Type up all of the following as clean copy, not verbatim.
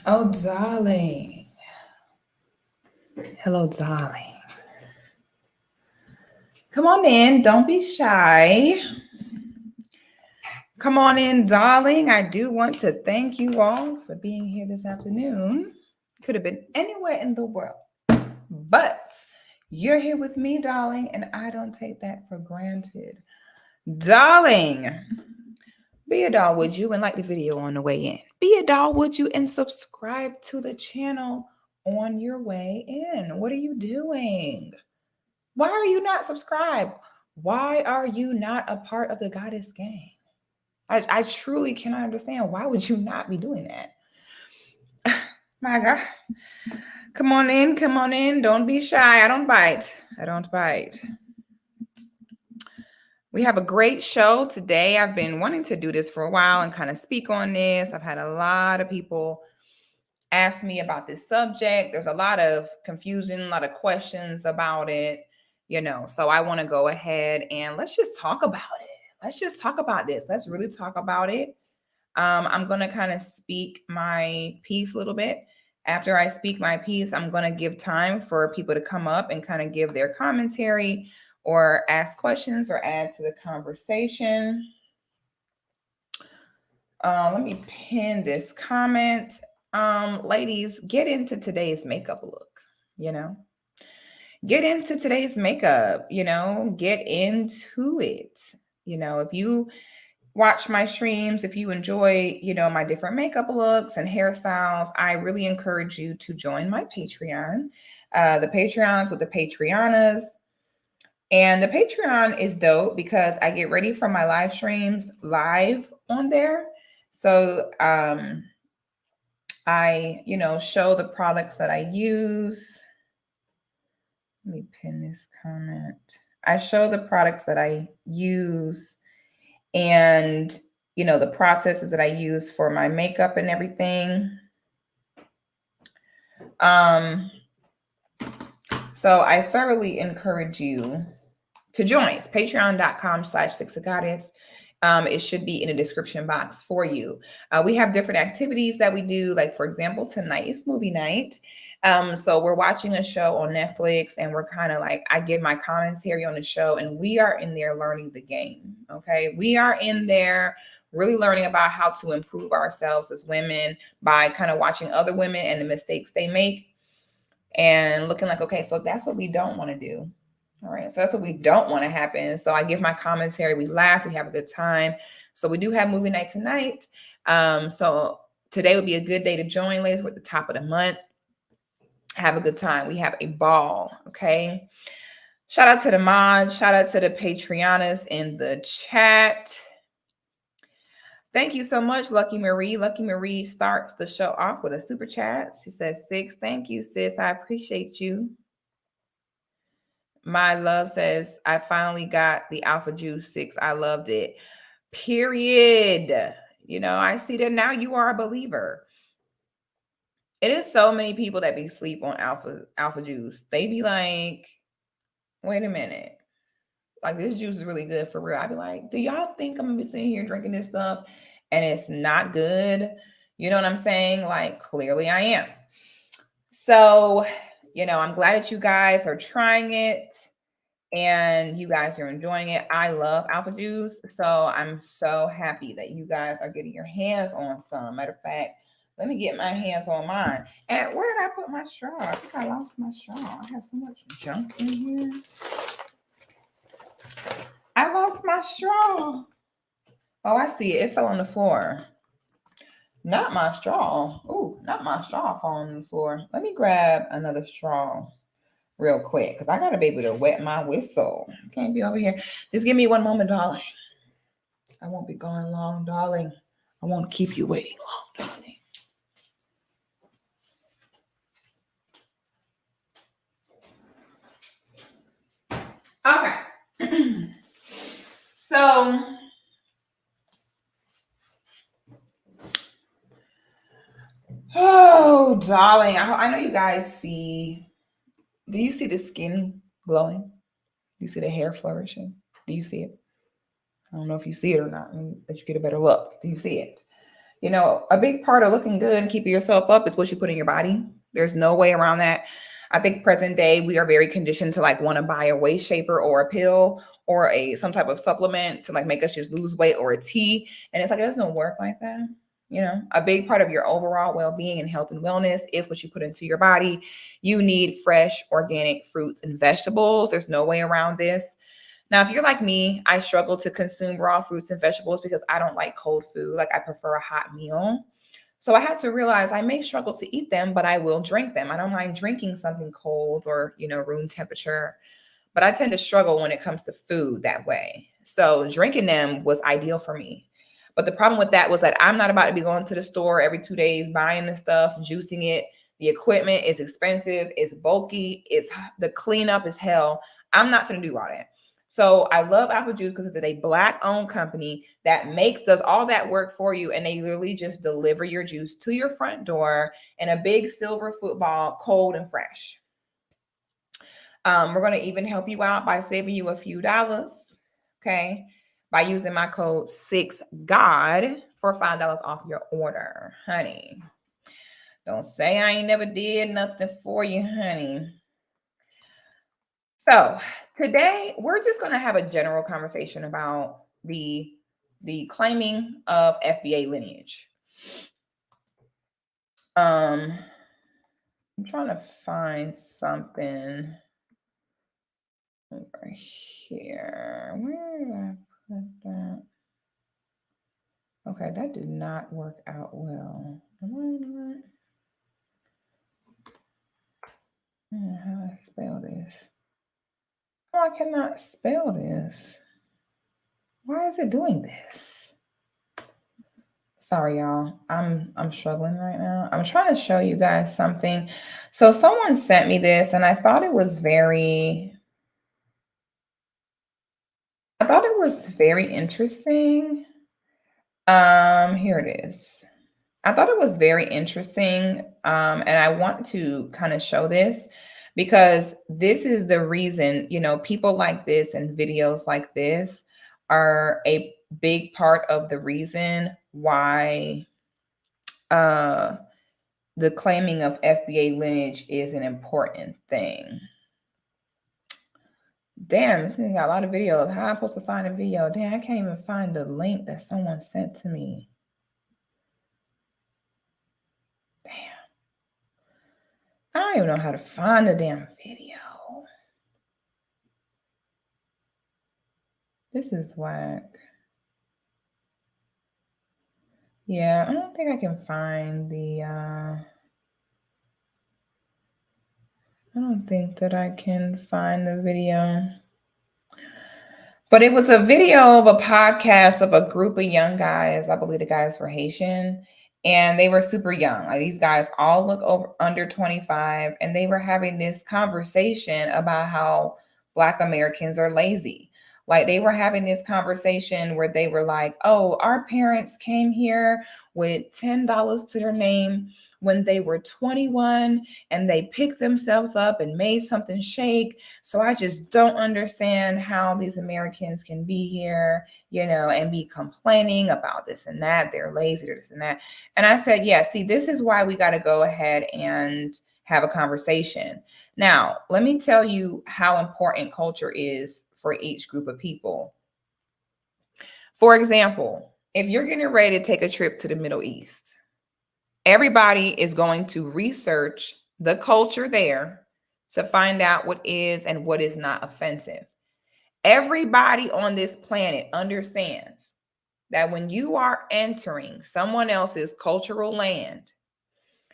Oh, darling. Hello, darling. Come on in. Don't be shy. Come on in, darling. I do want to thank you all for being here this afternoon. Could have been anywhere in the world, but you're here with me, darling, and I don't take that for granted. Darling, be a doll, would you? And like the video on the way in. Be a doll, would you? And subscribe to the channel on your way in. What are you doing? Why are you not subscribed? Why are you not a part of the Goddis Gang? I truly cannot understand. Why would you not be doing that? My God. Come on in. Come on in. Don't be shy. I don't bite. I don't bite. We have a great show today. I've been wanting to do this for a while and kind of speak on this. I've had a lot of people ask me about this subject. There's a lot of confusion, a lot of questions about it, so I want to go ahead and let's just talk about it. Let's just talk about this. Let's really talk about it. I'm going to kind of speak my piece a little bit. After I speak my piece, I'm going to give time for people to come up and kind of give their commentary or ask questions or add to the conversation. Let me pin this comment. Ladies, get into today's makeup look, Get into today's makeup, get into it. If you watch my streams, if you enjoy, my different makeup looks and hairstyles, I really encourage you to join my Patreon. The Patreons with the Patreonas. And the Patreon is dope because I get ready for my live streams live on there. So I, show the products that I use. Let me pin this comment. I show the products that I use and, the processes that I use for my makeup and everything. So I thoroughly encourage you to join. It's patreon.com/sixofgoddess. It should be in the description box for you. We have different activities that we do. Like, for example, tonight is movie night. So we're watching a show on Netflix and we're kind of like, I give my commentary on the show and we are in there learning the game. Okay. We are in there really learning about how to improve ourselves as women by kind of watching other women and the mistakes they make and looking like, okay, so that's what we don't want to do. All right. So that's what we don't want to happen. So I give my commentary. We laugh. We have a good time. So we do have movie night tonight. So today would be a good day to join, ladies. We're at the top of the month. Have a good time. We have a ball. Okay. Shout out to the mods. Shout out to the Patreonas in the chat. Thank you so much, Lucky Marie. Lucky Marie starts the show off with a super chat. She says 6. Thank you, sis. I appreciate you. My love says, I finally got the Alpha Juice 6. I loved it. Period. I see that now you are a believer. It is so many people that be sleep on alpha juice. They be like, wait a minute. Like, this juice is really good for real. I be like, do y'all think I'm gonna be sitting here drinking this stuff and it's not good? You know what I'm saying? Like, clearly I am. So, I'm glad that you guys are trying it and you guys are enjoying it. I love alpha juice. So I'm so happy that you guys are getting your hands on some. Matter of fact, let me get my hands on mine. And where did I put my straw? I think I lost my straw. I have so much junk in here. I lost my straw. Oh, I see it. It fell on the floor. Not my straw. Ooh, not my straw falling on the floor. Let me grab another straw real quick because I got to be able to wet my whistle. I can't be over here. Just give me one moment, darling. I won't be gone long, darling. I won't keep you waiting long, darling. Okay. So, oh, darling, I know you guys see. Do you see the skin glowing? Do you see the hair flourishing? Do you see it? I don't know if you see it or not. Let you get a better look. Do you see it? You know, a big part of looking good and keeping yourself up is what you put in your body. There's no way around that. I think present day we are very conditioned to like want to buy a waist shaper or a pill or a some type of supplement to like make us just lose weight or a tea. And it's like it doesn't work like that. You know, a big part of your overall well-being and health and wellness is what you put into your body. You need fresh, organic fruits and vegetables. There's no way around this. Now, if you're like me, I struggle to consume raw fruits and vegetables because I don't like cold food. Like I prefer a hot meal. So I had to realize I may struggle to eat them, but I will drink them. I don't mind drinking something cold or, you know, room temperature, but I tend to struggle when it comes to food that way. So drinking them was ideal for me. But the problem with that was that I'm not about to be going to the store every 2 days, buying the stuff, juicing it. The equipment is expensive, it's bulky, it's the cleanup is hell. I'm not going to do all that. So I love Apple Juice because it's a Black-owned company that does all that work for you, and they literally just deliver your juice to your front door in a big silver football, cold and fresh. We're going to even help you out by saving you a few dollars, okay, by using my code 6GOD for $5 off your order, honey. Don't say I ain't never did nothing for you, honey. So today we're just going to have a general conversation about the claiming of FBA lineage. I'm trying to find something over here. Where did I put that? Okay, that did not work out well. How do I spell this? Oh, I cannot spell this. Why is it doing this? Sorry, y'all. I'm struggling right now. I'm trying to show you guys something. So someone sent me this and I thought it was very interesting. Here it is. I thought it was very interesting. And I want to kind of show this because this is the reason, you know, people like this and videos like this are a big part of the reason why the claiming of FBA lineage is an important thing. Damn, this thing got a lot of videos. How am I supposed to find a video? Damn, I can't even find the link that someone sent to me. Damn. I don't even know how to find the damn video. This is whack. Yeah, I don't think I can find the I don't think that I can find the video. But it was a video of a podcast of a group of young guys. I believe the guys were Haitian, and they were super young. Like these guys all look under 25, and they were having this conversation about how Black Americans are lazy. Like they were having this conversation where they were like, "Oh, our parents came here with $10 to their name when they were 21 and they picked themselves up and made something shake. So I just don't understand how these Americans can be here, you know, and be complaining about this and that. They're lazy, or this and that." And I said, yeah, see, this is why we got to go ahead and have a conversation. Now, let me tell you how important culture is for each group of people. For example, if you're getting ready to take a trip to the Middle East, everybody is going to research the culture there to find out what is and what is not offensive. Everybody on this planet understands that when you are entering someone else's cultural land,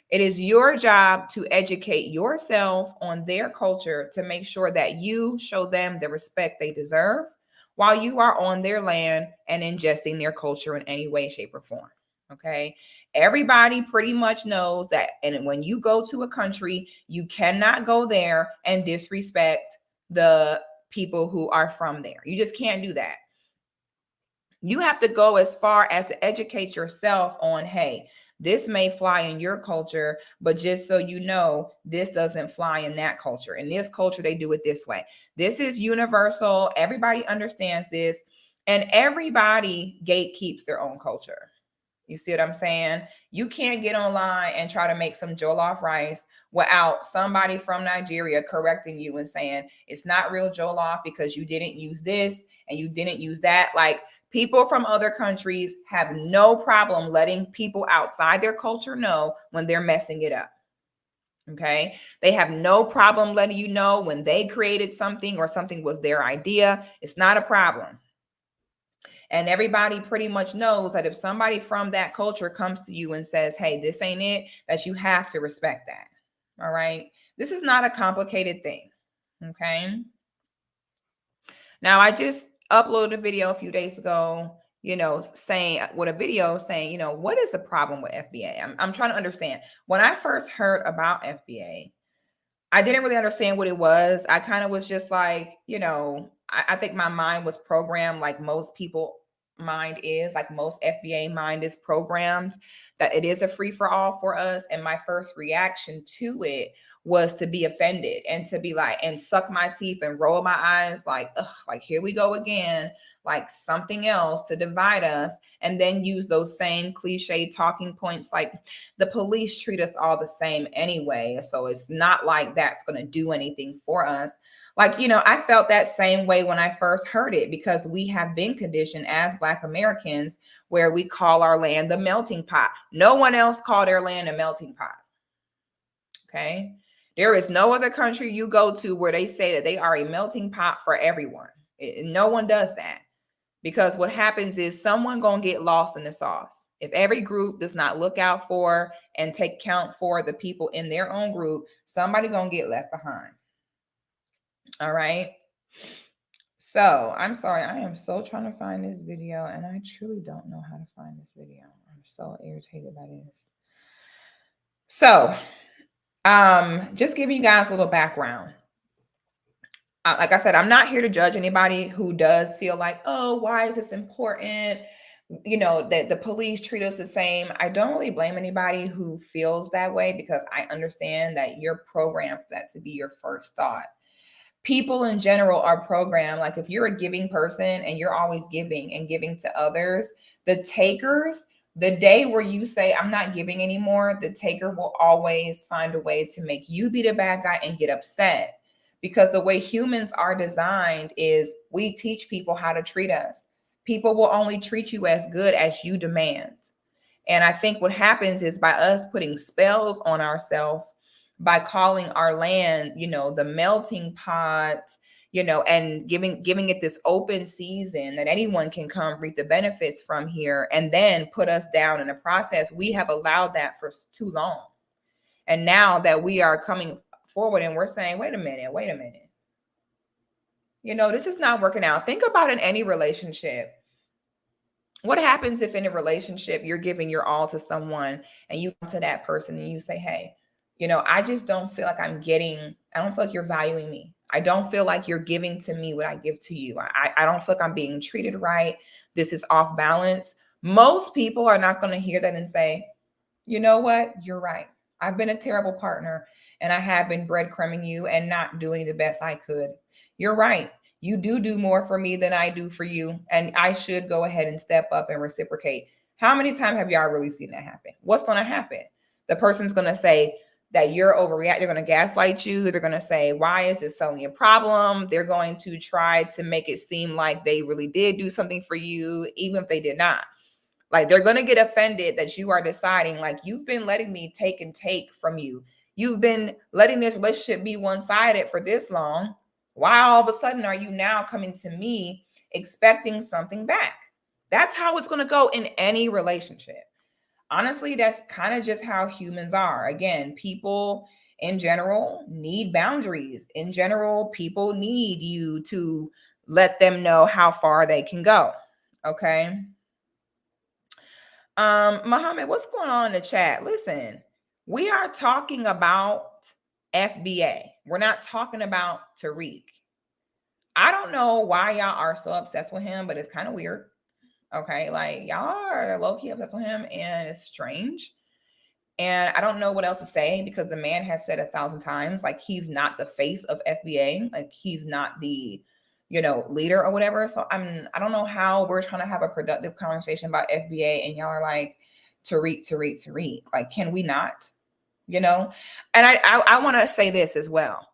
it is your job to educate yourself on their culture to make sure that you show them the respect they deserve while you are on their land and ingesting their culture in any way, shape, or form. Okay. Everybody pretty much knows that. And when you go to a country, you cannot go there and disrespect the people who are from there. You just can't do that. You have to go as far as to educate yourself on, hey, this may fly in your culture, but just so you know, this doesn't fly in that culture. In this culture, they do it this way. This is universal. Everybody understands this. And everybody gatekeeps their own culture. You see what I'm saying? You can't get online and try to make some jollof rice without somebody from Nigeria correcting you and saying it's not real jollof because you didn't use this and you didn't use that. Like, people from other countries have no problem letting people outside their culture know when they're messing it up. Okay. They have no problem letting you know when they created something or something was their idea. It's not a problem. And everybody pretty much knows that if somebody from that culture comes to you and says, hey, this ain't it, that you have to respect that. All right. This is not a complicated thing. Okay. Now, I just uploaded a video a few days ago, saying with a video saying, what is the problem with FBA? I'm trying to understand. When I first heard about FBA, I didn't really understand what it was. I kind of was just like, I think my mind was programmed like most people mind is, like most FBA mind is programmed, that it is a free for all for us. And my first reaction to it was to be offended and to be like, and suck my teeth and roll my eyes like, ugh, like here we go again, like something else to divide us. And then use those same cliche talking points like the police treat us all the same anyway. So it's not like that's going to do anything for us. Like, I felt that same way when I first heard it, because we have been conditioned as Black Americans where we call our land the melting pot. No one else called their land a melting pot. Okay. There is no other country you go to where they say that they are a melting pot for everyone. No one does that. Because what happens is someone going to get lost in the sauce. If every group does not look out for and take count for the people in their own group, somebody going to get left behind. All right. So I'm sorry. I am so trying to find this video and I truly don't know how to find this video. I'm so irritated by this. So, just giving you guys a little background. Like I said, I'm not here to judge anybody who does feel like, oh, why is this important? That the police treat us the same. I don't really blame anybody who feels that way, because I understand that you're programmed for that to be your first thought. People in general are programmed. Like, if you're a giving person and you're always giving and giving to others, the takers, the day where you say, I'm not giving anymore, the taker will always find a way to make you be the bad guy and get upset. Because the way humans are designed is we teach people how to treat us. People will only treat you as good as you demand. And I think what happens is, by us putting spells on ourselves, by calling our land, the melting pot, and giving it this open season that anyone can come reap the benefits from here, and then put us down in the process, we have allowed that for too long. And now that we are coming forward and we're saying, wait a minute. This is not working out. Think about in any relationship. What happens if in a relationship you're giving your all to someone and you come to that person and you say, hey, I just don't feel like I don't feel like you're valuing me. I don't feel like you're giving to me what I give to you. I don't feel like I'm being treated right. This is off balance. Most people are not going to hear that and say, you know what? You're right. I've been a terrible partner and I have been breadcrumbing you and not doing the best I could. You're right. You do more for me than I do for you. And I should go ahead and step up and reciprocate. How many times have y'all really seen that happen? What's going to happen? The person's going to say that you're overreacting. They're going to gaslight you. They're going to say, why is this only a problem? They're going to try to make it seem like they really did do something for you, even if they did not. Like, they're going to get offended that you are deciding, like, you've been letting me take and take from you. You've been letting this relationship be one-sided for this long. Why all of a sudden are you now coming to me expecting something back? That's how it's going to go in any relationship. Honestly, that's kind of just how humans are. Again, people in general need boundaries. In general, people need you to let them know how far they can go. Okay. Muhammad, what's going on in the chat? Listen, we are talking about FBA. We're not talking about Tariq. I don't know why y'all are so obsessed with him, but it's kind of weird. Okay, like, y'all are low-key obsessed with him, and it's strange. And I don't know what else to say, because the man has said 1,000 times, like, he's not the face of FBA. Like, he's not the, leader or whatever. So I don't know how we're trying to have a productive conversation about FBA and y'all are like, Tariq. Like, can we not? You know? And I want to say this as well.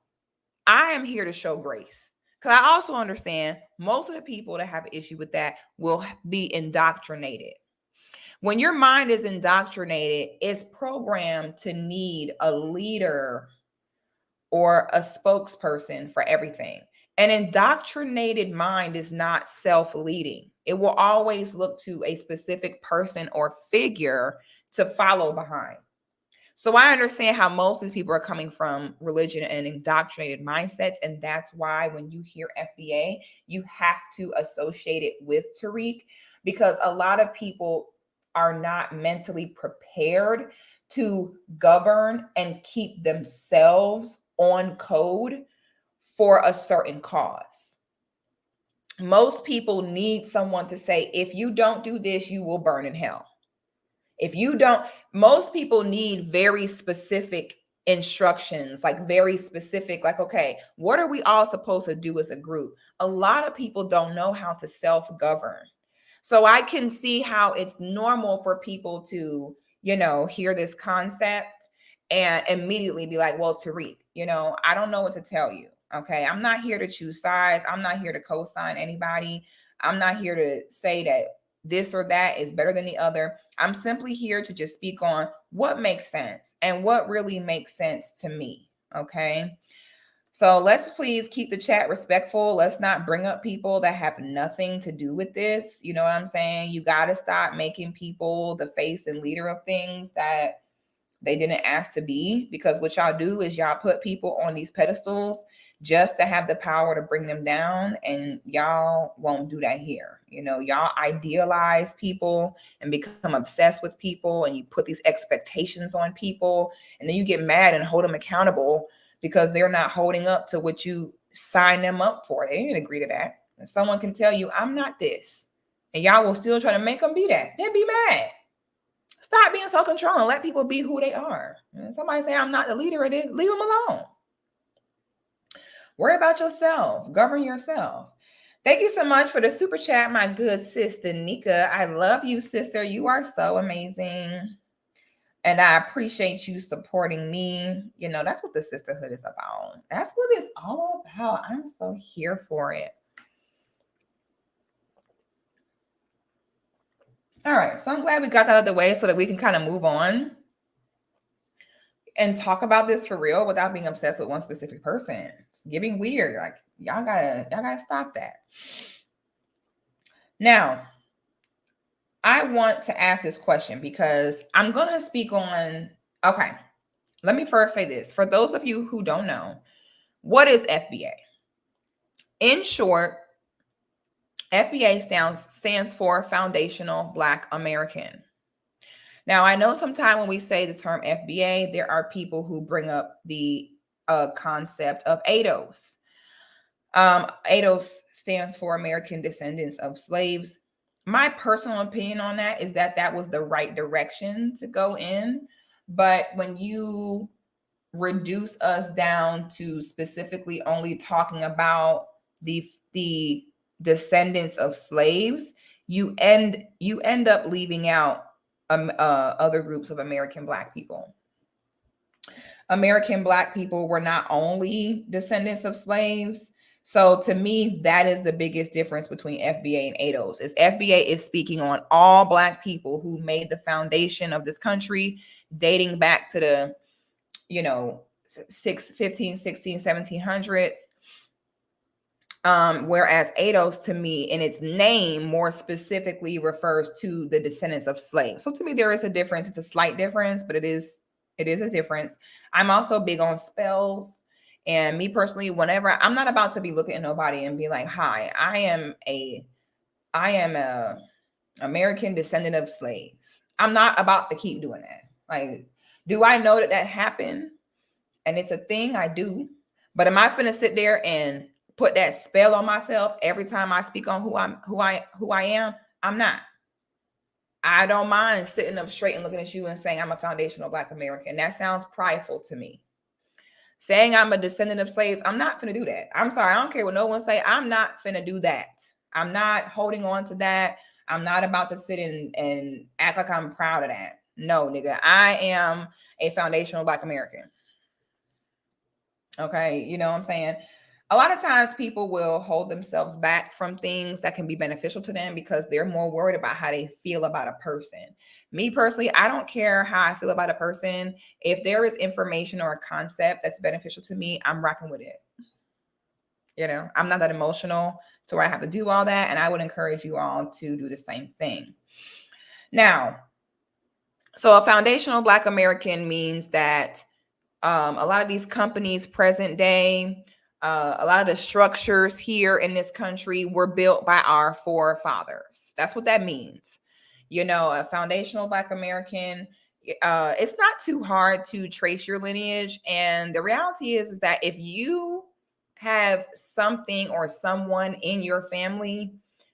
I am here to show grace. Because I also understand most of the people that have an issue with that will be indoctrinated. When your mind is indoctrinated, it's programmed to need a leader or a spokesperson for everything. An indoctrinated mind is not self-leading. It will always look to a specific person or figure to follow behind. So I understand how most of these people are coming from religion and indoctrinated mindsets. And that's why when you hear FBA, you have to associate it with Tariq, because a lot of people are not mentally prepared to govern and keep themselves on code for a certain cause. Most people need someone to say, if you don't do this, you will burn in hell. If you don't, most people need very specific instructions, like very specific, like, okay, what are we all supposed to do as a group? A lot of people don't know how to self-govern. So I can see how it's normal for people to, hear this concept and immediately be like, well, Tariq, I don't know what to tell you. Okay. I'm not here to choose sides. I'm not here to co-sign anybody. I'm not here to say that this or that is better than the other. I'm simply here to just speak on what makes sense and what really makes sense to me. Okay. So let's please keep the chat respectful. Let's not bring up people that have nothing to do with this. You know what I'm saying? You got to stop making people the face and leader of things that they didn't ask to be, because what y'all do is y'all put people on these pedestals just to have the power to bring them down. And y'all won't do that here. Y'all idealize people and become obsessed with people, and you put these expectations on people, and then you get mad and hold them accountable because they're not holding up to what you signed them up for. They didn't agree to that. And someone can tell you, I'm not this, and y'all will still try to make them be that. Then be mad. Stop being so controlling. Let people be who they are. And somebody say, I'm not the leader of this, leave them alone. Worry about yourself. Govern yourself. Thank you so much for the super chat, my good sister Nika. I love you, sister. You are so amazing. And I appreciate you supporting me. That's what the sisterhood is about. That's what it's all about. I'm so here for it. All right. So I'm glad we got that out of the way so that we can kind of move on and talk about this for real without being obsessed with one specific person. It's getting weird. Like, y'all gotta stop that. Now, I want to ask this question because I'm gonna speak on, okay, let me first say this. For those of you who don't know, what is FBA? In short, FBA stands for Foundational Black American. Now, I know sometimes when we say the term FBA, there are people who bring up the concept of EDOS. EDOS stands for American Descendants of Slaves. My personal opinion on that is that that was the right direction to go in. But when you reduce us down to specifically only talking about the descendants of slaves, you end up leaving out other groups of American Black people. American Black people were not only descendants of slaves. So to me, that is the biggest difference between FBA and EDOS. Is FBA is speaking on all Black people who made the foundation of this country, dating back to the 15, 16, 1700s. Whereas EDOS, to me, in its name, more specifically refers to the descendants of slaves. So to me, there is a difference. It's a slight difference, but it is a difference. I'm also big on spells. And me personally, whenever I'm not about to be looking at nobody and be like, hi, I am a American descendant of slaves. I'm not about to keep doing that. Like, do I know that happened? And it's a thing, I do. But am I finna sit there and put that spell on myself every time I speak on who I am? I'm not. I don't mind sitting up straight and looking at you and saying I'm a foundational Black American. That sounds prideful to me. Saying I'm a descendant of slaves, I'm not finna do that. I'm sorry, I don't care what no one say. I'm not finna do that. I'm not holding on to that. I'm not about to sit and act like I'm proud of that. No, nigga, I am a foundational Black American. Okay, you know what I'm saying? A lot of times people will hold themselves back from things that can be beneficial to them because they're more worried about how they feel about a person. Me personally, I don't care how I feel about a person. If there is information or a concept that's beneficial to me, I'm rocking with it. You know, I'm not that emotional to where I have to do all that. And I would encourage you all to do the same thing. Now, so a foundational Black American means that a lot of these companies present day, a lot of the structures here in this country were built by our forefathers. That's what that means. You know, a foundational Black American, it's not too hard to trace your lineage. And the reality is that if you have something or someone in your family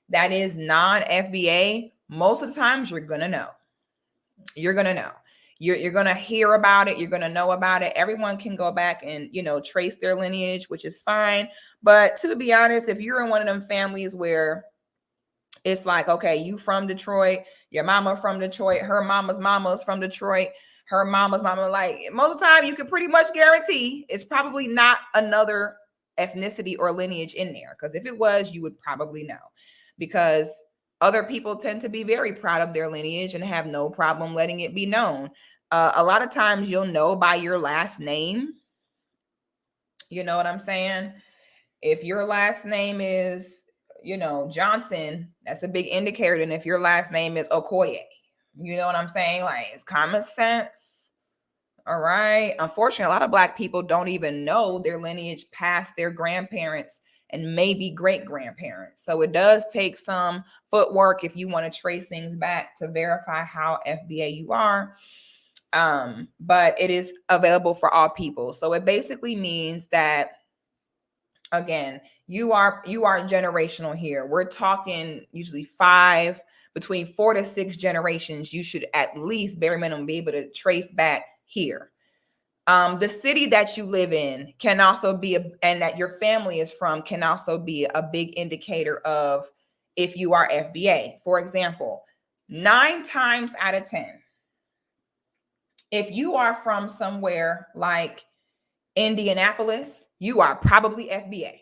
that is non-FBA, most of the times you're going to know. You're going to know. You're going to hear about it. You're going to know about it. Everyone can go back and, you know, trace their lineage, which is fine. But to be honest, if you're in one of them families where it's like, okay, you from Detroit, your mama from Detroit, her mama's mama's from Detroit, her mama's mama, like most of the time you can pretty much guarantee it's probably not another ethnicity or lineage in there. Because if it was, you would probably know. Because other people tend to be very proud of their lineage and have no problem letting it be known. A lot of times you'll know by your last name. You know what I'm saying? If your last name is, you know, Johnson, that's a big indicator. And if your last name is Okoye, you know what I'm saying? Like, it's common sense. All right. Unfortunately, a lot of Black people don't even know their lineage past their grandparents and maybe great grandparents. So it does take some footwork if you want to trace things back to verify how FBA you are. But it is available for all people. So it basically means that, again, you are generational here. We're talking usually between 4 to 6 generations. You should at least bare minimum be able to trace back here. The city that you live in can also be, and that your family is from, can also be a big indicator of if you are FBA. For example, 9 times out of 10, if you are from somewhere like Indianapolis, you are probably FBA.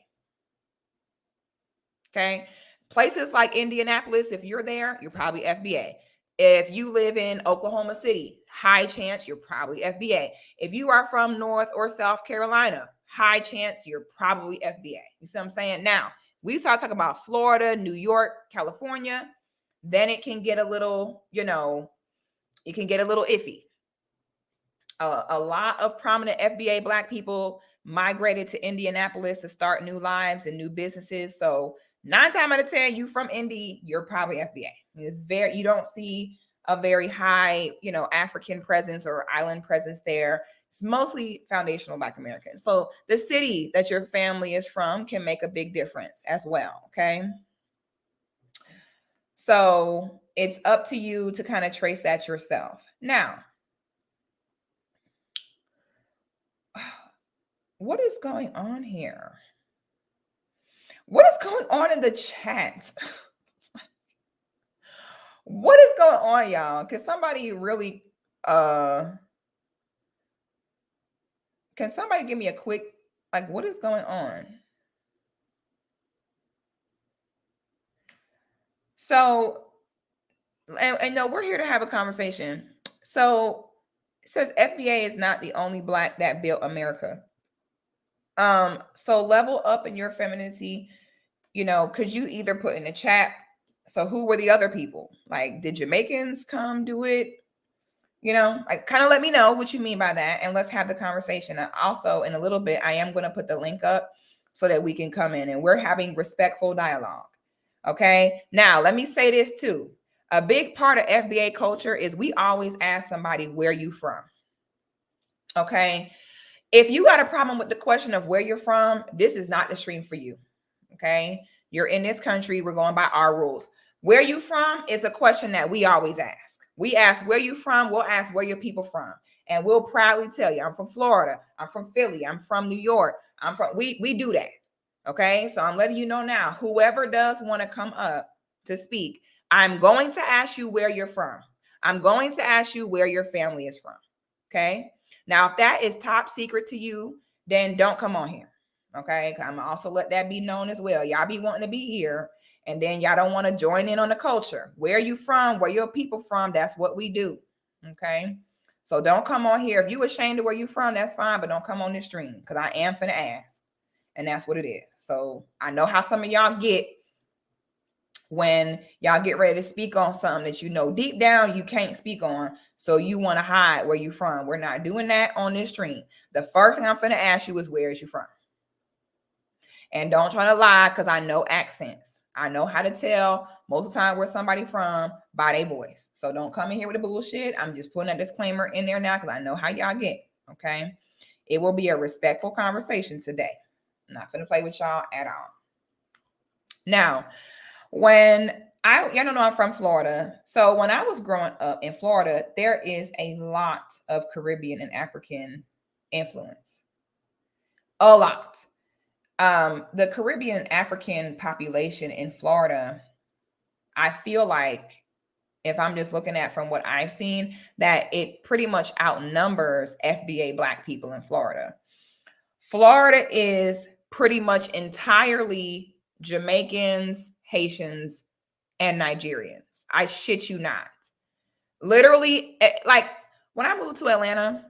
Okay. Places like Indianapolis, if you're there, you're probably FBA. If you live in Oklahoma City, high chance you're probably FBA. If you are from North or South Carolina, high chance you're probably FBA. You see what I'm saying? Now, we start talking about Florida, New York, California, then it can get a little, you know, it can get a little iffy. A lot of prominent FBA Black people migrated to Indianapolis to start new lives and new businesses. So 9 times out of 10, you from Indy, you're probably FBA. You don't see a very high, you know, African presence or island presence there. It's mostly foundational Black Americans. So the city that your family is from can make a big difference as well. Okay. So it's up to you to kind of trace that yourself. Now, what is going on here? What is going on in the chat? What is going on, y'all? Can somebody give me a quick, like, what is going on? So, and no, we're here to have a conversation. So it says FBA is not the only Black that built America. So level up in your femininity. You know, could you either put in the chat, so who were the other people? Like, did Jamaicans come do it? You know, like, kind of let me know what you mean by that, and let's have the conversation. Also, in a little bit, I am going to put the link up so that we can come in and we're having respectful dialogue. Okay. Now, let me say this too. A big part of FBA culture is we always ask somebody, where you from? Okay. If you got a problem with the question of where you're from, this is not the stream for you. Okay. You're in this country. We're going by our rules. Where you from is a question that we always ask. We ask where you from. We'll ask where your people from. And we'll proudly tell you, I'm from Florida. I'm from Philly. I'm from New York. We do that. Okay. So I'm letting you know now, whoever does want to come up to speak, I'm going to ask you where you're from. I'm going to ask you where your family is from. Okay. Now, if that is top secret to you, then don't come on here. Okay. I'm gonna also let that be known as well. Y'all be wanting to be here, and then y'all don't want to join in on the culture. Where you from? Where your people from? That's what we do. Okay. So don't come on here. If you ashamed of where you from, that's fine, but don't come on this stream because I am finna ask. And that's what it is. So I know how some of y'all get when y'all get ready to speak on something that you know deep down you can't speak on, so you want to hide where you from. We're not doing that on this stream. The first thing I'm going to ask you is, where is you from? And don't try to lie, because I know accents. I know how to tell most of the time where somebody from by their voice. So don't come in here with the bullshit. I'm just putting a disclaimer in there now because I know how y'all get. Okay. It will be a respectful conversation today. I'm not going to play with y'all at all. Now, y'all don't know I'm from Florida. So when I was growing up in Florida, there is a lot of Caribbean and African influence. A lot. The Caribbean African population in Florida, I feel like, if I'm just looking at from what I've seen, that it pretty much outnumbers FBA Black people in Florida. Florida is pretty much entirely Jamaicans, Haitians, and Nigerians. I shit you not. Literally, like when I moved to Atlanta,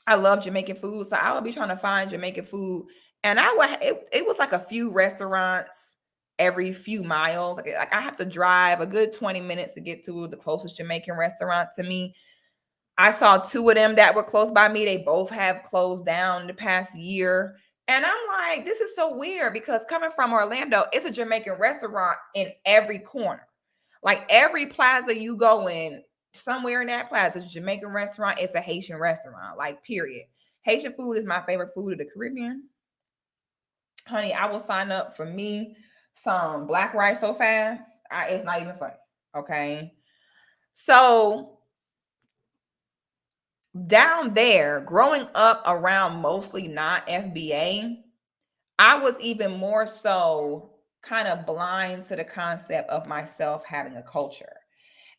I love Jamaican food. So I would be trying to find Jamaican food. And it was like a few restaurants every few miles. Like I have to drive a good 20 minutes to get to the closest Jamaican restaurant to me. I saw two of them that were close by me. They both have closed down the past year. And I'm like, this is so weird, because coming from Orlando, it's a Jamaican restaurant in every corner. Like every plaza you go in, somewhere in that plaza is a Jamaican restaurant. It's a Haitian restaurant, like period. Haitian food is my favorite food of the Caribbean. Honey, I will sign up for me some black rice so fast. It's not even funny. Okay. So down there, growing up around mostly not FBA, I was even more so kind of blind to the concept of myself having a culture.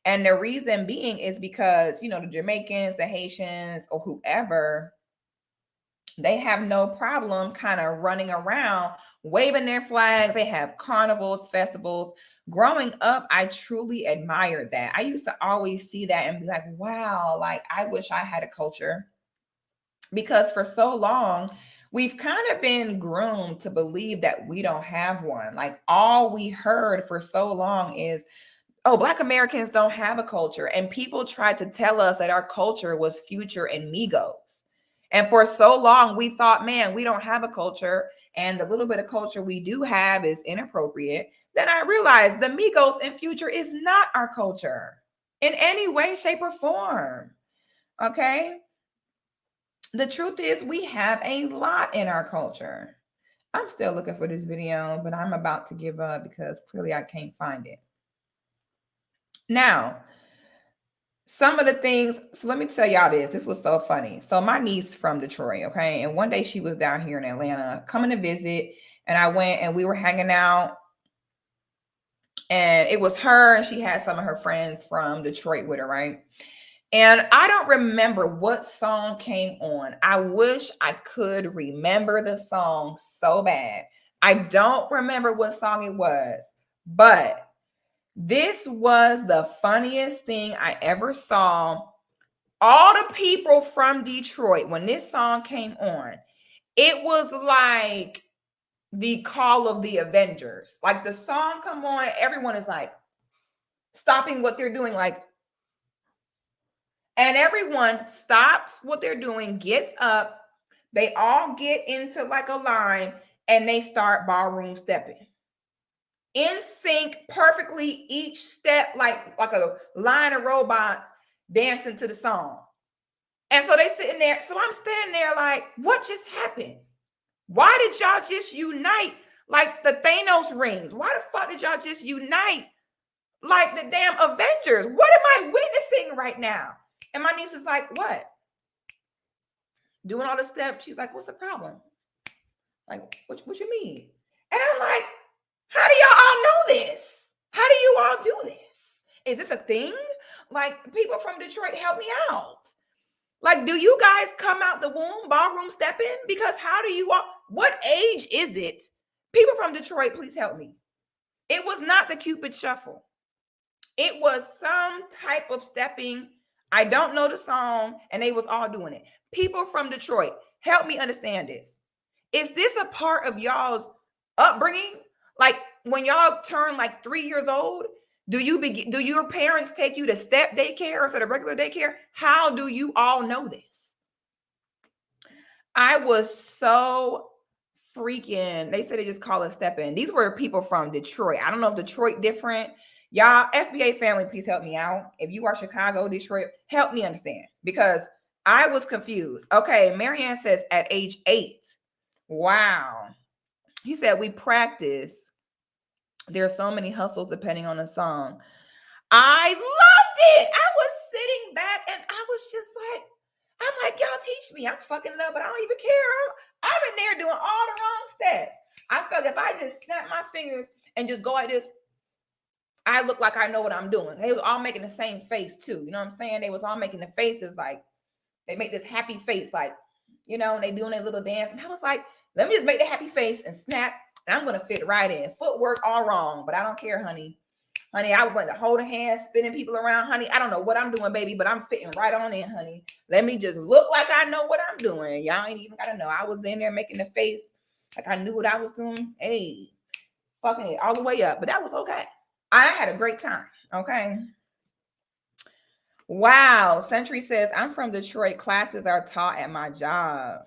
And the reason being is because, the Jamaicans, the Haitians, or whoever, they have no problem kind of running around waving their flags. They have carnivals, festivals. Growing up, I truly admired that. I used to always see that and be like, wow, like I wish I had a culture. Because for so long, we've kind of been groomed to believe that we don't have one. Like all we heard for so long is, oh, Black Americans don't have a culture. And people tried to tell us that our culture was Future and Migos. And for so long, we thought, man, we don't have a culture. And the little bit of culture we do have is inappropriate. Then I realized the Migos and Future is not our culture in any way, shape, or form. Okay. The truth is, we have a lot in our culture. I'm still looking for this video, but I'm about to give up because clearly I can't find it. Now, some of the things, so let me tell y'all this. This was so funny. So my niece from Detroit, okay? And one day she was down here in Atlanta coming to visit, and I went and we were hanging out, and it was her, and she had some of her friends from Detroit with her, right? And I don't remember what song came on. I wish I could remember the song so bad. I don't remember what song it was, but this was the funniest thing I ever saw. All the people from Detroit, when this song came on, it was like the call of the Avengers. Like the song come on, everyone is like stopping what they're doing, like, and everyone stops what they're doing, gets up, they all get into like a line, and they start ballroom stepping. In sync, perfectly, each step like a line of robots dancing to the song. And so they sitting there. So I'm standing there like, what just happened? Why did y'all just unite like the Thanos rings? Why the fuck did y'all just unite like the damn Avengers? What am I witnessing right now? And my niece is like, what? Doing all the steps. She's like, what's the problem? Like, what you mean? And I'm like, how do y'all all know this? How How do you all do this? Is this a thing? Like, people from Detroit, help me out. Like, do you guys come out the womb, ballroom stepping? Because how do you all, what age is it? People from Detroit, please help me. It was not the Cupid Shuffle. It was some type of stepping. I don't know the song, and they was all doing it. People from Detroit, help me understand this. Is this a part of y'all's upbringing? Like, when y'all turn like 3 years old, do your parents take you to step daycare instead of regular daycare? How do you all know this? I was so freaking, they said they just call it step in. These were people from Detroit. I don't know if Detroit different. Y'all, FBA family, please help me out. If you are Chicago, Detroit, help me understand, because I was confused. Okay, Marianne says at age 8. Wow. He said we practice. There are so many hustles depending on the song. I loved it. I was sitting back and I was just like, I'm like, y'all teach me. I'm fucking it up, but I don't even care. I'm in there doing all the wrong steps. I felt if I just snap my fingers and just go like this, I look like I know what I'm doing. They was all making the same face too. You know what I'm saying? They was all making the faces like, they make this happy face, like, you know, and they doing their little dance. And I was like, let me just make the happy face and snap, and I'm gonna fit right in. Footwork all wrong, but I don't care, honey. Honey, I went to hold a hand, spinning people around, honey. I don't know what I'm doing, baby, but I'm fitting right on in, honey. Let me just look like I know what I'm doing. Y'all ain't even gotta know. I was in there making the face like I knew what I was doing. Hey, fucking it all the way up, but that was okay. I had a great time. Okay. Wow. Century says, I'm from Detroit. Classes are taught at my job.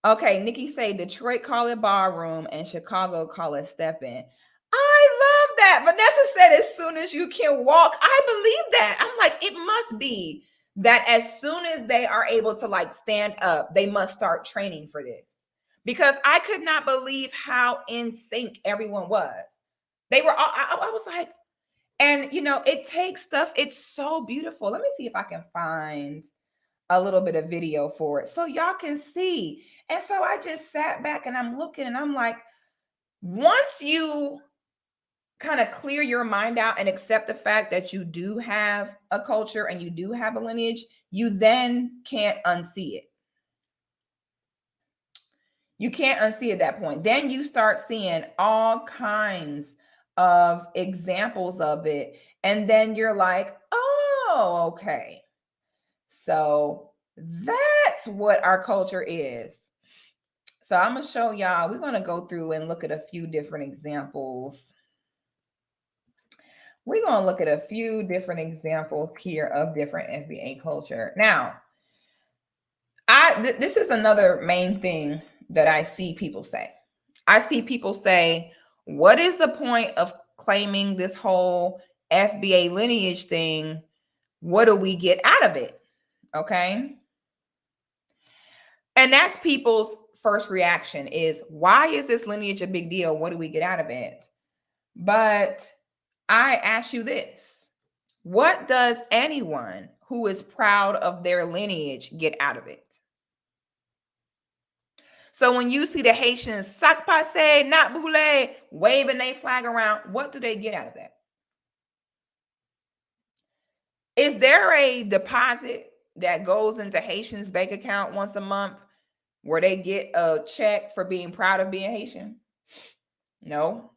Okay. Nikki say Detroit call it ballroom and Chicago call it step-in. I love that. Vanessa said as soon as you can walk. I believe that. I'm like, it must be that as soon as they are able to like stand up, they must start training for this. Because I could not believe how in sync everyone was. They were all, I was like, and you know, it takes stuff. It's so beautiful. Let me see if I can find a little bit of video for it so y'all can see. And so I just sat back and I'm looking and I'm like, once you kind of clear your mind out and accept the fact that you do have a culture and you do have a lineage, you then can't unsee it. You can't unsee at that point. Then you start seeing all kinds of examples of it. And then you're like, oh, okay. So that's what our culture is. So I'm going to show y'all, we're going to go through and look at a few different examples. We're going to look at a few different examples here of different FBA culture. Now, this is another main thing that I see people say. I see people say, what is the point of claiming this whole FBA lineage thing? What do we get out of it? Okay. And that's people's first reaction is, why is this lineage a big deal? What do we get out of it? But I ask you this, what does anyone who is proud of their lineage get out of it? So when you see the Haitians sac passe, not boule, waving their flag around, what do they get out of that? Is there a deposit that goes into Haitians' bank account once a month where they get a check for being proud of being Haitian? No.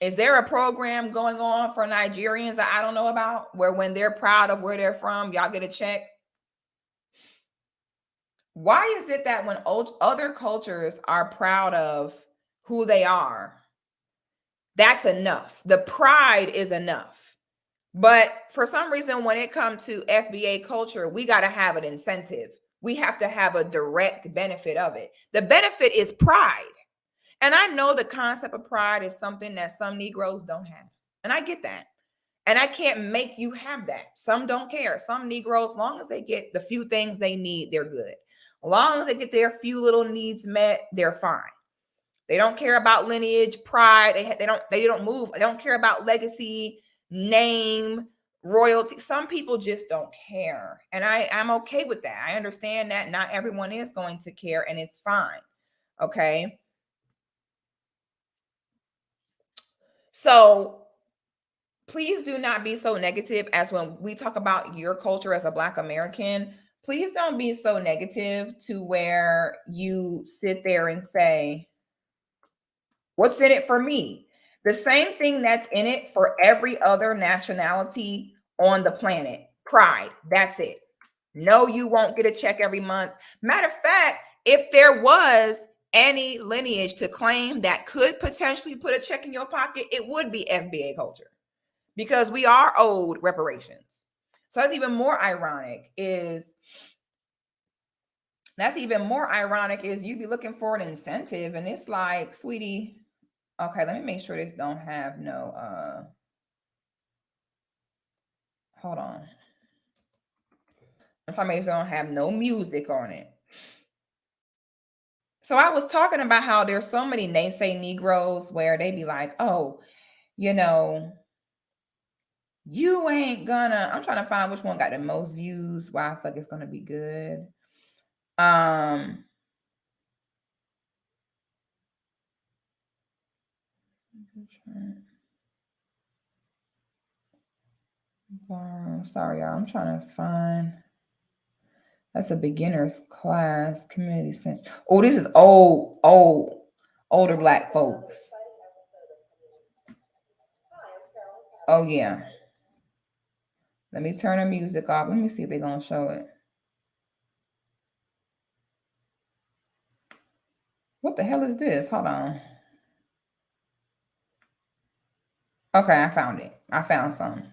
Is there a program going on for Nigerians that I don't know about where when they're proud of where they're from, y'all get a check? Why is it that when other cultures are proud of who they are, that's enough? The pride is enough. But for some reason, when it comes to FBA culture, we got to have an incentive. We have to have a direct benefit of it. The benefit is pride. And I know the concept of pride is something that some Negroes don't have. And I get that. And I can't make you have that. Some don't care. Some Negroes, as long as they get the few things they need, they're good. As long as they get their few little needs met, they're fine. They don't care about lineage, pride. They don't move. They don't care about legacy, name, royalty. Some people just don't care. And I'm okay with that. I understand that not everyone is going to care, and it's fine. Okay. So please do not be so negative as when we talk about your culture as a Black American. Please don't be so negative to where you sit there and say, what's in it for me? The same thing that's in it for every other nationality on the planet. Pride. That's it. No, you won't get a check every month. Matter of fact, if there was any lineage to claim that could potentially put a check in your pocket, it would be FBA culture because we are owed reparations. So that's even more ironic is you be looking for an incentive and it's like, sweetie, okay, let me make sure this don't have no hold on. If I make sure don't have no music on it. So I was talking about how there's so many naysay Negroes where they be like, oh, you know, you ain't gonna. I'm trying to find which one got the most views. Why I feel like it's gonna be good. Um, sorry, y'all. I'm trying to find. That's a beginner's class community center. Oh, this is older Black folks. Oh yeah. Let me turn the music off. Let me see if they're gonna show it. What the hell is this? Hold on. Okay, I found it. I found some.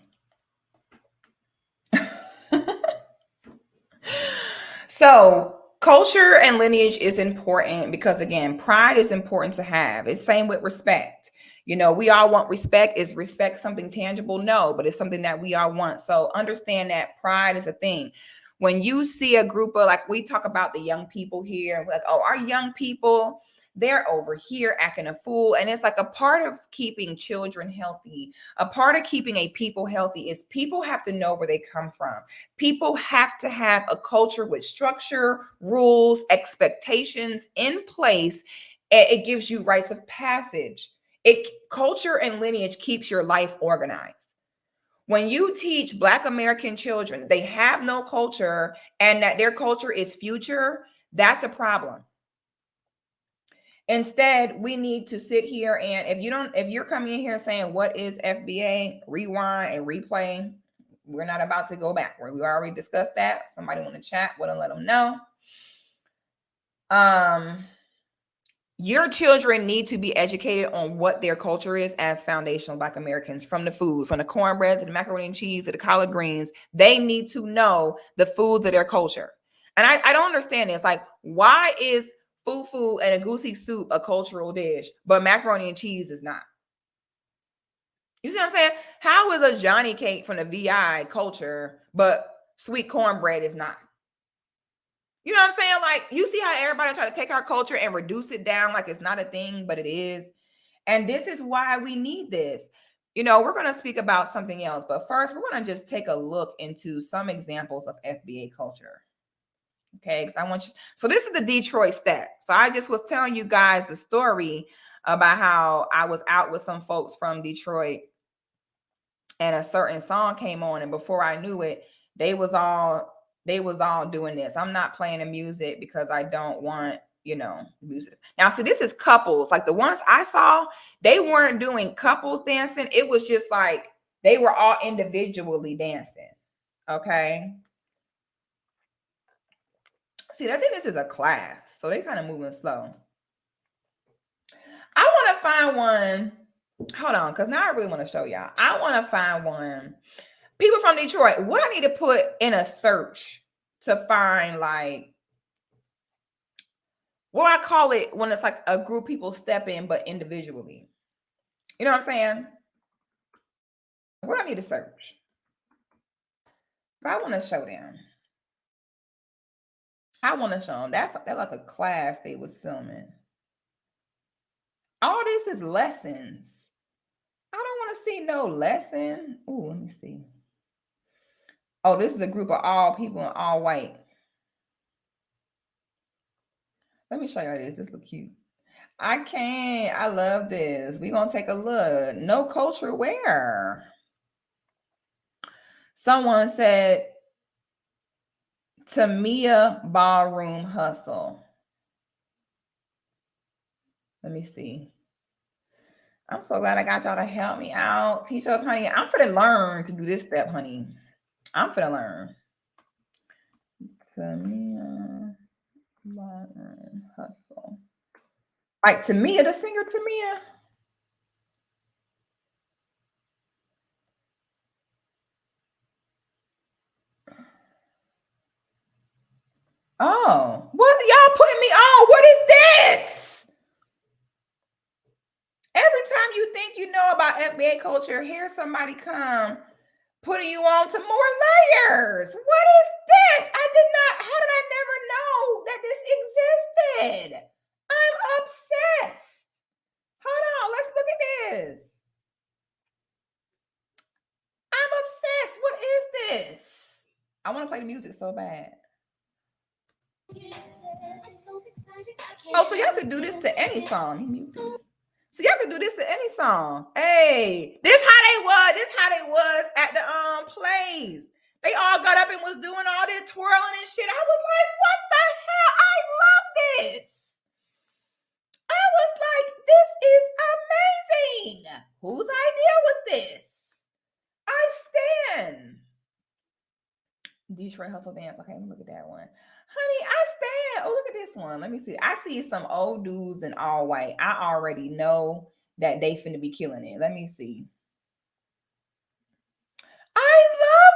So culture and lineage is important because again, pride is important to have. It's same with respect. You know, we all want respect. Is respect something tangible? No, but it's something that we all want. So understand that pride is a thing. When you see a group of, like, we talk about the young people here, like, oh, our young people, they're over here acting a fool. And it's like a part of keeping children healthy, a part of keeping a people healthy is people have to know where they come from. People have to have a culture with structure, rules, expectations in place. It gives you rites of passage. Culture and lineage keeps your life organized. When you teach Black American children they have no culture and that their culture is future, that's a problem. Instead, we need to sit here and if you're coming in here saying what is FBA, rewind and replay. We're not about to go backward. We already discussed that. Somebody want to chat, want to let them know. Your children need to be educated on what their culture is as foundational Black Americans, from the food, from the cornbread to the macaroni and cheese to the collard greens. They need to know the foods of their culture. And I don't understand this. Like, why is fufu and a goosey soup a cultural dish, but macaroni and cheese is not? You see what I'm saying? How is a Johnny cake from the VI culture, but sweet cornbread is not? You know what I'm saying? Like, you see how everybody try to take our culture and reduce it down like it's not a thing, but it is. And this is why we need this. You know, we're going to speak about something else, but first, we're going to just take a look into some examples of FBA culture. Okay, because I want you. So this is the Detroit stat. So I just was telling you guys the story about how I was out with some folks from Detroit and a certain song came on, and before I knew it, they was all doing this. I'm not playing the music because I don't want, music. Now, see, this is couples. Like the ones I saw, they weren't doing couples dancing. It was just like they were all individually dancing. Okay. See, I think this is a class, so they kind of moving slow. I want to find one. Hold on, because now I really want to show y'all. I want to find one. People from Detroit, what I need to put in a search to find, like, what I call it when it's like a group people step in, but individually. You know what I'm saying? What I need to search. I want to show them. I want to show them. That's like a class they was filming. All this is lessons. I don't want to see no lesson. Ooh, let me see. Oh, this is a group of all people in all white. Let me show you this. This looks cute. I can't. I love this. We're going to take a look. No culture where? Someone said, Tamia ballroom hustle. Let me see. I'm so glad I got y'all to help me out. Teach us, honey. I'm finna learn to do this step, honey. I'm finna learn. Tamia ballroom hustle. Like Tamia, the singer Tamia. Oh, what y'all putting me on? What is this? Every time you think you know about FBA culture, here's somebody come putting you on to more layers. What is this? How did I never know that this existed? I'm obsessed. Hold on, let's look at this. I'm obsessed. What is this? I want to play the music so bad. Oh, so y'all could do this to any song. So y'all could do this to any song. Hey, this how they was at the plays. They all got up and was doing all this twirling and shit. I was like, what the hell? I love this. I was like, this is amazing. Whose idea was this? I stand. Detroit Hustle Dance. Okay, let me look at that one. Honey, I stand. Oh, look at this one. Let me see. I see some old dudes in all white. I already know that they finna be killing it. Let me see. I love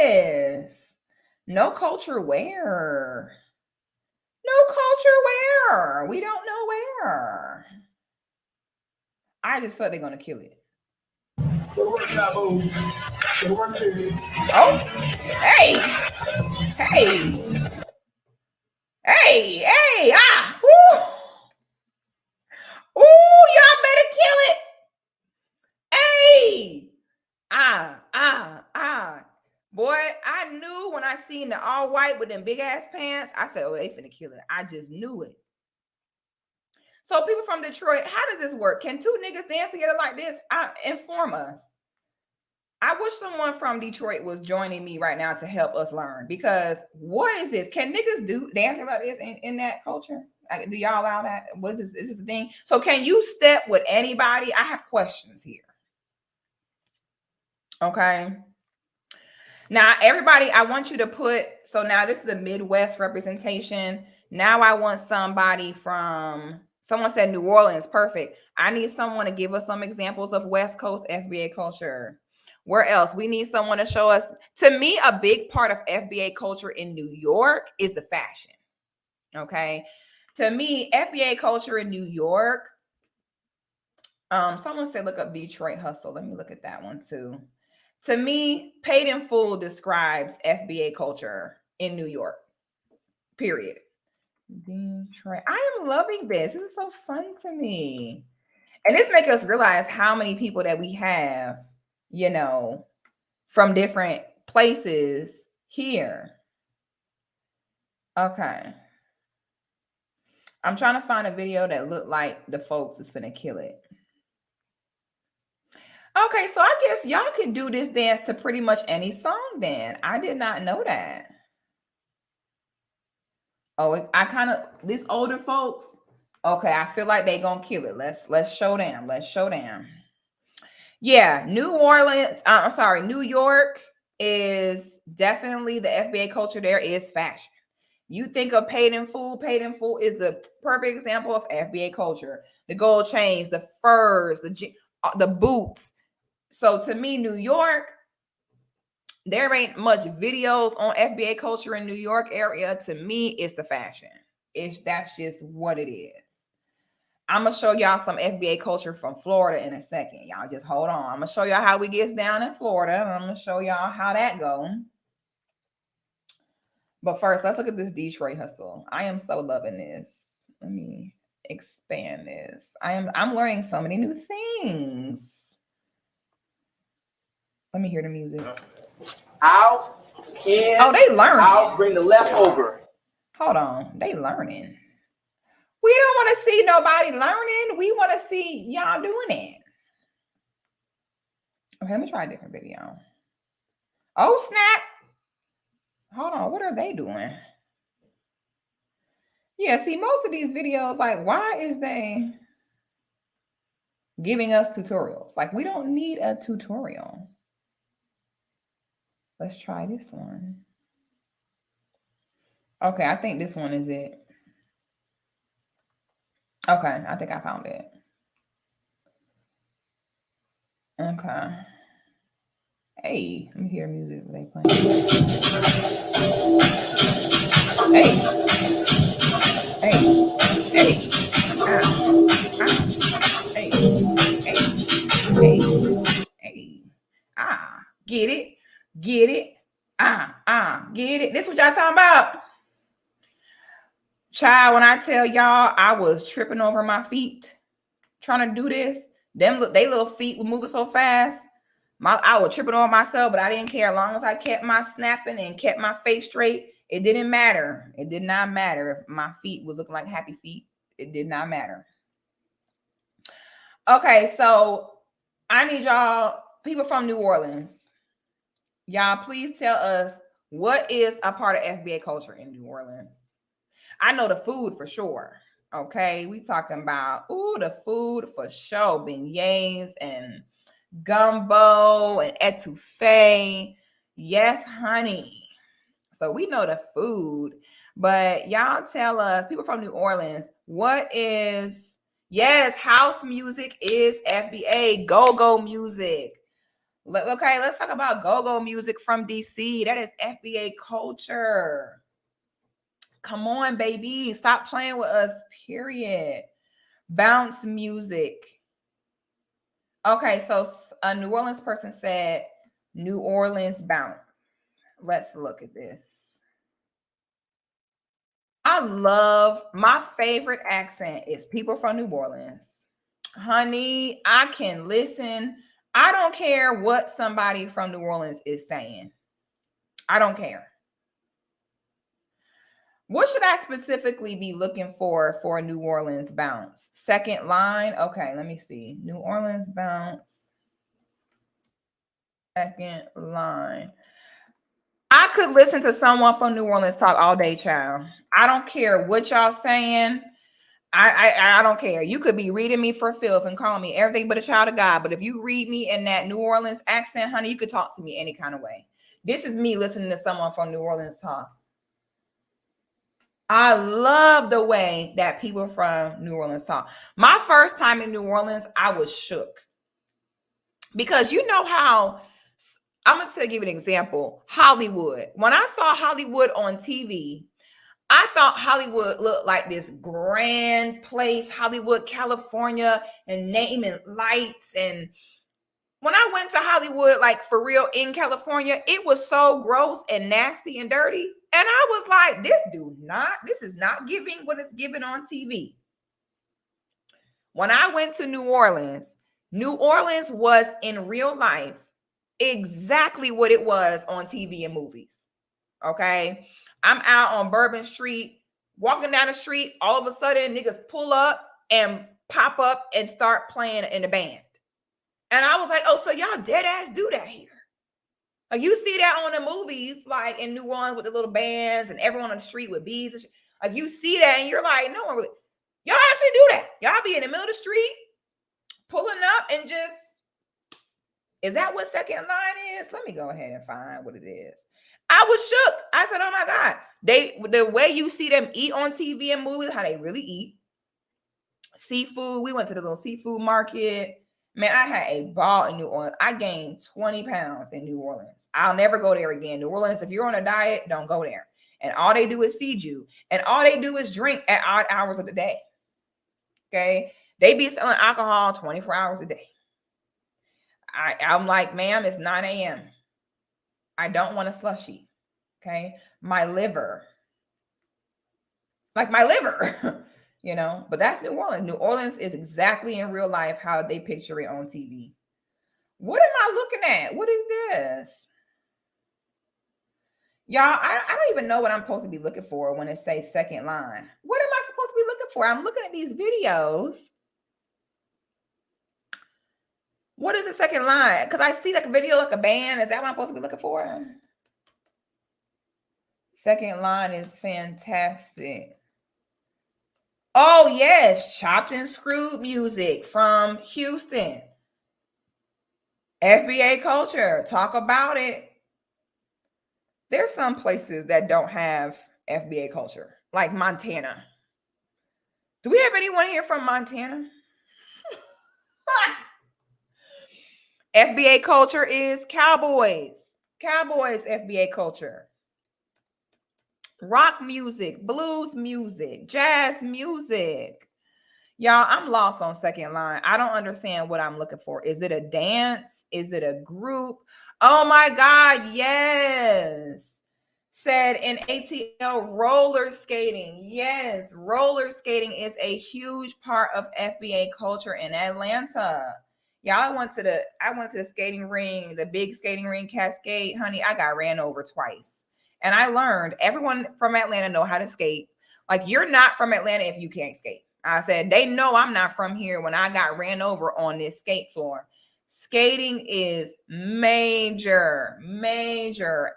this. No culture where? No culture where? We don't know where. I just felt they're gonna kill it. Oh, hey, woo, y'all better kill it. Hey, boy, I knew when I seen the all white with them big ass pants. I said, oh, they finna kill it. I just knew it. So people from Detroit, how does this work? Can two niggas dance together like this? Inform us. I wish someone from Detroit was joining me right now to help us learn, because what is this? Can niggas do dancing like this in that culture? Like, do y'all allow that? What is this? Is this the thing? So can you step with anybody? I have questions here. Okay. Now, everybody, I want you to put, so now this is the Midwest representation. Now I want somebody from, someone said New Orleans, perfect. I need someone to give us some examples of West Coast FBA culture. Where else? We need someone to show us. To me, a big part of FBA culture in New York is the fashion. Okay. To me, FBA culture in New York, someone said look up Detroit Hustle. Let me look at that one too. To me, paid in full describes FBA culture in New York, period. Detroit. I am loving this. This is so fun to me. And this makes us realize how many people that we have, you know, from different places here. Okay. I'm trying to find a video that looked like the folks is finna kill it. Okay, so I guess y'all can do this dance to pretty much any song then. I did not know that. Oh, I kind of, these older folks, okay, I feel like they gonna kill it. Let's show them. Let's show them. Yeah, New Orleans, I'm sorry, New York is definitely the FBA culture. There is fashion. You think of paid in full is the perfect example of FBA culture. The gold chains, the furs, the boots. So to me, New York, there ain't much videos on FBA culture in New York area. To me, it's the fashion. That's just what it is. I'm gonna show y'all some FBA culture from Florida in a second. Y'all just hold on. I'm gonna show y'all how we get down in Florida. I'm gonna show y'all how that goes. But first, let's look at this Detroit hustle. I am so loving this. Let me expand this. I'm learning so many new things. Let me hear the music. Out, in, oh, they learning. Out, bring the leftover. Hold on, they learning. We don't want to see nobody learning. We want to see y'all doing it. Okay, let me try a different video. Oh, snap. Hold on. What are they doing? Yeah, see, most of these videos, like, why is they giving us tutorials? Like, we don't need a tutorial. Let's try this one. Okay, I think this one is it. Okay, I think I found it. Okay. Hey, let me hear music they playing. Hey. Hey. Hey. Hey. Hey. Hey. Ah. Get it. Get it. Get it. This what y'all talking about? Child, when I tell y'all I was tripping over my feet trying to do this, they little feet were moving so fast. I was tripping on myself, but I didn't care. As long as I kept my snapping and kept my face straight, it didn't matter. It did not matter if my feet was looking like happy feet. It did not matter. Okay, so I need y'all, people from New Orleans, y'all please tell us what is a part of FBA culture in New Orleans. I know the food for sure. Okay, we talking about the food for sure, beignets and gumbo and etouffee. Yes, honey. So we know the food, but y'all tell us, people from New Orleans, what is, yes, house music is FBA, go-go music. Okay, let's talk about go-go music from DC. That is FBA culture. Come on, baby. Stop playing with us, period. Bounce music. Okay, so a New Orleans person said New Orleans bounce. Let's look at this. I love, my favorite accent is people from New Orleans. Honey, I can listen. I don't care what somebody from New Orleans is saying. I don't care. What should I specifically be looking for a New Orleans bounce? Second line? Okay, let me see. New Orleans bounce. Second line. I could listen to someone from New Orleans talk all day, child. I don't care what y'all saying. I don't care. You could be reading me for filth and calling me everything but a child of God. But if you read me in that New Orleans accent, honey, you could talk to me any kind of way. This is me listening to someone from New Orleans talk. I love the way that people from New Orleans talk. My first time in New Orleans, I was shook. Because you know how, I'm going to give you an example. Hollywood. When I saw Hollywood on TV, I thought Hollywood looked like this grand place, Hollywood, California, and naming lights. And when I went to Hollywood, like for real in California, it was so gross and nasty and dirty. And I was like, this is not giving what it's giving on TV. When I went to New Orleans was in real life exactly what it was on TV and movies. Okay. I'm out on Bourbon Street, walking down the street. All of a sudden, niggas pull up and pop up and start playing in the band. And I was like, oh, so y'all dead ass do that here. Like you see that on the movies, like in New Orleans with the little bands and everyone on the street with beads and shit. Like you see that and you're like, no one really. Y'all actually do that. Y'all be in the middle of the street, pulling up and just, is that what second line is? Let me go ahead and find what it is. I was shook. I said, oh my God. The way you see them eat on TV and movies, how they really eat. Seafood. We went to the little seafood market. Man, I had a ball in New Orleans. I gained 20 pounds in New Orleans. I'll never go there again. New Orleans, if you're on a diet, don't go there. And all they do is feed you. And all they do is drink at odd hours of the day. Okay? They be selling alcohol 24 hours a day. I'm like, ma'am, it's 9 a.m. I don't want a slushie. Okay. My liver. Like my liver, you know, but that's New Orleans. New Orleans is exactly in real life how they picture it on TV. What am I looking at? What is this? Y'all, I don't even know what I'm supposed to be looking for when it says second line. What am I supposed to be looking looking for? I'm looking at these videos. What is the second line? Because I see like a video, like a band. Is that what I'm supposed to be looking for? Second line is fantastic. Oh, yes. Chopped and screwed music from Houston. FBA culture. Talk about it. There's some places that don't have FBA culture, like Montana. Do we have anyone here from Montana? FBA culture is cowboys. Cowboys, FBA culture. Rock music, blues music, jazz music. Y'all, I'm lost on second line. I don't understand what I'm looking for. Is it a dance? Is it a group? Oh my God, yes. Said in ATL, roller skating. Yes, roller skating is a huge part of FBA culture in Atlanta. Y'all, I went to the skating ring, the big skating ring Cascade. Honey, I got ran over twice. And I learned everyone from Atlanta know how to skate. Like, you're not from Atlanta if you can't skate. I said, they know I'm not from here when I got ran over on this skate floor. Skating is major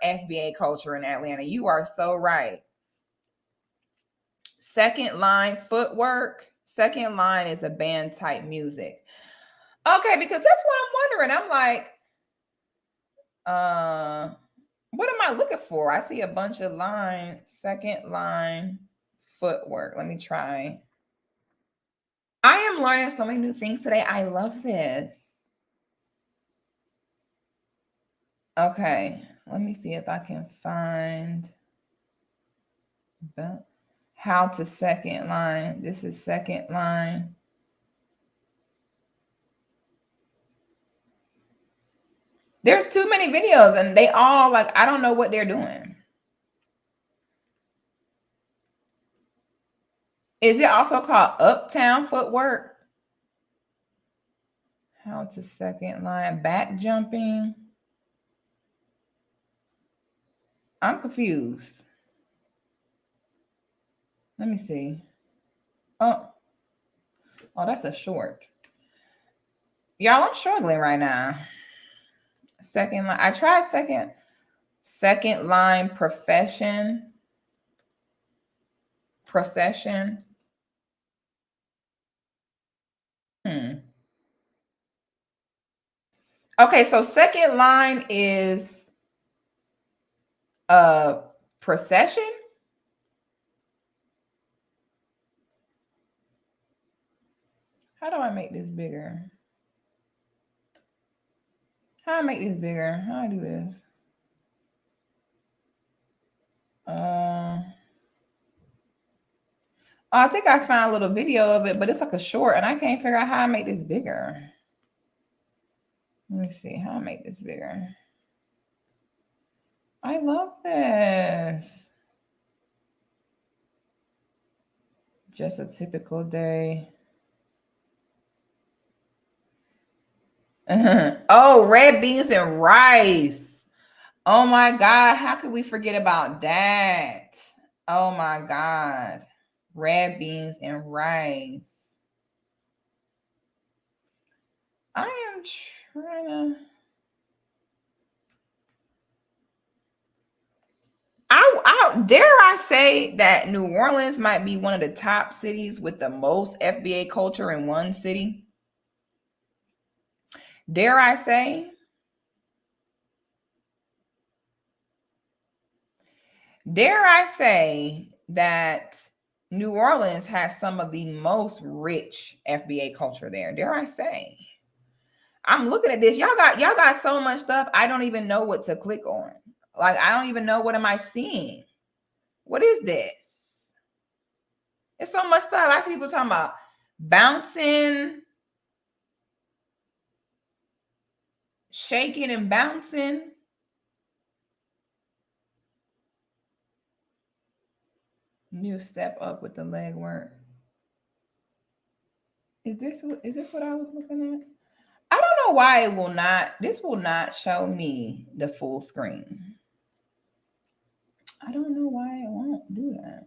FBA culture in Atlanta. You are so right. Second line footwork. Second line is a band type music. Okay, because that's what I'm wondering. I'm like, what am I looking for? I see a bunch of lines. Second line footwork. Let me try. I am learning so many new things today. I love this. Okay, let me see if I can find how to second line. This is second line. There's too many videos and they all like, I don't know what they're doing. Is it also called uptown footwork? How to second line, back jumping. I'm confused. Let me see. Oh, that's a short. Y'all, I'm struggling right now. Second line. I tried second line procession. Okay, so second line is procession. How do I make this bigger? How do I make this bigger? How do I do this? I think I found a little video of it, but it's like a short, and I can't figure out how I make this bigger. Let me see how I make this bigger. I love this. Just a typical day. Oh, red beans and rice. Oh my God, how could we forget about that? Oh my God. Red beans and rice. I am trying to. I dare I say that New Orleans might be one of the top cities with the most FBA culture in one city. Dare I say? Dare I say that New Orleans has some of the most rich FBA culture there? Dare I say? I'm looking at this. Y'all got so much stuff. I don't even know what to click on. Like, I don't even know, what am I seeing? What is this? It's so much stuff. I see people talking about bouncing, shaking and bouncing. New step up with the leg work. Is this what I was looking at? I don't know why this will not show me the full screen. I don't know why it won't do that.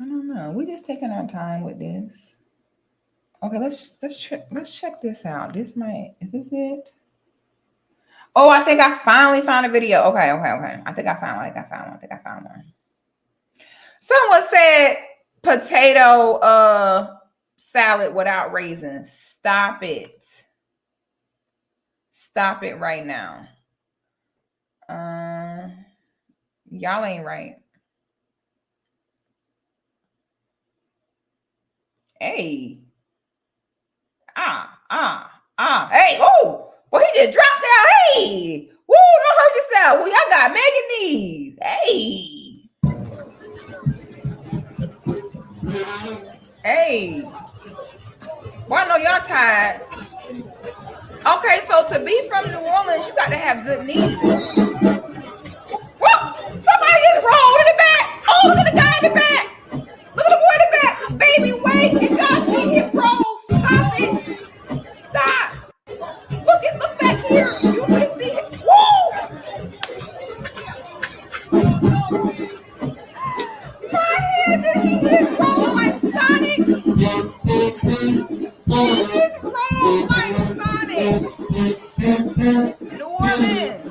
I don't know. We just taking our time with this. Okay, let's check this out. Is this it? Oh, I think I finally found a video. Okay. I think I found one. Someone said potato salad without raisins. Stop it. Stop it right now. Y'all ain't right. Hey. Hey, oh, well, he just dropped down. Hey, woo, don't hurt yourself. Well, y'all got mega knees. Hey. Well, I know y'all tired. Okay, so to be from New Orleans, you got to have good knees. Whoa, somebody just rolled in the back. Oh, look at the guy in the back. Look at the boy in the back. Baby, wait. Did y'all see him roll? Stop it. Stop. Look back here. You can see it. Woo! My head, did he just roll like Sonic? He just rolled like Sonic. New Orleans.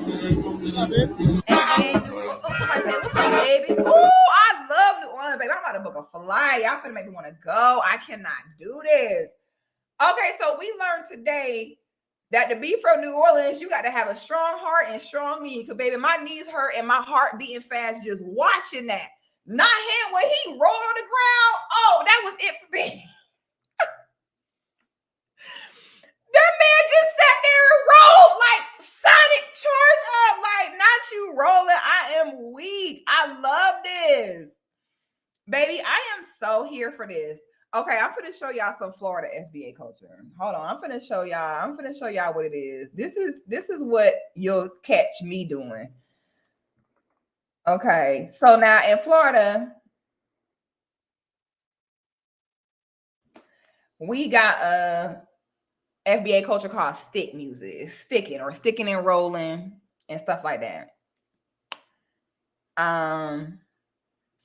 Somebody say, what's up, baby? Ooh, I love New Orleans, baby. I'm about to book a flight. Y'all finna make me want to go. I cannot do this. Okay, so we learned today that to be from New Orleans, you got to have a strong heart and strong knees. Because, baby, my knees hurt and my heart beating fast just watching that. Not him when he rolled on the ground. Oh, that was it for me. That man just sat there and rolled like Sonic, charge up. Like, not you rolling. I am weak. I love this. Baby, I am so here for this. Okay, I'm going to show y'all some Florida FBA culture. Hold on. I'm going to show y'all what it is. This is what you'll catch me doing. Okay, so now in Florida, we got a FBA culture called stick music. It's sticking and rolling and stuff like that.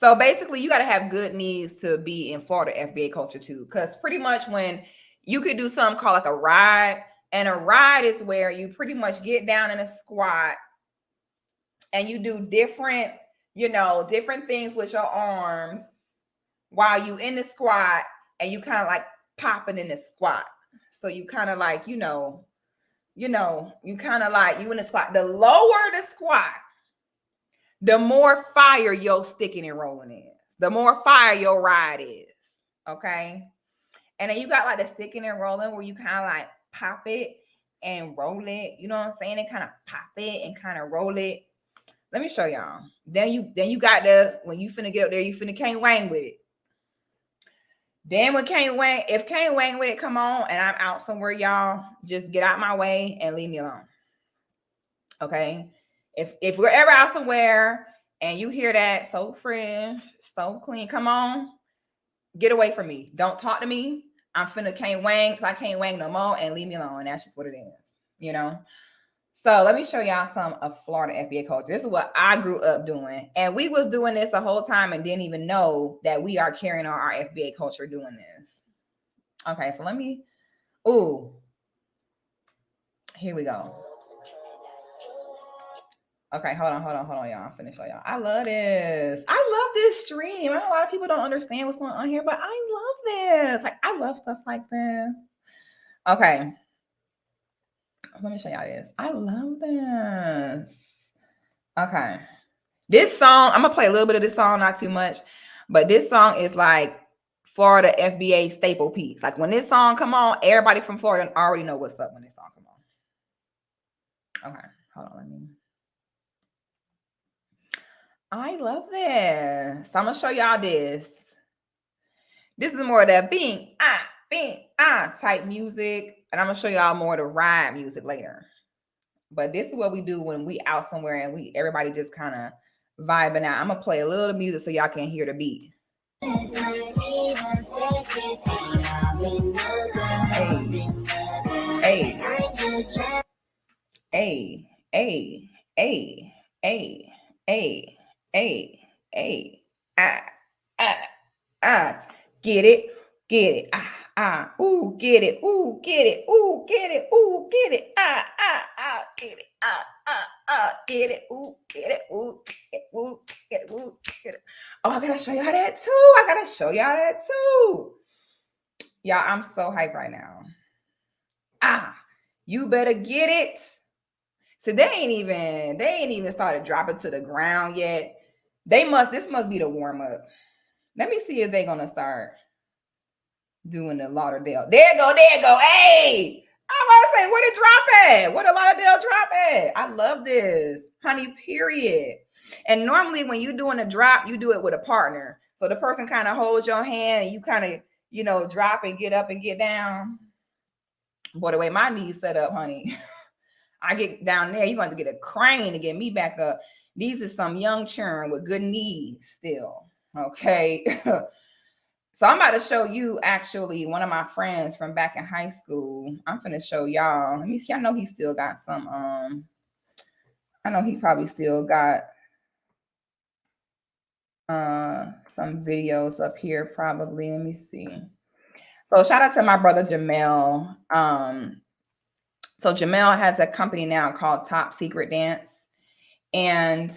So basically you got to have good knees to be in Florida FBA culture too. Because pretty much when you could do something called like a ride, and a ride is where you pretty much get down in a squat and you do different things with your arms while you in the squat, and you kind of like popping in the squat. So you kind of like, you kind of like you in the squat. The lower the squat, the more fire your sticking and rolling is. The more fire your ride is. Okay. And then you got like the sticking and rolling where you kind of like pop it and roll it. You know what I'm saying? And kind of pop it and kind of roll it. Let me show y'all. Then you got when you finna get up there, you finna can't wang with it. Then if can't wang with it, come on, and I'm out somewhere, y'all, just get out my way and leave me alone. Okay. If we're ever out somewhere and you hear that so fresh, so clean, come on, get away from me. Don't talk to me. I'm finna can't wang because I can't wang no more, and leave me alone. And that's just what it is, So let me show y'all some of Florida FBA culture. This is what I grew up doing. And we was doing this the whole time and didn't even know that we are carrying on our FBA culture doing this. Okay, so here we go. Okay, hold on, y'all. I'm finna show y'all. I love this. I love this stream. I know a lot of people don't understand what's going on here, but I love this. Like, I love stuff like this. Okay. Let me show y'all this. I love this. Okay. This song, I'm gonna play a little bit of this song, not too much, but this song is like Florida FBA staple piece. Like when this song come on, everybody from Florida already know what's up when this song come on. Okay, hold on, I love this. So I'm gonna show y'all this. This is more of that bing type music, and I'm gonna show y'all more of the ride music later. But this is what we do when we out somewhere and everybody just kind of vibing out. I'm gonna play a little of music so y'all can hear the beat. Get it, ooh, get it, ooh, get it, ooh, get it, ooh, get it, get it, get it, ooh, get it, ooh, get it, ooh, get it, ooh, get it. Oh, I gotta show y'all that too. Y'all, I'm so hyped right now. You better get it. So they ain't even started dropping to the ground yet. This must be the warm up. Let me see if they're gonna start doing the Lauderdale. There you go. Hey, I'm about to say, where the drop at? Where the Lauderdale drop at? I love this, honey, period. And normally when you're doing a drop, you do it with a partner. So the person kind of holds your hand and you kind of, drop and get up and get down. Boy, the way my knees set up, honey, I get down there, you're going to get a crane to get me back up. These are some young children with good knees still, okay? So I'm about to show you actually one of my friends from back in high school. I'm going to show y'all. Let me see. I know he still got some, I know he probably still got some videos up here probably. Let me see. So shout out to my brother Jamel. So Jamel has a company now called Top Secret Dance. And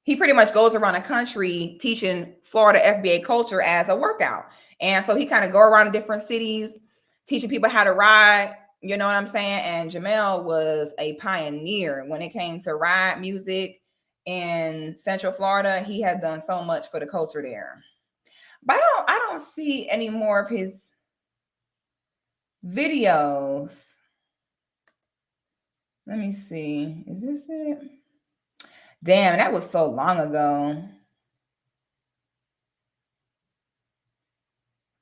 he pretty much goes around the country teaching Florida FBA culture as a workout. And so he kind of go around to different cities, teaching people how to ride, you know what I'm saying? And Jamel was a pioneer when it came to ride music in Central Florida. He had done so much for the culture there. But I don't see any more of his videos. Let me see. Is this it? Damn, that was so long ago.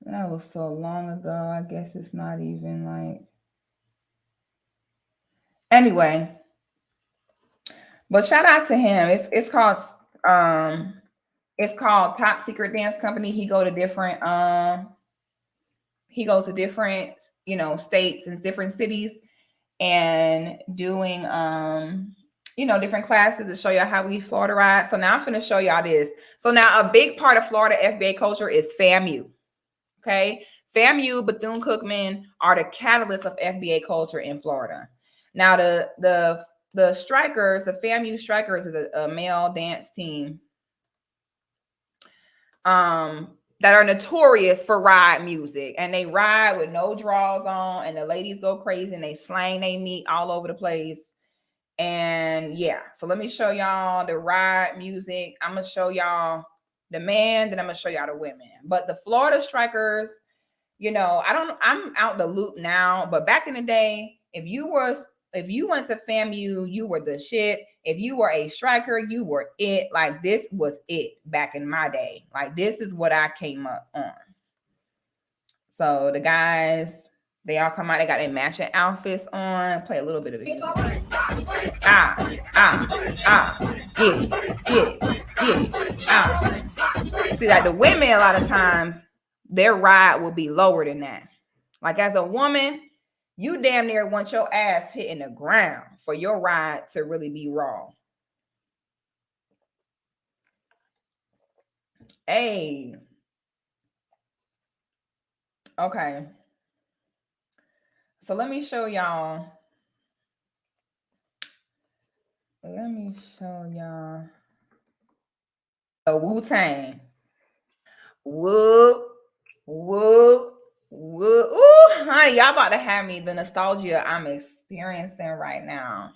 That was so long ago. I guess it's not even like. Anyway, but shout out to him. It's called Top Secret Dance Company. He goes to different states and different cities and doing different classes to show y'all how we Florida ride. So now I'm finna show y'all this. So now a big part of Florida FBA culture is FAMU. Okay, FAMU, Bethune-Cookman are the catalyst of FBA culture in Florida. Now the Strikers, the FAMU Strikers is a male dance team that are notorious for ride music, and they ride with no draws on, and the ladies go crazy and they slang they meat all over the place. And yeah, so let me show y'all the ride music. I'm gonna show y'all the men, then I'm gonna show y'all the women. But the Florida Strikers, I'm out the loop now, but back in the day, if you went to FAMU, you were the shit. If you were a striker, you were it. Like, this was it back in my day. Like, this is what I came up on. So the guys, they all come out. They got their matching outfits on. Play a little bit of it. Get it. See, like the women, a lot of times, their ride will be lower than that. Like, as a woman, you damn near want your ass hitting the ground for your ride to really be raw. Hey. Okay. So let me show y'all. The Wu-Tang. Whoop, whoop, whoop. Ooh, honey, y'all about to have me the nostalgia I'm experiencing right now.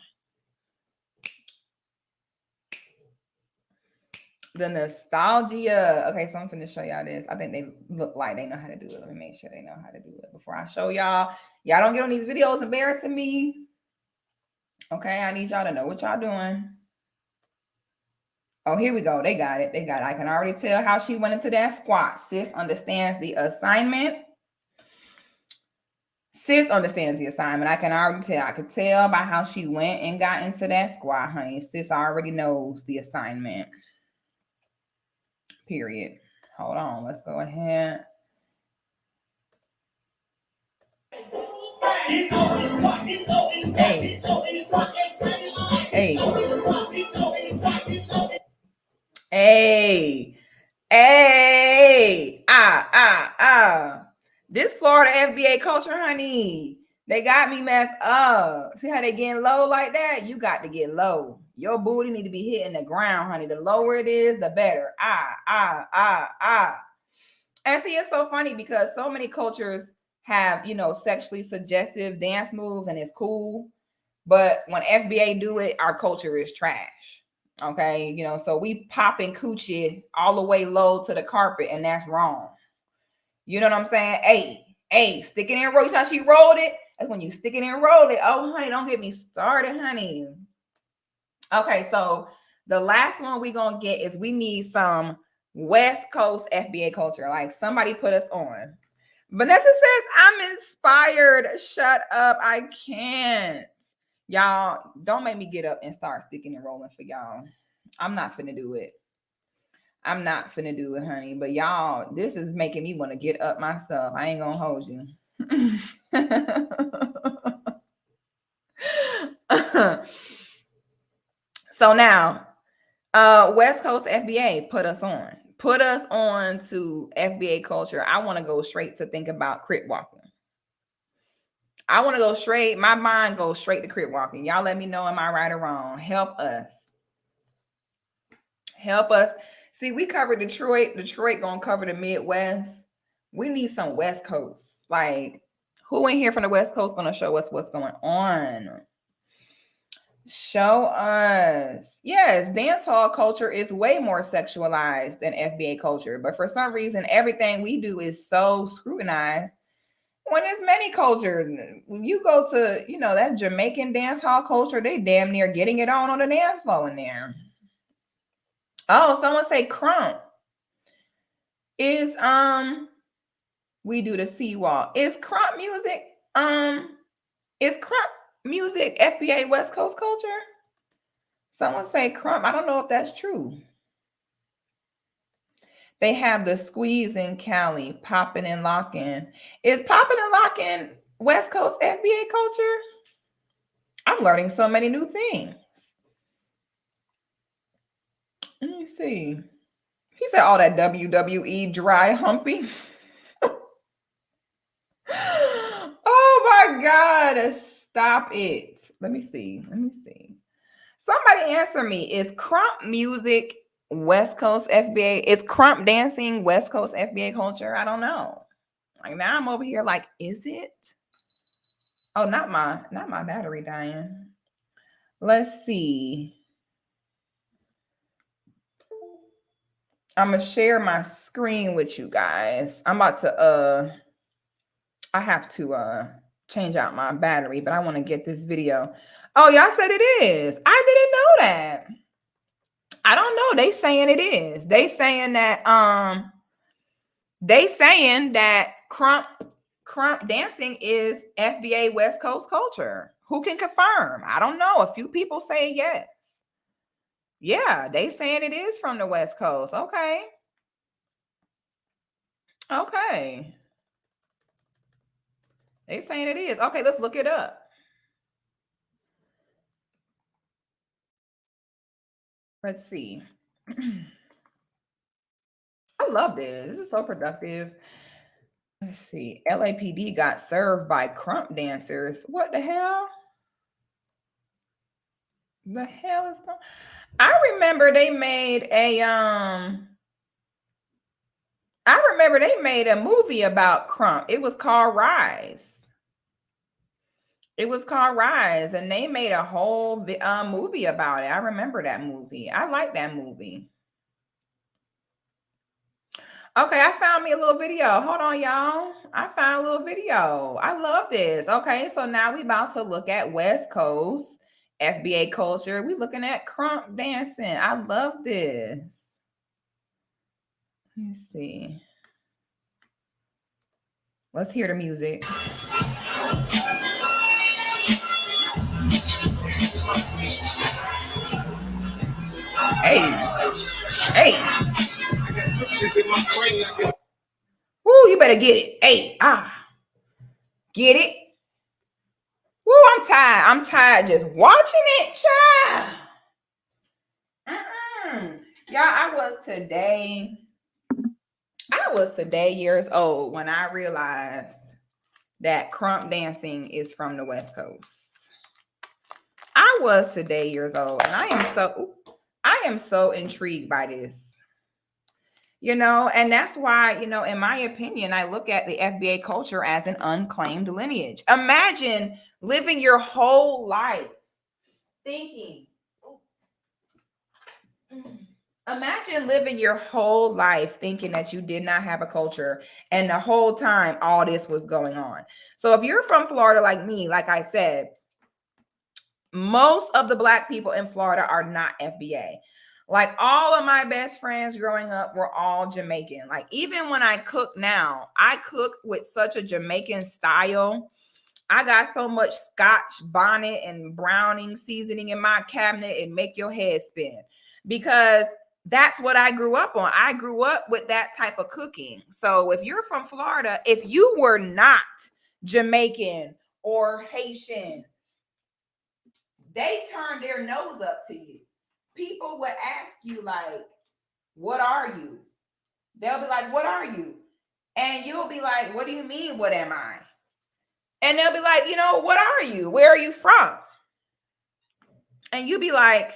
The nostalgia. Okay, so I'm finna show y'all this. I think they look like they know how to do it. Let me make sure they know how to do it before I show y'all. Y'all don't get on these videos embarrassing me. Okay, I need y'all to know what y'all doing. Oh, here we go. They got it. I can already tell how she went into that squat. Sis understands the assignment. I can already tell. I could tell by how she went and got into that squat, honey. Sis already knows the assignment. Period. Hold on. Let's go ahead. Hey. Hey, this Florida FBA culture, honey, they got me messed up. See how they getting low like that? You got to get low. Your booty need to be hitting the ground, honey. The lower it is, the better. And see, it's so funny because so many cultures have, sexually suggestive dance moves and it's cool. But when FBA do it, our culture is trash. Okay. So we popping coochie all the way low to the carpet and that's wrong. You know what I'm saying? Hey, stick it in, roll. How she rolled it. That's when you stick it in, roll it. Oh, honey, don't get me started, honey. Okay, so the last one we're going to get is we need some West Coast FBA culture. Like somebody put us on. Vanessa says, I'm inspired. Shut up. I can't. Y'all, don't make me get up and start sticking and rolling for y'all. I'm not finna do it. I'm not finna do it, honey. But y'all, this is making me want to get up myself. I ain't gonna hold you. So now, West Coast FBA put us on. Put us on to FBA culture. I want to go straight to think about crip walking. I want to go straight. My mind goes straight to crip walking. Y'all let me know, am I right or wrong? Help us. Help us. See, we covered Detroit. Detroit gonna cover the Midwest. We need some West Coast. Like, who in here from the West Coast gonna show us what's going on? Show us. Yes, dancehall culture is way more sexualized than FBA culture. But for some reason, everything we do is so scrutinized. When there's many cultures, when you go to, that Jamaican dancehall culture, they damn near getting it on the dance floor in there. Oh, someone say crump is we do the seawall. Is crump music FBA West Coast culture? Someone say crump. I don't know if that's true. They have the squeeze in Cali, popping and locking. Is popping and locking West Coast FBA culture? I'm learning so many new things. Let me see. He said all that WWE dry humping. Oh my God. Stop it. Let me see. Somebody answer me. Is crump music West Coast FBA? Is crump dancing West Coast FBA culture? I don't know. Like now I'm over here like, is it? Oh, not my battery dying. Let's see. I'm gonna share my screen with you guys. I'm about to I have to change out my battery, but I want to get this video. Oh, y'all said it is. I didn't know that. I don't know. They saying it is. They saying that crump dancing is FBA West Coast culture. Who can confirm? I don't know. A few people say yes. Yeah, they saying it is from the West Coast. Okay. They saying it is. Okay, let's look it up. Let's see. I love this. This is so productive. Let's see. LAPD got served by crump dancers. What the hell? The hell is going? I remember they made a movie about crump. It was called Rise. And they made a whole movie about it. I remember that movie. I like that movie. Okay, I found me a little video. Hold on, y'all. I found a little video. I love this. Okay, so now we about to look at West Coast FBA culture. We looking at crump dancing. I love this. Let me see. Let's hear the music. Hey. Woo, you better get it. Hey, get it. Woo, I'm tired just watching it, child. Y'all, I was today was today years old when I realized that crump dancing is from the West Coast. I was today years old, and I am so intrigued by this. And that's why, in my opinion, I look at the FBA culture as an unclaimed lineage. Imagine living your whole life thinking, imagine living your whole life thinking that you did not have a culture, and the whole time all this was going on. So if you're from Florida like me, like I said, most of the Black people in Florida are not FBA. Like all of my best friends growing up were all Jamaican. Like even when I cook now, I cook with such a Jamaican style. I got so much Scotch bonnet and browning seasoning in my cabinet, it make your head spin, because that's what I grew up on. I grew up with that type of cooking. So if you're from Florida, if you were not Jamaican or Haitian, they turned their nose up to you. People would ask you, like, what are you? They'll be like, what are you? And you'll be like, what do you mean, what am I? And they'll be like, what are you? Where are you from? And you'll be like,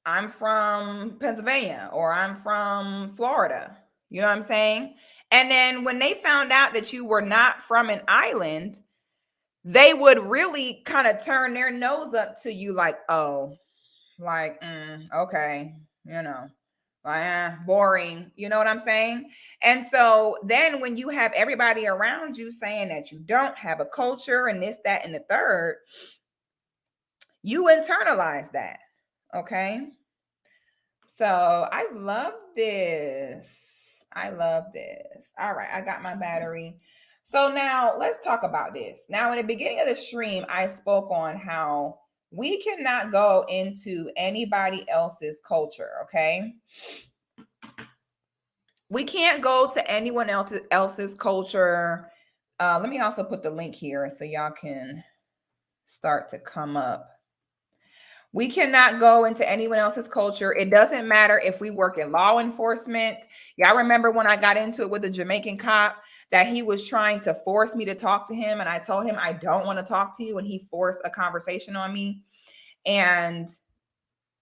I'm from Pennsylvania, or I'm from Florida. You know what I'm saying? And then when they found out that you were not from an island, they would really kind of turn their nose up to you like, oh, like, okay, like, boring. You know what I'm saying? And so then when you have everybody around you saying that you don't have a culture and this, that, and the third, you internalize that. Okay. So I love this. All right. I got my battery. So now let's talk about this. Now, in the beginning of the stream, I spoke on how we cannot go into anybody else's culture, okay? We can't go to anyone else's culture. Let me also put the link here so y'all can start to come up. We cannot go into anyone else's culture. It doesn't matter if we work in law enforcement. Y'all remember when I got into it with a Jamaican cop, that he was trying to force me to talk to him. And I told him, I don't want to talk to you. And he forced a conversation on me. And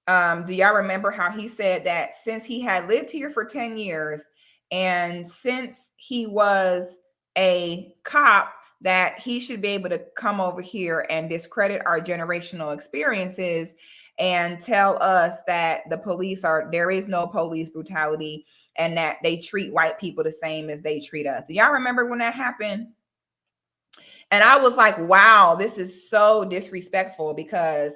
do y'all remember how he said that since he had lived here for 10 years, and since he was a cop, that he should be able to come over here and discredit our generational experiences and tell us that there is no police brutality, and that they treat white people the same as they treat us. Do y'all remember when that happened? And I was like, wow, this is so disrespectful, because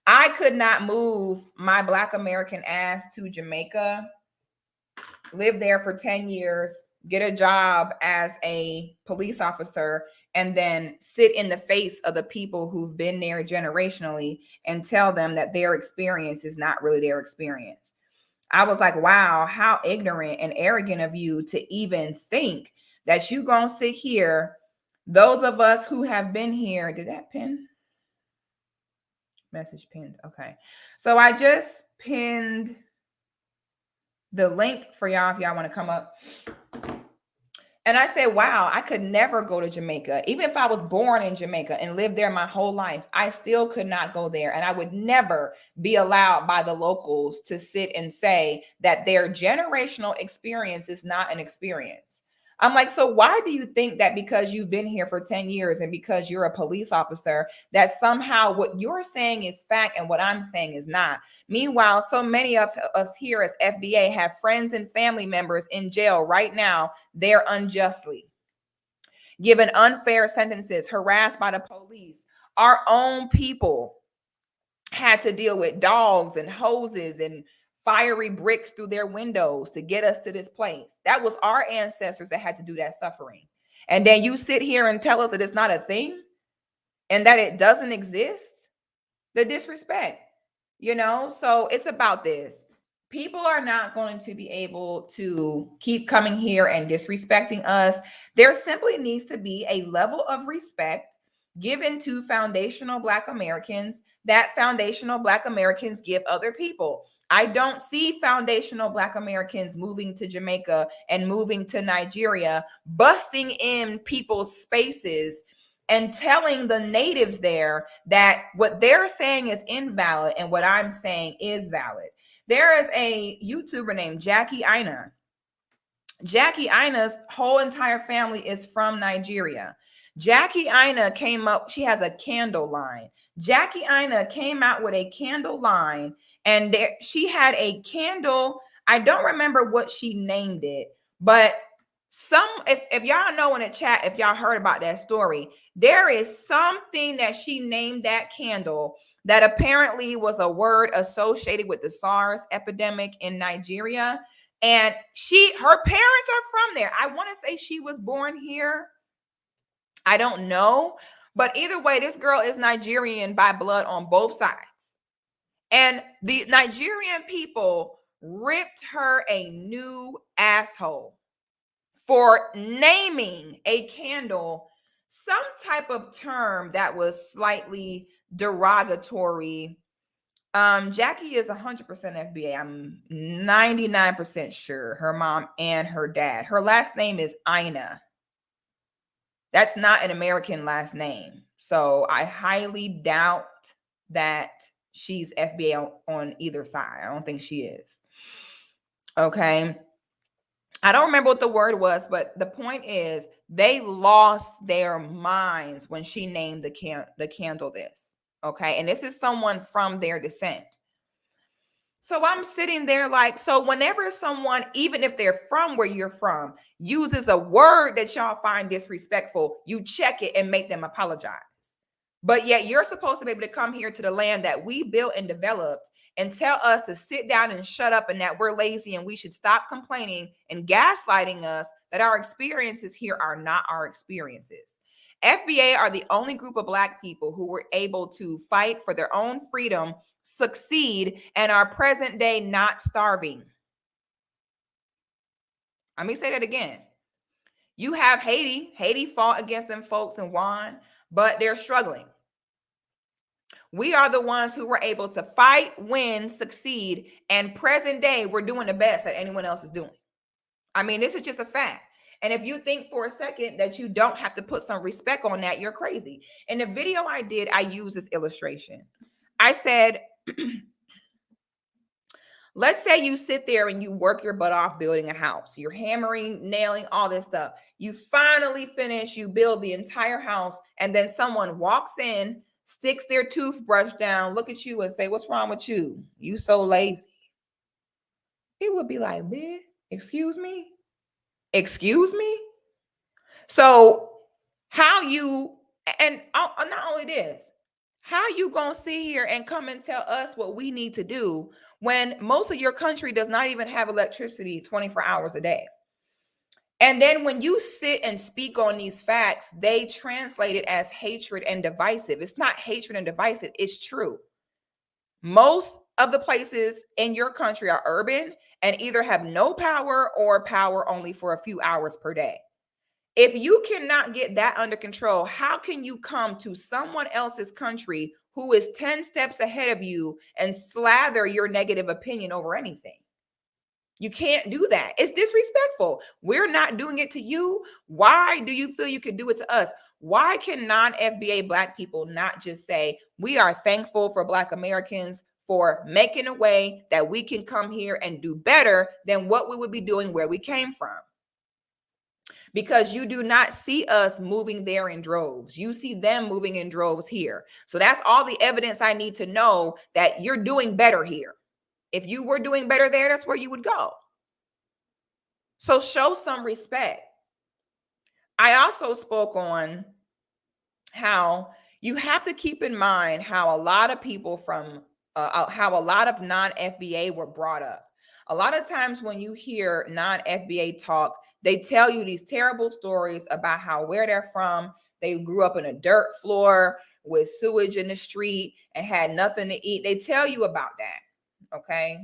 I could not move my Black American ass to Jamaica, live there for 10 years, get a job as a police officer, and then sit in the face of the people who've been there generationally and tell them that their experience is not really their experience. I was like, wow, how ignorant and arrogant of you to even think that you gonna sit here. Those of us who have been here, did that pin? Message pinned. Okay. So I just pinned the link for y'all if y'all want to come up. And I said, wow, I could never go to Jamaica. Even if I was born in Jamaica and lived there my whole life, I still could not go there. And I would never be allowed by the locals to sit and say that their generational experience is not an experience. I'm like, so why do you think that because you've been here for 10 years and because you're a police officer, that somehow what you're saying is fact and what I'm saying is not? Meanwhile, so many of us here as FBA have friends and family members in jail right now. They're unjustly given unfair sentences, harassed by the police. Our own people had to deal with dogs and hoses and fiery bricks through their windows to get us to this place. That was our ancestors that had to do that suffering. And then you sit here and tell us that it's not a thing and that it doesn't exist. The disrespect, so it's about this. People are not going to be able to keep coming here and disrespecting us. There simply needs to be a level of respect given to foundational Black Americans that foundational Black Americans give other people. I don't see foundational Black Americans moving to Jamaica and moving to Nigeria, busting in people's spaces and telling the natives there that what they're saying is invalid and what I'm saying is valid. There is a YouTuber named Jackie Aina. Jackie Aina's whole entire family is from Nigeria. Jackie Aina came up, she has a candle line. Jackie Aina came out with a candle line, and she had a candle. I don't remember what she named it, but if y'all know in the chat, if y'all heard about that story, there is something that she named that candle that apparently was a word associated with the SARS epidemic in Nigeria. And her parents are from there. I want to say she was born here. I don't know. But either way, this girl is Nigerian by blood on both sides. And the Nigerian people ripped her a new asshole for naming a candle some type of term that was slightly derogatory. Jackie is 100% FBA. I'm 99% sure. Her mom and her dad. Her last name is Aina. That's not an American last name. So I highly doubt that she's FBA on either side. I don't think she is. Okay. I don't remember what the word was, but the point is they lost their minds when she named the candle this. Okay. And this is someone from their descent. So I'm sitting there like, so whenever someone, even if they're from where you're from, uses a word that y'all find disrespectful, you check it and make them apologize. But yet you're supposed to be able to come here to the land that we built and developed and tell us to sit down and shut up and that we're lazy and we should stop complaining and gaslighting us that our experiences here are not our experiences. FBA are the only group of Black people who were able to fight for their own freedom, succeed, and are present day not starving. Let me say that again. You have Haiti. Haiti fought against them folks and won, but they're struggling. We are the ones who were able to fight, win, succeed, and present day, we're doing the best that anyone else is doing. I mean, this is just a fact. And if you think for a second that you don't have to put some respect on that, you're crazy. In the video I did, I used this illustration. I said, let's say you sit there and you work your butt off building a house. You're hammering, nailing, all this stuff. You finally finish, you build the entire house, and then someone walks in, sticks their toothbrush down, look at you and say, what's wrong with you? You so lazy. It would be like, man, excuse me? Excuse me? So how you, and not only this, how you gonna sit here and come and tell us what we need to do when most of your country does not even have electricity 24 hours a day? And then when you sit and speak on these facts, they translate it as hatred and divisive. It's not hatred and divisive, it's true. Most of the places in your country are urban and either have no power or power only for a few hours per day. If you cannot get that under control, how can you come to someone else's country who is 10 steps ahead of you and slather your negative opinion over anything? You can't do that. It's disrespectful. We're not doing it to you. Why do you feel you could do it to us? Why can non-FBA Black people not just say, we are thankful for Black Americans for making a way that we can come here and do better than what we would be doing where we came from? Because you do not see us moving there in droves. You see them moving in droves here. So that's all the evidence I need to know that you're doing better here. If you were doing better there, that's where you would go. So show some respect. I also spoke on how you have to keep in mind how a lot of people from, how a lot of non-FBA were brought up. A lot of times when you hear non-FBA talk, they tell you these terrible stories about how where they're from, they grew up in a dirt floor with sewage in the street and had nothing to eat. They tell you about that, okay?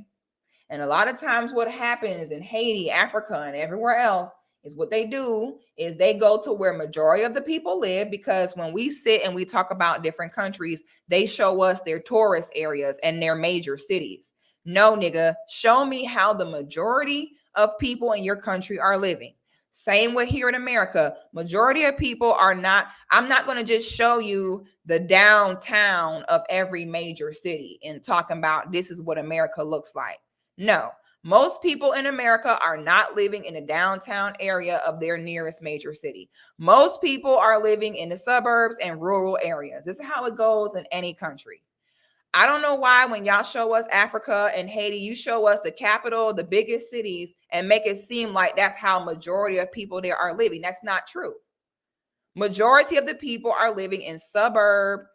And a lot of times what happens in Haiti, Africa, and everywhere else is what they do is they go to where majority of the people live, because when we sit and we talk about different countries, they show us their tourist areas and their major cities. No, nigga, show me how the majority of people in your country are living. Same with here in America. Majority of people are not. I'm not going to just show you the downtown of every major city and talking about this is what America looks like. No, most people in America are not living in the downtown area of their nearest major city. Most people are living in the suburbs and rural areas. This is how it goes in any country. I don't know why when y'all show us Africa and Haiti, you show us the capital, the biggest cities, and make it seem like that's how majority of people there are living. That's not true. Majority of the people are living in suburb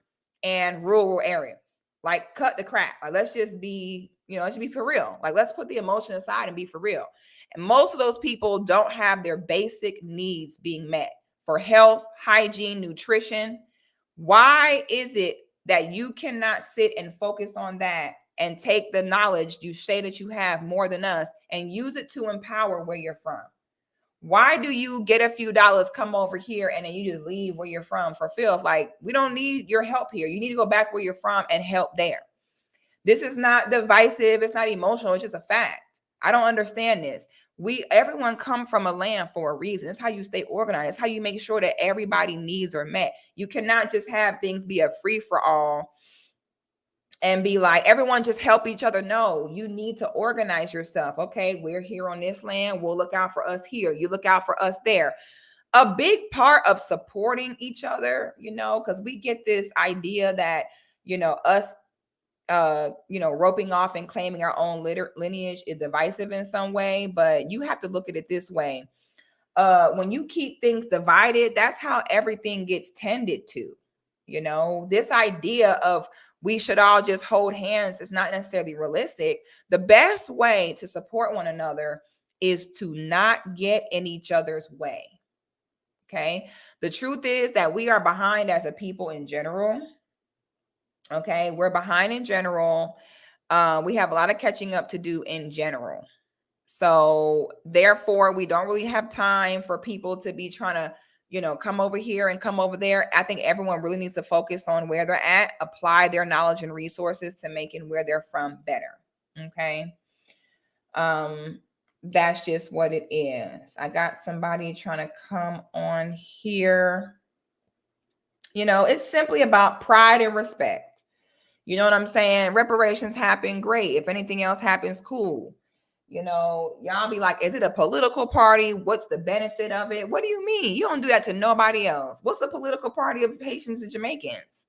and rural areas. Like, cut the crap. Like, let's just be, let's be for real. Like, let's put the emotion aside and be for real. And most of those people don't have their basic needs being met for health, hygiene, nutrition. Why is it that you cannot sit and focus on that and take the knowledge you say that you have more than us and use it to empower where you're from? Why do you get a few dollars, come over here, and then you just leave where you're from for filth? Like, we don't need your help here. You need to go back where you're from and help there. This is not divisive. It's not emotional. It's just a fact. I don't understand this. Everyone come from a land for a reason. It's how you stay organized. It's how you make sure that everybody's needs are met. You cannot just have things be a free for all and be like, everyone just help each other. No, you need to organize yourself. Okay, we're here on this land. We'll look out for us here. You look out for us there. A big part of supporting each other, because we get this idea that, us, roping off and claiming our own lineage is divisive in some way. But you have to look at it this way. When you keep things divided, that's how everything gets tended to. This idea of we should all just hold hands is not necessarily realistic. The best way to support one another is to not get in each other's way. Okay. The truth is that we are behind as a people in general. Okay. We're behind in general. We have a lot of catching up to do in general. So therefore, we don't really have time for people to be trying to, come over here and come over there. I think everyone really needs to focus on where they're at, apply their knowledge and resources to making where they're from better. Okay. That's just what it is. I got somebody trying to come on here. It's simply about pride and respect. You know what I'm saying? Reparations happen, great. If anything else happens, cool. Y'all be like, is it a political party? What's the benefit of it? What do you mean? You don't do that to nobody else. What's the political party of Haitians and Jamaicans?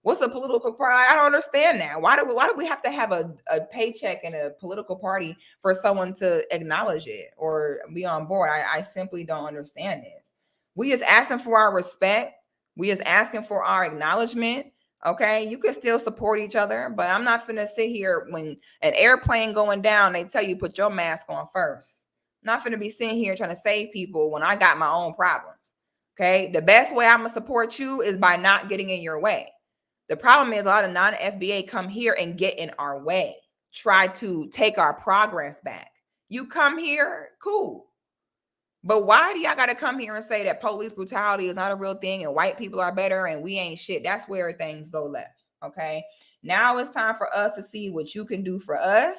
What's the political party? I don't understand that. Why do we have to have a paycheck and a political party for someone to acknowledge it or be on board? I simply don't understand this. We just asking for our respect. We just asking for our acknowledgement. Okay, you can still support each other, but I'm not finna sit here when an airplane going down, they tell you put your mask on first. I'm not finna be sitting here trying to save people when I got my own problems. Okay, the best way I'm gonna support you is by not getting in your way. The problem is a lot of non-FBA come here and get in our way, try to take our progress back. You come here, cool. But why do y'all got to come here and say that police brutality is not a real thing and white people are better and we ain't shit? That's where things go left. Okay. Now it's time for us to see what you can do for us.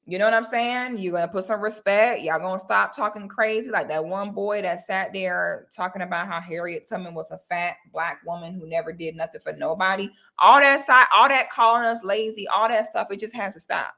You know what I'm saying? You're going to put some respect. Y'all going to stop talking crazy. Like that one boy that sat there talking about how Harriet Tubman was a fat black woman who never did nothing for nobody. All that calling us lazy, all that stuff, it just has to stop.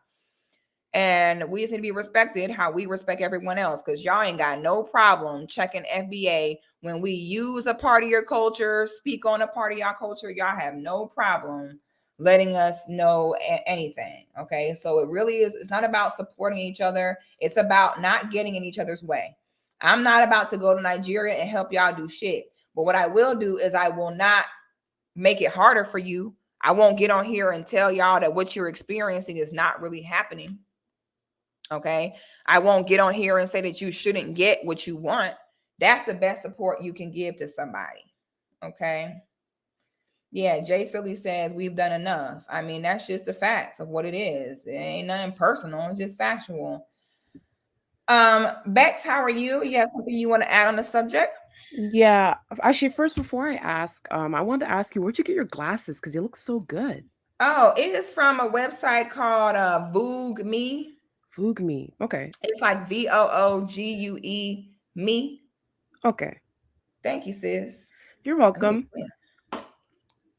And we just need to be respected how we respect everyone else, because y'all ain't got no problem checking FBA when we use a part of your culture, speak on a part of y'all culture. Y'all have no problem letting us know anything. Okay. So it really is. It's not about supporting each other. It's about not getting in each other's way. I'm not about to go to Nigeria and help y'all do shit. But what I will do is I will not make it harder for you. I won't get on here and tell y'all that what you're experiencing is not really happening. Okay. I won't get on here and say that you shouldn't get what you want. That's the best support you can give to somebody. Okay. Yeah. Jay Philly says we've done enough. I mean, that's just the facts of what it is. It ain't nothing personal. It's just factual. Bex, how are you? You have something you want to add on the subject? Yeah. Actually, first, before I ask, I wanted to ask you, where'd you get your glasses? Because you look so good. Oh, it is from a website called Vogue Me. Vogue Me. Okay. It's like VOOGUE me. Okay. Thank you, sis. You're Let me welcome. win.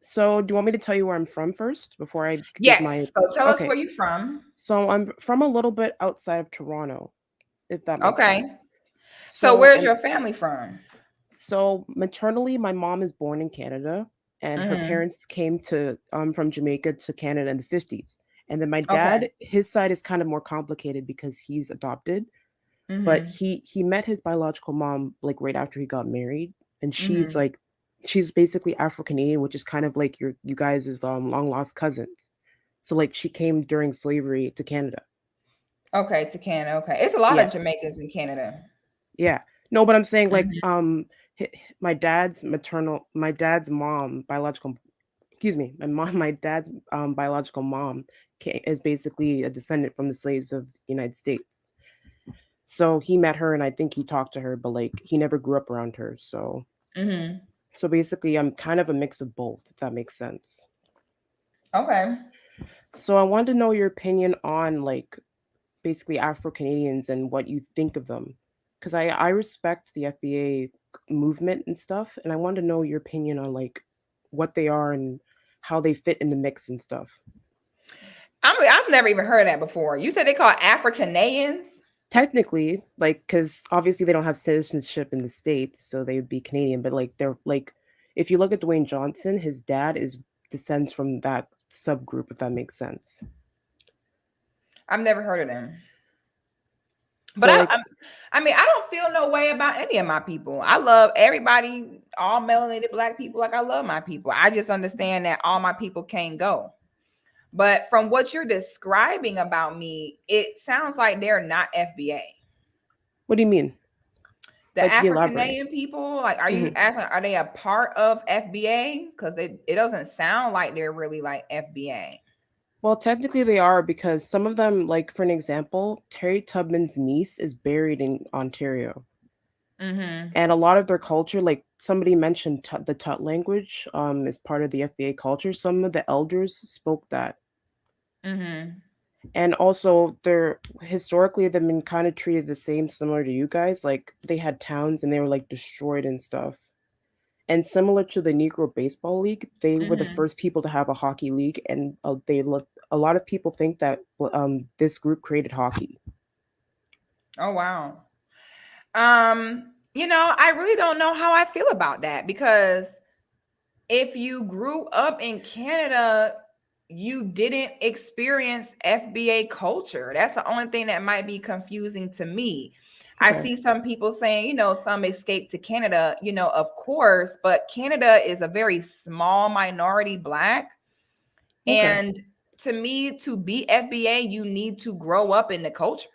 So, do you want me to tell you where I'm from first before I give my? Yes. So tell us Okay. where you're from. So, I'm from a little bit outside of Toronto, if that makes Okay. sense. So So, where's and your family from? so maternally, my mom is born in Canada, and her Mm-hmm. parents came to from Jamaica to Canada in the 50s. And then my Okay. dad, his side is kind of more complicated because he's adopted, but Mm-hmm. he met his biological mom like right after he got married, and Mm-hmm. she's basically Afro-Canadian, which is kind of like you guys' long lost cousins. So like she came during slavery to Canada. Okay, to Canada. Okay. It's a lot Yeah. of Jamaicans in Canada. Yeah. No, but I'm saying like Mm-hmm. my dad's mom biological excuse me, my dad's biological mom is basically a descendant from the slaves of the United States. So he met her and I think he talked to her, but like he never grew up around her. Mm-hmm. So basically I'm kind of a mix of both, if that makes sense. Okay. So I wanted to know your opinion on like basically Afro-Canadians and what you think of them. Because I respect the FBA movement and stuff, and I want to know your opinion on like what they are and how they fit in the mix and stuff. I mean, I've never even heard of that before. You said they call Afro-Canadians? Technically, like, because obviously they don't have citizenship in the States, so they would be Canadian, but like they're like, if you look at Dwayne Johnson, his dad is descends from that subgroup, if that makes sense. I've never heard of them. But So like, I mean, I don't feel no way about any of my people. I love everybody, all melanated black people. Like I love my people. I just understand that all my people can't go. But from what you're describing about me, it sounds like they're not FBA. what do you mean? The Like, can you African elaborate? Canadian people, like, are you Mhm. asking, are they a part of FBA? Because it doesn't sound like they're really like FBA. Well, technically they are because some of them, like for an example, Terry Tubman's niece is buried in Ontario, Mm-hmm. and a lot of their culture, like somebody mentioned, the Tut language, is part of the FBA culture. Some of the elders spoke that, Mm-hmm. and also they're historically they've been kind of treated the same, similar to you guys. Like they had towns and they were like destroyed and stuff. And similar to the Negro Baseball League, they were the Mm-hmm. first people to have a hockey league, and they look. A lot of people think that this group created hockey. Oh wow. I really don't know how I feel about that because if you grew up in Canada, you didn't experience FBA culture. That's the only thing that might be confusing to me. I Okay. see some people saying, some escape to Canada, of course, but Canada is a very small minority black. Okay. And to me, to be FBA, you need to grow up in the culture.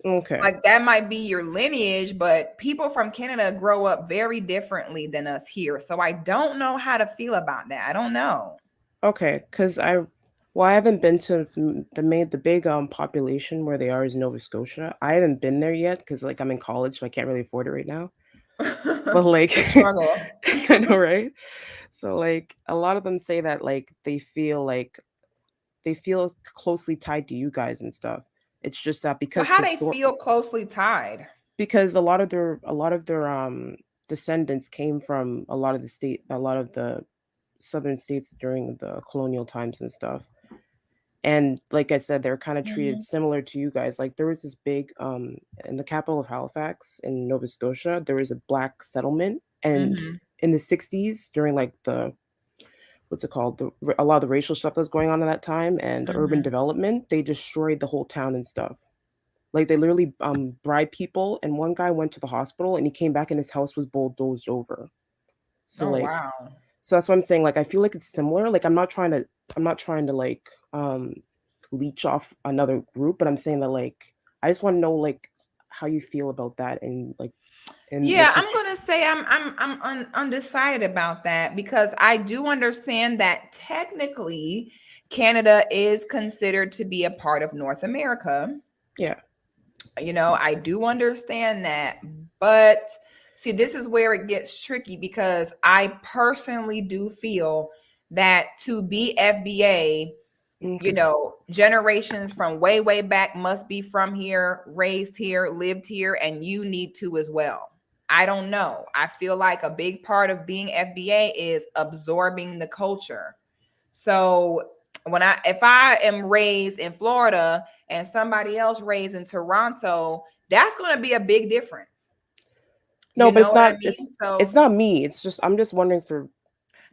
Okay. Like that might be your lineage, but people from Canada grow up very differently than us here. So I don't know how to feel about that. I don't know. Okay. Because I haven't been to the big population where they are is Nova Scotia. I haven't been there yet because like I'm in college, so I can't really afford it right now. But like, Struggle. I know, right? So like, a lot of them say that like they feel closely tied to you guys and stuff. It's just that So because how they feel closely tied? because a lot of their descendants came from a lot of the southern states during the colonial times and stuff. And like I said, they're kind of treated Mhm, similar to you guys. Like there was this big in the capital of Halifax in Nova Scotia, there was a black settlement, and mhm, in the 60s during like the what's it called a lot of the racial stuff that was going on at that time and urban mhm. development, they destroyed the whole town and stuff. Like they literally bribed people, and one guy went to the hospital, and he came back, and his house was bulldozed over. So Oh like, wow. so that's what I'm saying. Like I feel like it's similar. Like I'm not trying to like leech off another group, but I'm saying that like I just want to know like how you feel about that and like in the Yeah, I'm gonna say I'm undecided about that because I do understand that technically Canada is considered to be a part of North America. yeah. I do understand that, but see, this is where it gets tricky because I personally do feel that to be FBA, you Okay. know, generations from way, way back must be from here, raised here, lived here, and you need to as well. I don't know. I feel like a big part of being FBA is absorbing the culture. So if I am raised in Florida and somebody else raised in Toronto, that's going to be a big difference. No, You but know it's what I not. mean? It's not me. It's just I'm just wondering for.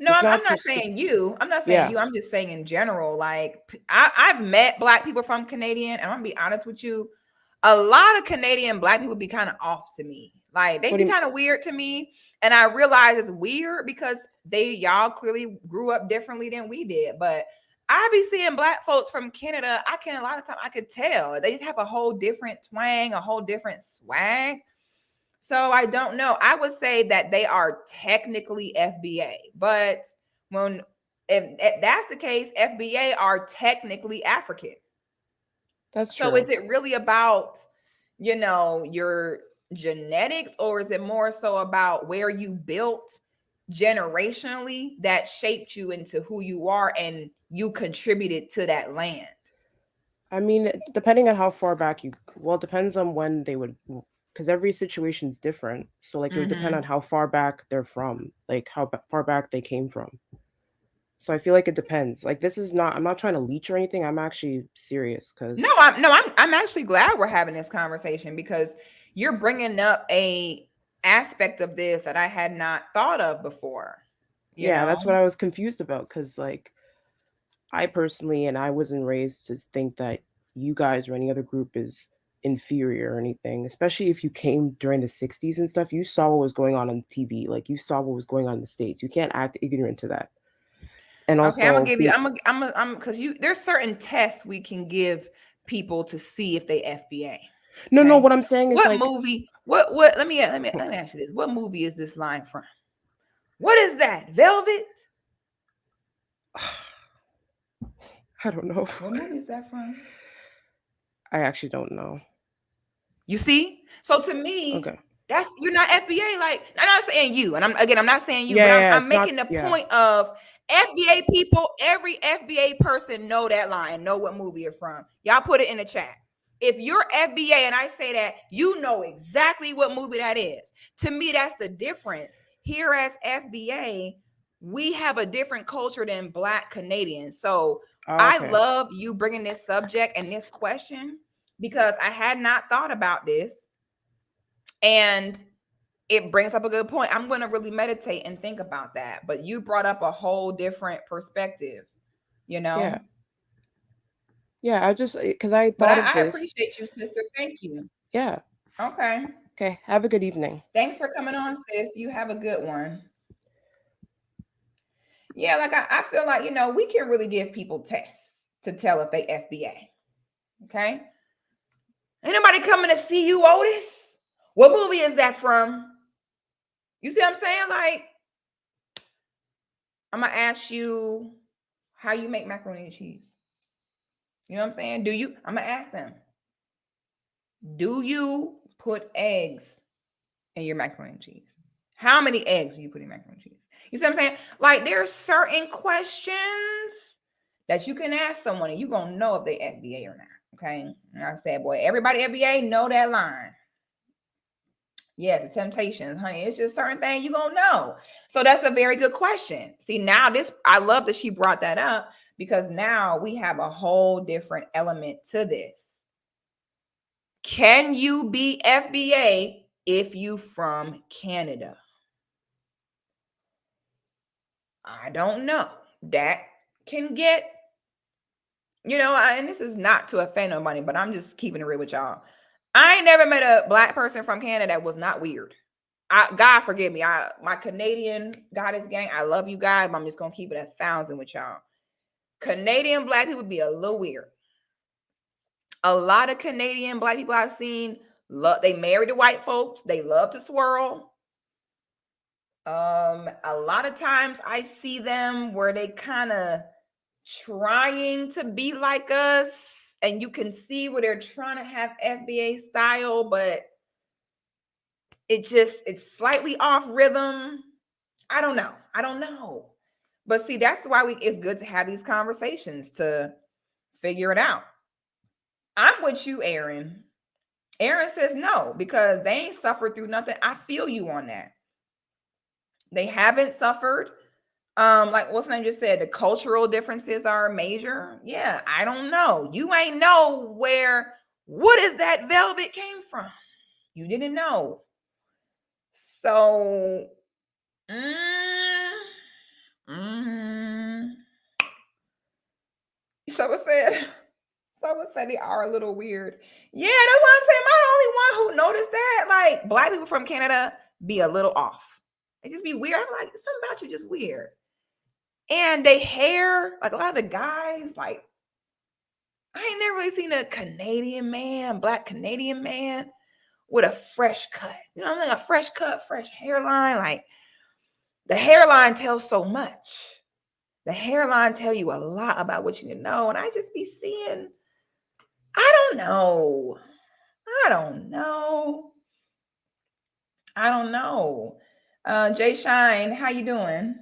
No, It's I'm not not just. saying you. I'm not saying Yeah. you. I'm just saying in general. Like I've met Black people from Canadian, and I'm gonna be honest with you. A lot of Canadian Black people be kind of off to me. Like they What do be you? kind of weird to me, and I realize it's weird because y'all clearly grew up differently than we did. But I be seeing Black folks from Canada. A lot of time I could tell they just have a whole different twang, a whole different swag. So I don't know. I would say that they are technically FBA, but when if that's the case, FBA are technically African. That's So true. is it really about, you know, your genetics, or is it more so about where you built generationally that shaped you into who you are and you contributed to that land? I mean, depending on how far back you. Well, it depends on when they would. Because every situation is different. So like it would depend on how far back they're from, like how far back they came from. So I feel like it depends. Like this is not. I'm not trying to leech or anything. I'm actually serious No, because. I'm actually glad we're having this conversation because you're bringing up a aspect of this that I had not thought of before. You Yeah, that's know? what I was confused about. Because like I personally, and I wasn't raised to think that you guys or any other group is inferior or anything, especially if you came during the 60s and stuff. You saw what was going on TV. Like you saw what was going on in the States. You can't act ignorant to that. And Okay, I'm gonna also give you. be I'm because there's certain tests we can give people to see if they FBA. no, Okay, what I'm saying is what like movie? What? Let me ask you this. What movie is this line from? What is that? Velvet? I don't know. What movie is that from? I actually don't know. You see? So to me, Okay. that's you're not FBA. Like, I'm not saying you, and I'm not saying you, Yeah, but yeah, I'm it's not making the yeah. point of FBA people, every FBA person know that line, know what movie you're from. Y'all put it in the chat. If you're FBA and I say that, you know exactly what movie that is. To me, that's the difference. Here as FBA, we have a different culture than Black Canadians. So Oh, I okay. love you bringing this subject and this question because I had not thought about this. And it brings up a good point. I'm going to really meditate and think about that. But you brought up a whole different perspective, you know? Yeah. Yeah, I just because I But thought of I this. appreciate you, sister. Thank you. Yeah. Okay. Okay. Have a good evening. Thanks for coming on, sis. You have a good one. Yeah, like I feel like, you know, we can really give people tests to tell if they FBA. Okay. Ain't nobody coming to see you, Otis. What movie is that from? You see what I'm saying? Like, I'm gonna ask you how you make macaroni and cheese. You know what I'm saying? I'm gonna ask them, do you put eggs in your macaroni and cheese? How many eggs do you put in macaroni and cheese? You see what I'm saying? Like there's certain questions that you can ask someone and you're gonna know if they FBA or not. Okay. And I said, boy, everybody FBA know that line. Yes, the temptations, honey. It's just certain things you're gonna know. So that's a very good question. See, now I love that she brought that up because now we have a whole different element to this. Can you be FBA if you from Canada? I don't know. That can get, and this is not to offend nobody, but I'm just keeping it real with y'all. I ain't never met a Black person from Canada that was not weird. God forgive me. My Canadian Goddis Gang, I love you guys, but I'm just gonna keep it 1,000 with y'all. Canadian Black people be a little weird. A lot of Canadian Black people I've seen they married to white folks. They love to swirl. A lot of times I see them where they kind of trying to be like us, and you can see where they're trying to have FBA style, but it's slightly off rhythm. I don't know. But see, that's why it's good to have these conversations to figure it out. I'm with you, Aaron. Aaron says no, because they ain't suffered through nothing. I feel you on that. They haven't suffered. Like what's name just said, the cultural differences are major. Yeah, I don't know. You ain't know what is that velvet came from. You didn't know. So someone said they are a little weird. Yeah, that's what I'm saying. Am I the only one who noticed that? Like black people from Canada be a little off. They just be weird. I'm like, something about you just weird. And they hair, like a lot of the guys, like I ain't never really seen a Canadian man, black Canadian man with a fresh cut. You know what I mean? A fresh cut, fresh hairline. Like the hairline tells so much. The hairline tell you a lot about what you need to know. And I just be seeing, I don't know. Jay Shine, how you doing?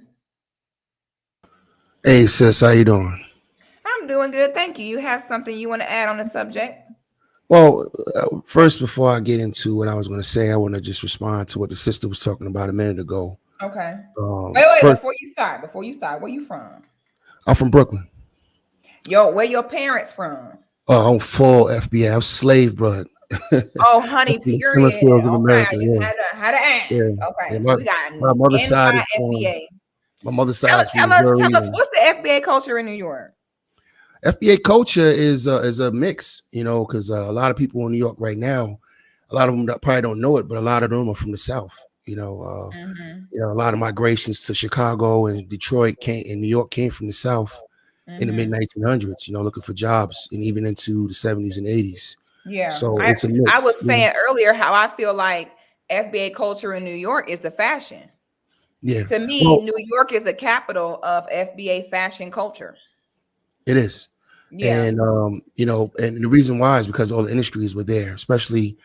Hey sis, how you doing? I'm doing good, thank you. You have something you want to add on the subject? Well, first, before I get into what I was going to say, I want to just respond to what the sister was talking about a minute ago. Okay. Wait, first, before you start, where you from? I'm from Brooklyn. Where your parents from? Oh, I'm full FBI. I'm slave blood. Oh, honey, period. Okay, America, I just had to ask. Yeah. Okay, Yeah, so we got my mother's side is FBA. My mother's side is Tell us, what's the FBA culture in New York? FBA culture is a mix, because a lot of people in New York right now, a lot of them probably don't know it, but a lot of them are from the South. A lot of migrations to Chicago and Detroit and New York came from the South in the mid 1900s. Looking for jobs, and even into the 70s and 80s. Yeah, so it's a mix. I was saying earlier how I feel like FBA culture in New York is the fashion. Yeah, to me, New York is the capital of FBA fashion culture. It is. Yeah. And and the reason why is because all the industries were there, especially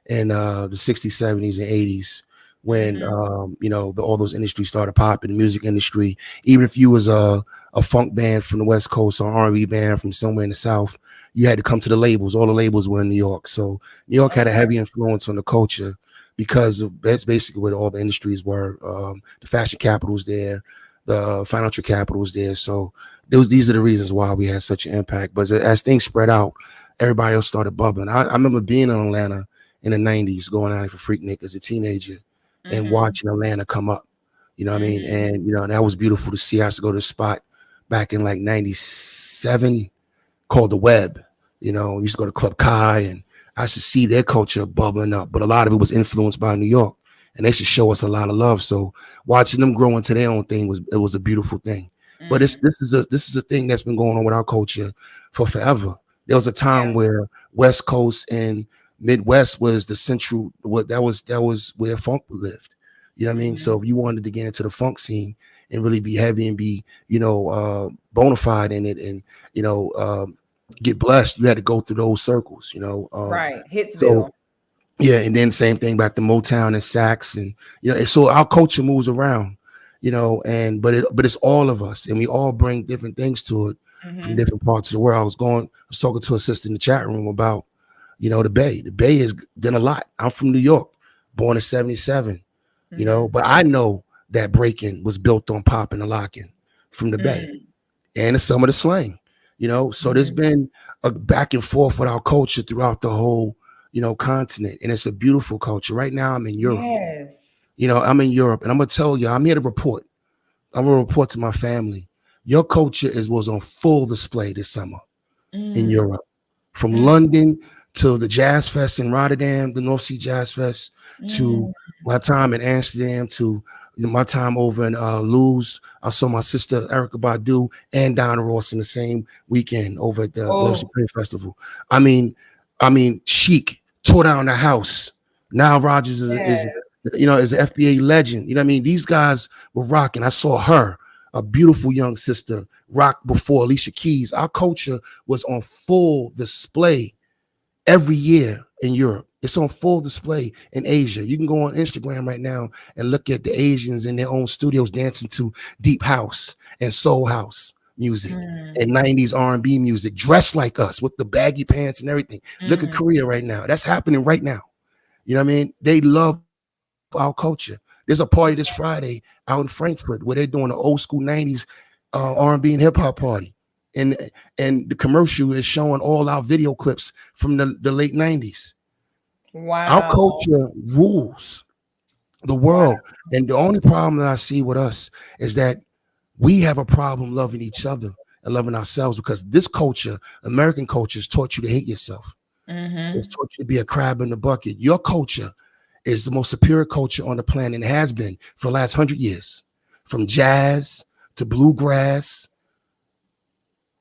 in the 60s, 70s, and 80s, when all those industries started popping. The music industry, even if you was a funk band from the West Coast or R&B band from somewhere in the South, you had to come to the labels. All the labels were in New York, so New York had a heavy influence on the culture because that's basically where all the industries were. The fashion capital was there, the financial capital was there. So these are the reasons why we had such an impact. But as things spread out, everybody else started bubbling. I remember being in Atlanta in the 90s, going out for Freaknik as a teenager and watching Atlanta come up. You know what I mean? And, that was beautiful to see. I used to go to a spot back in like 97 called The Web. We used to go to Club Kai, and I used to see their culture bubbling up. But a lot of it was influenced by New York, and they should show us a lot of love. So watching them grow into their own thing was a beautiful thing. But this is a thing that's been going on with our culture for forever. There was a time where West Coast and Midwest was the central. That was where funk lived. You know what I mean? So if you wanted to get into the funk scene and really be heavy and be bona fide in it, and get blessed, you had to go through those circles. Right. So yeah, and then same thing back to Motown and sax, and so our culture moves around. But it's all of us, and we all bring different things to it from different parts of the world. I was talking to a sister in the chat room about, the Bay. The Bay has done a lot. I'm from New York, born in 77, but I know that breaking was built on popping and locking from the Bay, and it's some of the slang, so there's been a back and forth with our culture throughout the whole, continent, and it's a beautiful culture. Right now, I'm in Europe. Yes. I'm in Europe, and I'm gonna tell you, I'm here to report. I'm gonna report to my family. Your culture was on full display this summer in Europe, from London to the Jazz Fest in Rotterdam, the North Sea Jazz Fest, to my time in Amsterdam, to my time over in Luz. I saw my sister Erykah Badu and Diana Ross in the same weekend over at the Love Supreme Festival. I mean, Chic tore down the house. Now Rogers is an FBA legend. You know what I mean? These guys were rocking. I saw her, a beautiful young sister, rock before Alicia Keys. Our culture was on full display every year in Europe. It's on full display in Asia. You can go on Instagram right now and look at the Asians in their own studios dancing to deep house and soul house music and 90s R&B music, dressed like us with the baggy pants and everything. Look at Korea right now. That's happening right now. You know what I mean? They love our culture. There's a party this Friday out in Frankfurt where they're doing an old school 90s R&B and hip hop party. And the commercial is showing all our video clips from the late 90s. Wow. Our culture rules the world. Wow. And the only problem that I see with us is that we have a problem loving each other and loving ourselves, because this culture, American culture, has taught you to hate yourself. It's taught you to be a crab in the bucket. Your culture is the most superior culture on the planet and has been for the last 100 years, from jazz to bluegrass.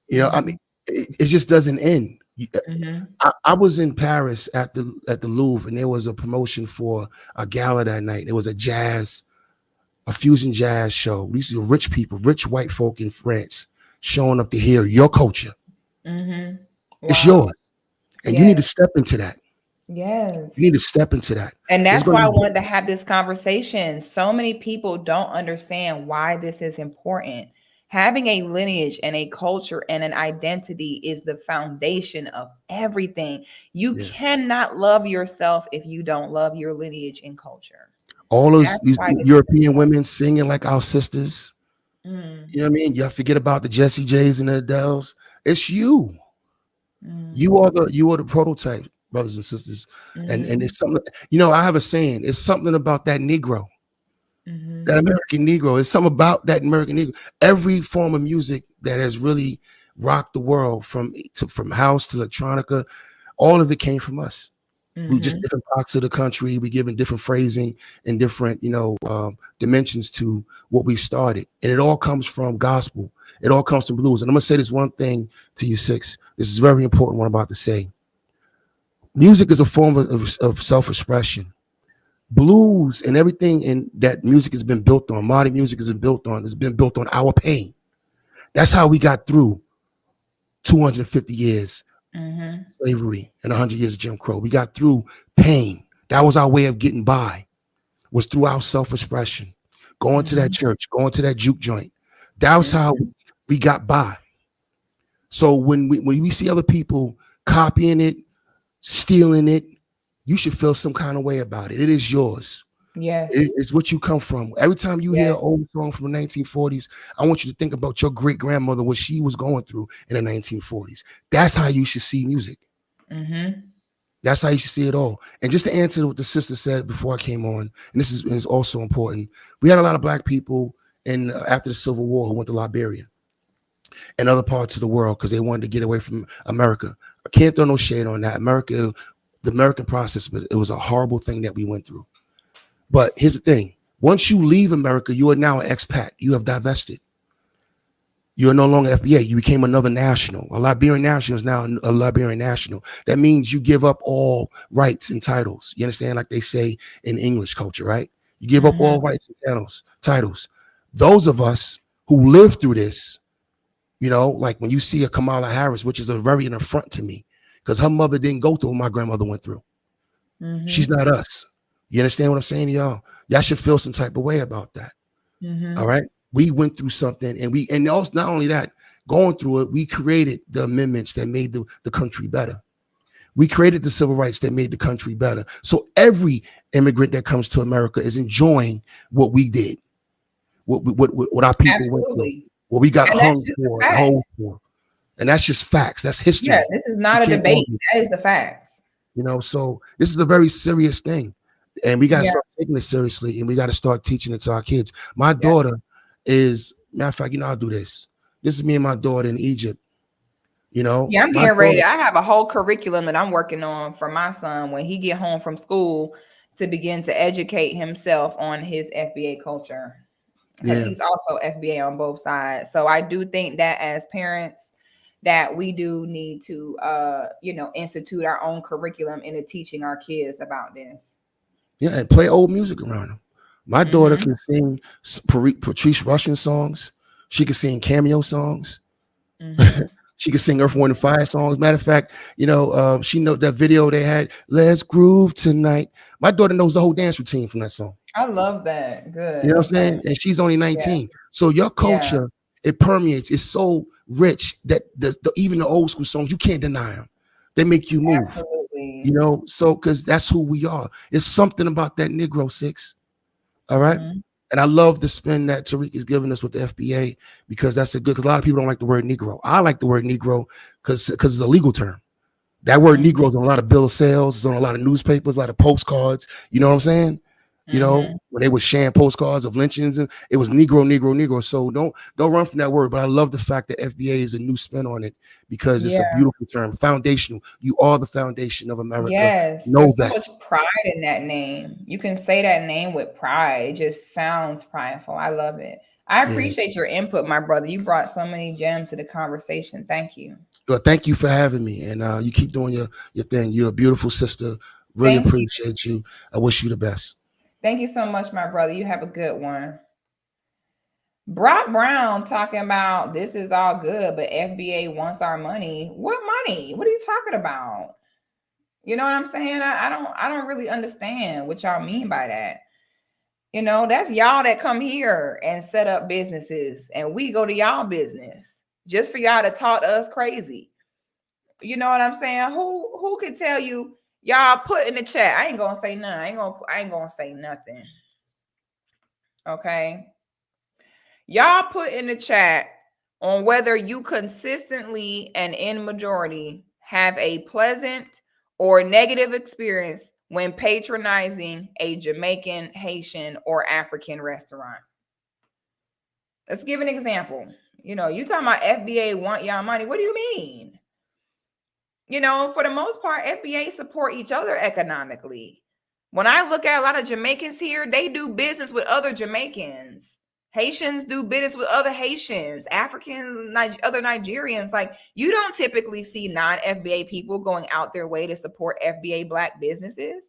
You know, I mean, it just doesn't end. I was in Paris at the Louvre, and there was a promotion for a gala that night. It was a fusion jazz show. These are rich people, rich white folk in France, showing up to hear your culture. It's yours, and you need to step into that. Yes. You need to step into that. And that's why I wanted to have this conversation. So many people don't understand why this is important. Having a lineage and a culture and an identity is the foundation of everything. You cannot love yourself if you don't love your lineage and culture. All those European women singing like our sisters. You know what I mean? You forget about the Jessie J's and the Adeles. It's you. You are the prototype, brothers and sisters. And it's something, you know, I have a saying, it's something about that Negro. That American Negro. It's something about that American Negro. Every form of music that has really rocked the world, from house to electronica, all of it came from us. We just different parts of the country. We given different phrasing and different, dimensions to what we started. And it all comes from gospel. It all comes from blues. And I'm gonna say this one thing to you, Six. This is very important what I'm about to say. Music is a form of self-expression. Blues and everything in that music has been built on, modern music has been built on our pain. That's how we got through 250 years slavery and 100 years of Jim Crow. We got through pain. That was our way of getting by, was through our self-expression, going to that church, going to that juke joint. That was how we got by. So when we see other people copying it, stealing it, you should feel some kind of way about it. It is yours. Yeah, it's what you come from. Every time you hear an old song from the 1940s, I want you to think about your great grandmother, what she was going through in the 1940s. That's how you should see music. That's how you should see it all. And just to answer what the sister said before I came on, and this is also important, we had a lot of black people after the Civil War who went to Liberia and other parts of the world because they wanted to get away from America. I can't throw no shade on that. The American process, but it was a horrible thing that we went through. But here's the thing. Once you leave America, you are now an expat. You have divested. You are no longer FBA. You became another national. A Liberian national is now a Liberian national. That means you give up all rights and titles. You understand? Like they say in English culture, right? You give up all rights and titles. Those of us who lived through this, like when you see a Kamala Harris, which is a very an affront to me, because her mother didn't go through what my grandmother went through. She's not us. You understand what I'm saying to y'all? Y'all should feel some type of way about that. All right. We went through something, and also not only that, going through it, we created the amendments that made the country better. We created the civil rights that made the country better. So every immigrant that comes to America is enjoying what we did, what our people went through, what we got hung for, and hold for. And that's just facts. That's history. Yeah, this is not a debate. That is the facts. So this is a very serious thing. And we got to start taking it seriously, and we got to start teaching it to our kids. My daughter is, matter of fact, I'll do this. This is me and my daughter in Egypt. I'm getting ready. I have a whole curriculum that I'm working on for my son when he get home from school to begin to educate himself on his FBA culture. Because he's also FBA on both sides. So I do think that as parents, that we do need to, institute our own curriculum into teaching our kids about this. Yeah, and play old music around them. My daughter can sing Patrice Rushen songs. She can sing cameo songs. She could sing Earth, Wind, and Fire songs. Matter of fact, she know that video they had, Let's Groove Tonight. My daughter knows the whole dance routine from that song. I love that. Good. You know what I'm Okay. saying? And she's only 19. So your culture, it permeates. It's so rich that even the old school songs, you can't deny them. They make you move. Absolutely. So because that's who we are. It's something about that Negro 6. All right. Mm-hmm. And I love the spin that Tariq is giving us with the FBA, because that's because a lot of people don't like the word Negro. I like the word Negro because it's a legal term. That word Negro is on a lot of bill of sales, it's on a lot of newspapers, a lot of postcards. You know what I'm saying? When they would share postcards of lynchings, and it was Negro, Negro, Negro. So don't run from that word. But I love the fact that FBA is a new spin on it, because it's a beautiful term, foundational. You are the foundation of America. Yes, know there's that. so much pride in that name. You can say that name with pride. It just sounds prideful. I love it. I appreciate your input, my brother. You brought so many gems to the conversation. Thank you. Well, thank you for having me, and you keep doing your thing. You're a beautiful sister. Really appreciate you. I wish you the best. Thank you so much, my brother. You have a good one. Brock Brown talking about this is all good, but FBA wants our money. What money? What are you talking about? You know what I'm saying? I don't really understand what y'all mean by that. That's y'all that come here and set up businesses, and we go to y'all business just for y'all to talk to us crazy. You know what I'm saying? Who could tell you? Y'all put in the chat. I ain't gonna say nothing. I ain't gonna say nothing. Okay. Y'all put in the chat on whether you consistently and in majority have a pleasant or negative experience when patronizing a Jamaican, Haitian, or African restaurant. Let's give an example. You talking about FBA want y'all money. What do you mean? For the most part, FBA support each other economically. When I look at a lot of Jamaicans here, they do business with other Jamaicans. Haitians do business with other Haitians, Africans, other Nigerians. Like, you don't typically see non-FBA people going out their way to support FBA Black businesses.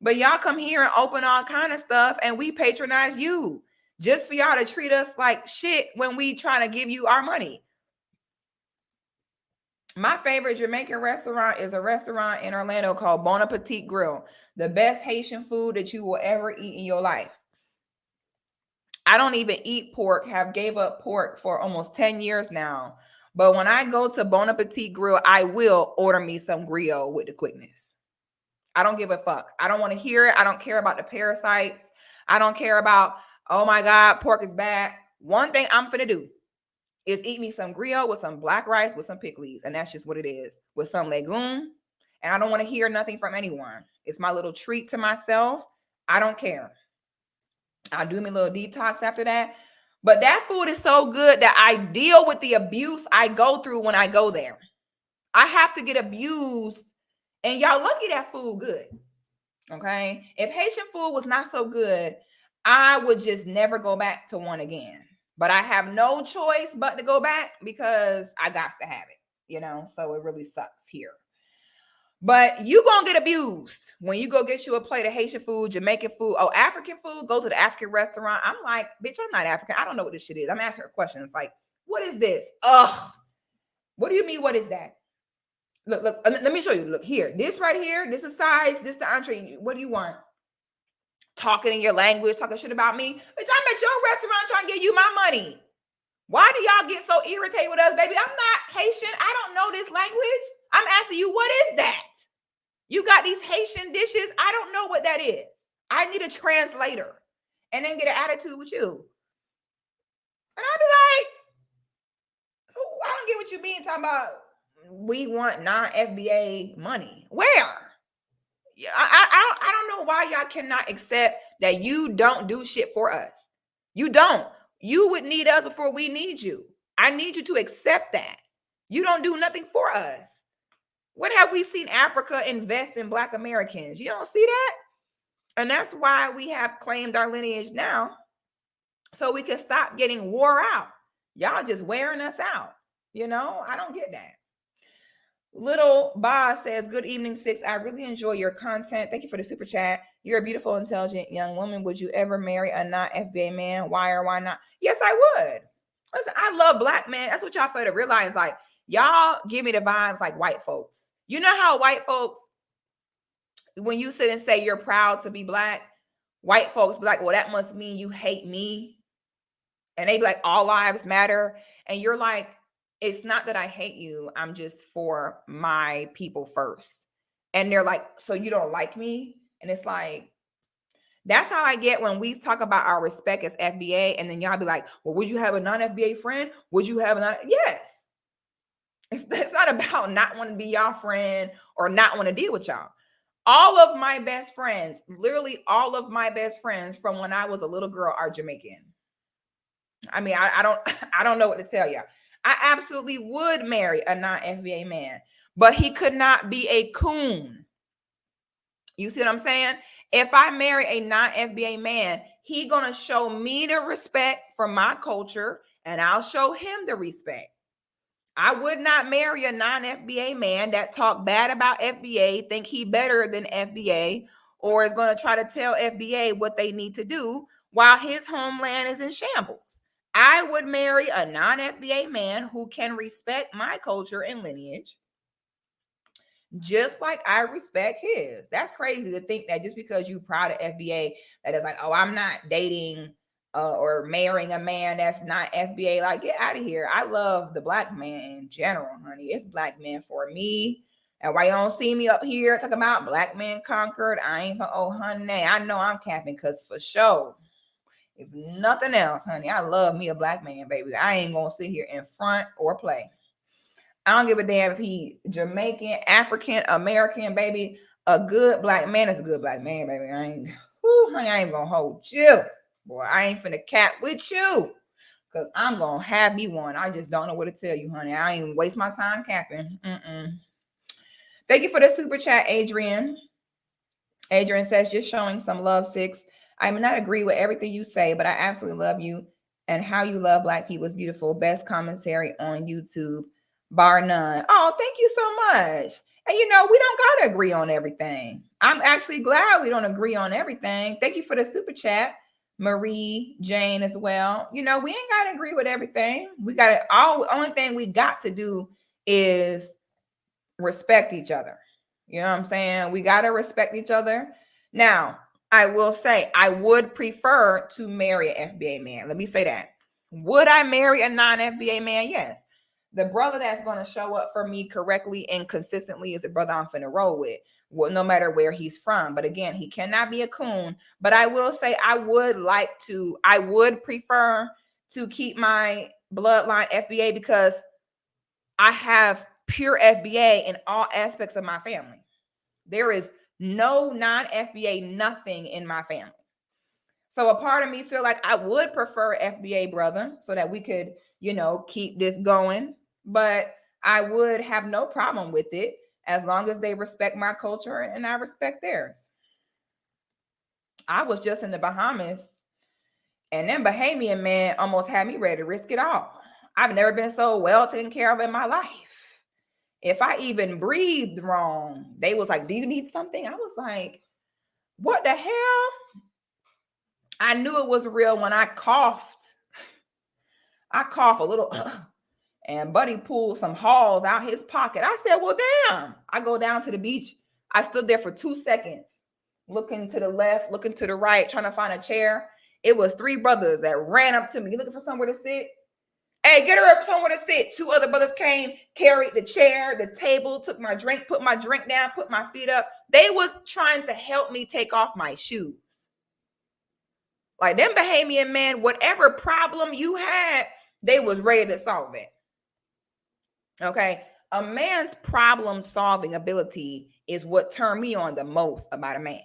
But y'all come here and open all kind of stuff, and we patronize you just for y'all to treat us like shit when we try to give you our money. My favorite Jamaican restaurant is a restaurant in Orlando called Bon Appetit Grill. The best Haitian food that you will ever eat in your life. I don't even eat pork, have gave up pork for almost 10 years now. But when I go to Bon Appetit Grill, I will order me some griot with the quickness. I don't give a fuck. I don't want to hear it. I don't care about the parasites. I don't care about, oh my God, pork is bad. One thing I'm finna do is eat me some griot with some black rice with some pickles. And that's just what it is. With some legume. And I don't want to hear nothing from anyone. It's my little treat to myself. I don't care. I'll do me a little detox after that. But that food is so good that I deal with the abuse I go through when I go there. I have to get abused. And y'all lucky that food good. Okay? If Haitian food was not so good, I would just never go back to one again. But I have no choice but to go back because I got to have it, so it really sucks here. But you gonna get abused when you go get you a plate of Haitian food, Jamaican food, African food, go to the African restaurant. I'm like, bitch, I'm not African. I don't know what this shit is. I'm asking her questions like, what is this? Ugh. What do you mean, what is that? Look, let me show you. Look here. This right here, this is size, this the entree. What do you want? Talking in your language, talking shit about me. Bitch, I'm at your restaurant trying to give you my money. Why do y'all get so irritated with us, baby? I'm not Haitian. I don't know this language. I'm asking you, what is that? You got these Haitian dishes. I don't know what that is. I need a translator and then get an attitude with you. And I'll be like, oh, I don't get what you mean talking about we want non-FBA money. Where? I don't know why y'all cannot accept that you don't do shit for us. You don't. You would need us before we need you. I need you to accept that. You don't do nothing for us. When have we seen Africa invest in Black Americans? You don't see that? And that's why we have claimed our lineage now, so we can stop getting wore out. Y'all just wearing us out. I don't get that. Little Boss says, good evening, Six. I really enjoy your content. Thank you for the super chat. You're a beautiful, intelligent young woman. Would you ever marry a non-FBA man? Why or why not? Yes, I would. Listen, I love Black men. That's what y'all fail to realize. Like, Y'all give me the vibes like white folks. You know how white folks, when you sit and say you're proud to be Black, white folks be like, well, that must mean you hate me. And they be like, all lives matter. And you're like, it's not that I hate you. I'm just for my people first. And they're like, so you don't like me? And it's like, that's how I get when we talk about our respect as FBA. And then y'all be like, well, would you have a non-FBA friend? Would you have a non? Yes. It's not about not wanting to be y'all friend or not want to deal with y'all. All of my best friends, literally all of my best friends from when I was a little girl are Jamaican. I mean, I don't know what to tell you. I absolutely would marry a non-FBA man, but he could not be a coon. You see what I'm saying? If I marry a non-FBA man, he gonna show me the respect for my culture, and I'll show him the respect. I would not marry a non-FBA man that talk bad about FBA, think he better than FBA, or is going to try to tell FBA what they need to do while his homeland is in shambles. I would marry a non-FBA man who can respect my culture and lineage, just like I respect his. That's crazy to think that just because you proud of FBA, that is like, oh, I'm not dating or marrying a man that's not FBA. Like, get out of here. I love the Black man in general, honey. It's Black men for me. And why you don't see me up here talking about Black men conquered? I ain't for, oh, honey, I know I'm capping, because for sure, if nothing else, honey, I love me a Black man, baby. I ain't gonna sit here in front or play. I don't give a damn if he Jamaican, African, American, baby. A good Black man is a good Black man, baby. Honey, I ain't gonna hold you. Boy, I ain't finna cap with you, because I'm gonna have me one. I just don't know what to tell you, honey. I ain't even waste my time capping. Thank you for the super chat, Adrian. Adrian says, just showing some love, Six. I may not agree with everything you say, but I absolutely love you, and how you love Black people is beautiful. Best commentary on YouTube, bar none. Oh, thank you so much. And you know, we don't gotta agree on everything. I'm actually glad we don't agree on everything. Thank you for the super chat, Marie Jane, as well. You know, we ain't gotta agree with everything. We gotta, only thing we got to do is respect each other. You know what I'm saying? We gotta respect each other. Now, I will say, I would prefer to marry an FBA man. Let me say that. Would I marry a non-FBA man? Yes. The brother that's going to show up for me correctly and consistently is the brother I'm finna roll with, well, no matter where he's from. But again, he cannot be a coon. But I will say, I would prefer to keep my bloodline FBA, because I have pure FBA in all aspects of my family. There is no non-FBA nothing in my family. So a part of me feel like I would prefer FBA brother, so that we could, you know, keep this going. But I would have no problem with it as long as they respect my culture and I respect theirs. I was just in the Bahamas, and then Bahamian man almost had me ready to risk it all. I've never been so well taken care of in my life. If I even breathed wrong, they was like, do you need something? I was like, what the hell? I knew it was real when I coughed. I coughed a little, and Buddy pulled some halls out his pocket. I said, well, damn. I go down to the beach. I stood there for 2 seconds, looking to the left, looking to the right, trying to find a chair. It was 3 brothers that ran up to me, looking for somewhere to sit. Hey, get her up somewhere to sit. 2 other brothers came, carried the chair, the table, took my drink, put my drink down, put my feet up. They was trying to help me take off my shoes. Like, them Bahamian men, whatever problem you had, they was ready to solve it. Okay? A man's problem-solving ability is what turned me on the most about a man.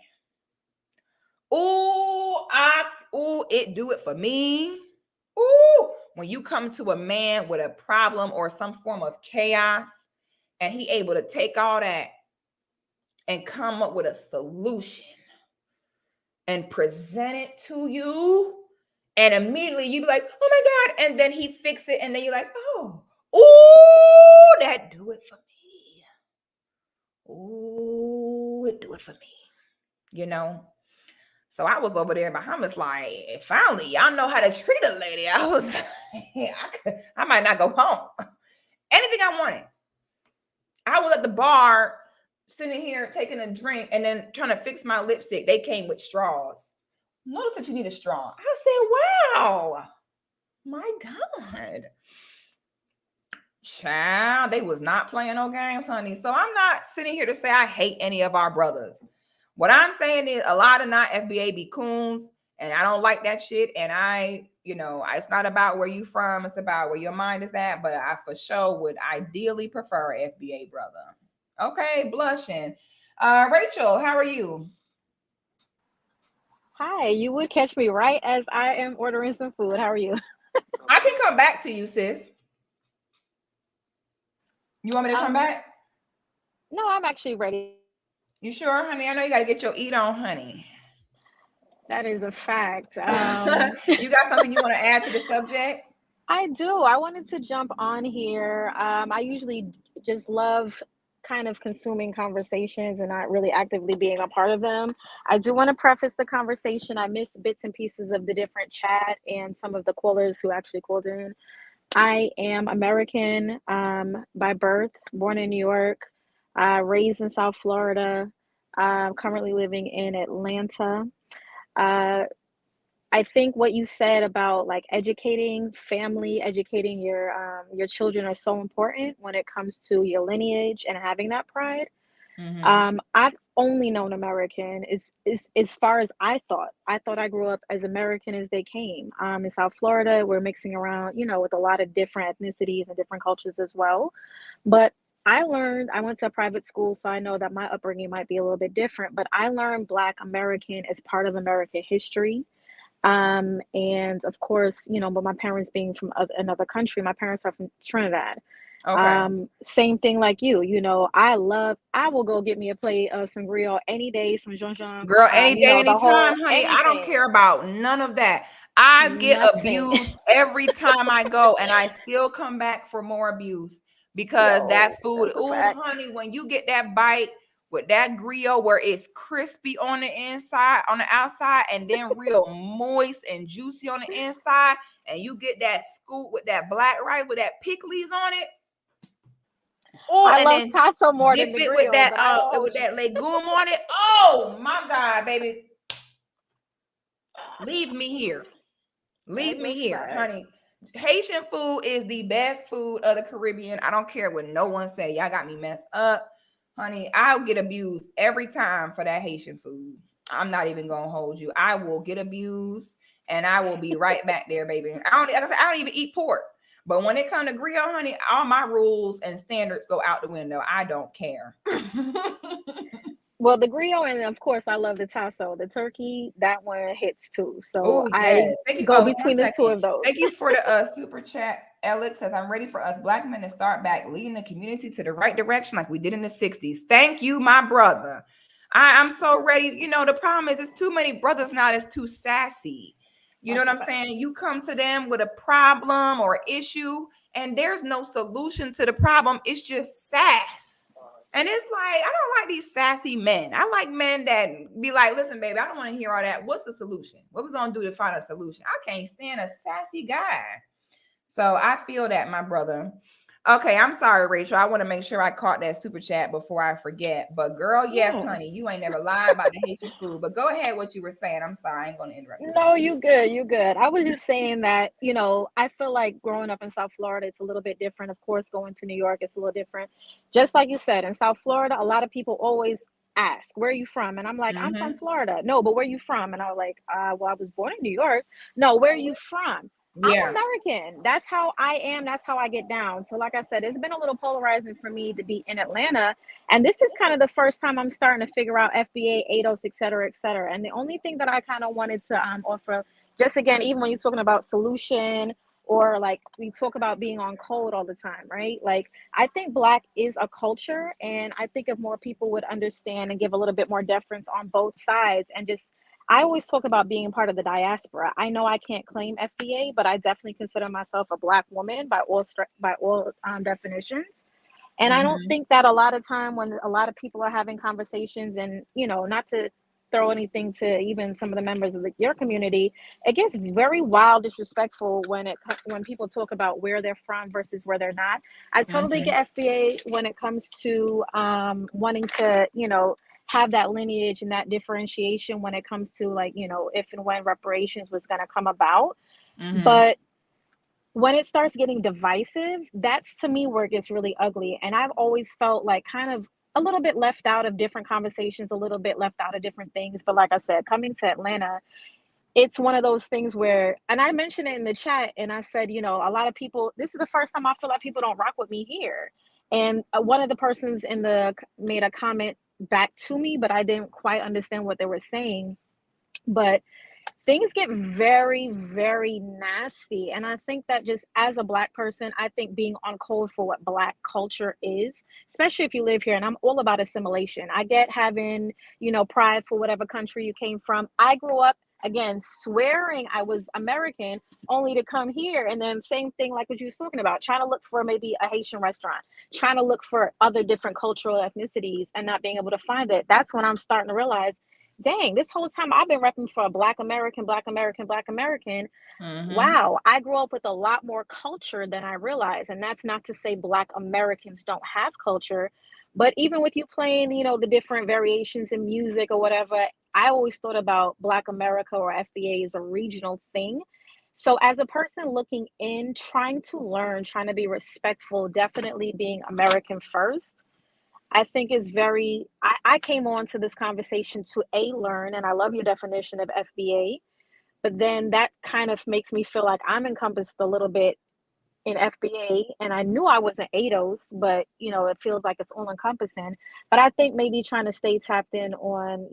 It do it for me. When you come to a man with a problem or some form of chaos, and he able to take all that and come up with a solution and present it to you, and immediately you be like, oh my God, and then he fix it, and then you're like, that do it for me. It do it for me. You know? So I was over there in Bahamas like, finally, y'all know how to treat a lady. I was like, I might not go home. anything I wanted. I was at the bar sitting here taking a drink and then trying to fix my lipstick. They came with straws. Notice that you need a straw. I said, wow, my God. Child, they was not playing no games, honey. So I'm not sitting here to say I hate any of our brothers. What I'm saying is a lot of not FBA be coons, and I don't like that shit. And it's not about where you from, it's about where your mind is at. But I for sure would ideally prefer an FBA brother. Okay, blushing. Rachel, how are you? Hi, you would catch me right as I am ordering some food. How are you? I can come back to you, sis. You want me to come back? No, I'm actually ready. You sure, honey? I know you got to get your eat on, honey. That is a fact. You got something you want to add to the subject? I do. I wanted to jump on here. I usually just love kind of consuming conversations and not really actively being a part of them. I do want to preface the conversation. I missed bits and pieces of the different chat and some of the callers who actually called in. I am American by birth, born in New York, raised in South Florida, currently living in Atlanta. I think what you said about like educating family, educating your children are so important when it comes to your lineage and having that pride. Mm-hmm. I've only known American is as far as I thought. I thought I grew up as American as they came. In South Florida, we're mixing around, with a lot of different ethnicities and different cultures as well. But I went to a private school, so I know that my upbringing might be a little bit different, but I learned Black American as part of American history. And of course, but my parents being from another country, my parents are from Trinidad. Okay. Same thing like you, I will go get me a plate of some griot any day, some jean, Girl, any day, the whole anytime, honey. I don't anything, care about none of that. I get nothing. abused every time I go, and I still come back for more abuse because that food, That's a oh, fact. honey, when you get that bite with that griot where it's crispy on the inside, on the outside, and then real moist and juicy on the inside, and you get that scoop with that black rice with that pickles on it. Oh, I and love then tasso more dip than the it with griot, that but I won't hold with you. that legume on it. Oh my God, baby. Leave me here. Leave That's a me here, fact. honey. Haitian food is the best food of the Caribbean. I don't care what no one say. Y'all got me messed up. Honey, I'll get abused every time for that Haitian food. I'm not even gonna hold you. I will get abused and I will be right back there, baby. Like I said, I don't even eat pork. But when it comes to griot, honey, all my rules and standards go out the window. I don't care. Well, the griot, and of course, I love the tasso. The turkey, that one hits too. So Oh, I yes. Thank you. go Oh, one between the two second. of those. Thank you for the super chat. Alex says, I'm ready for us Black men to start back leading the community to the right direction like we did in the 60s. Thank you, my brother. I'm so ready. The problem is it's too many brothers now that's too sassy. You know what I'm saying? You come to them with a problem or issue, and there's no solution to the problem. It's just sass. And it's like, I don't like these sassy men. I like men that be like, listen, baby, I don't want to hear all that. What's the solution? What we going to do to find a solution? I can't stand a sassy guy. So I feel that, my brother. Okay, I'm sorry, Rachel. I want to make sure I caught that super chat before I forget. But girl, yes, honey, you ain't never lied about the Haitian food. But go ahead, what you were saying. I'm sorry, I ain't going to interrupt you. No, you good. You good. I was just saying that, I feel like growing up in South Florida, it's a little bit different. Of course, going to New York, it's a little different. Just like you said, in South Florida, a lot of people always ask, where are you from? And I'm like, I'm from Florida. No, but where are you from? And I was like, well, I was born in New York. No, where are you from? I'm Yeah. American. That's how I am. That's how I get down. So like I said, it's been a little polarizing for me to be in Atlanta. And this is kind of the first time I'm starting to figure out FBA, EDOS, et cetera, et cetera. And the only thing that I kind of wanted to offer, just again, even when you're talking about solution or like we talk about being on code all the time, right? Like I think Black is a culture. And I think if more people would understand and give a little bit more deference on both sides and just I always talk about being part of the diaspora. I know I can't claim FBA, but I definitely consider myself a Black woman by all definitions. And I don't think that a lot of time when a lot of people are having conversations and, not to throw anything to even some of the members of your community, it gets very wild, disrespectful when people talk about where they're from versus where they're not. I totally get FBA when it comes to wanting to, have that lineage and that differentiation when it comes to, like, if and when reparations was going to come about. But when it starts getting divisive, that's to me where it gets really ugly. And I've always felt like kind of a little bit left out of different conversations, a little bit left out of different things. But like I said, coming to Atlanta, it's one of those things where, and I mentioned it in the chat, and I said, a lot of people, this is the first time I feel like people don't rock with me here. And one of the persons made a comment back to me, but I didn't quite understand what they were saying. But things get very, very nasty. And I think that just as a Black person, I think being on code for what Black culture is, especially if you live here, and I'm all about assimilation. I get having, pride for whatever country you came from. I grew up, again, swearing I was American only to come here. And then same thing like what you was talking about, trying to look for maybe a Haitian restaurant, trying to look for other different cultural ethnicities and not being able to find it. That's when I'm starting to realize, dang, this whole time I've been repping for a Black American. Wow, I grew up with a lot more culture than I realized. And that's not to say Black Americans don't have culture, but even with you playing, the different variations in music or whatever, I always thought about Black America or FBA as a regional thing. So as a person looking in, trying to learn, trying to be respectful, definitely being American first, I think is very, I came on to this conversation to learn, and I love your definition of FBA, but then that kind of makes me feel like I'm encompassed a little bit in FBA, and I knew I wasn't EDOS, but, it feels like it's all encompassing. But I think maybe trying to stay tapped in on,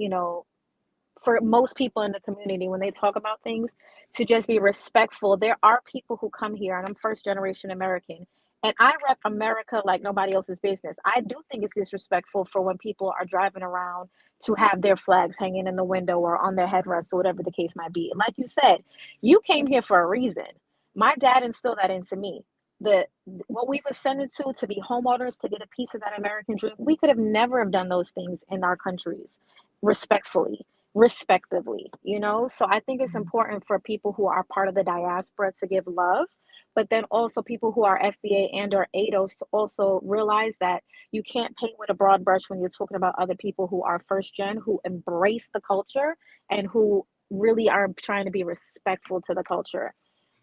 for most people in the community, when they talk about things, to just be respectful. There are people who come here, and I'm first generation American, and I rep America like nobody else's business. I do think it's disrespectful for when people are driving around to have their flags hanging in the window or on their headrests or whatever the case might be. And like you said, you came here for a reason. My dad instilled that into me. What we were ascended to be homeowners, to get a piece of that American dream, we could have never have done those things in our countries respectfully, respectively, So I think it's important for people who are part of the diaspora to give love, but then also people who are FBA and or EDOS to also realize that you can't paint with a broad brush when you're talking about other people who are first gen, who embrace the culture and who really are trying to be respectful to the culture.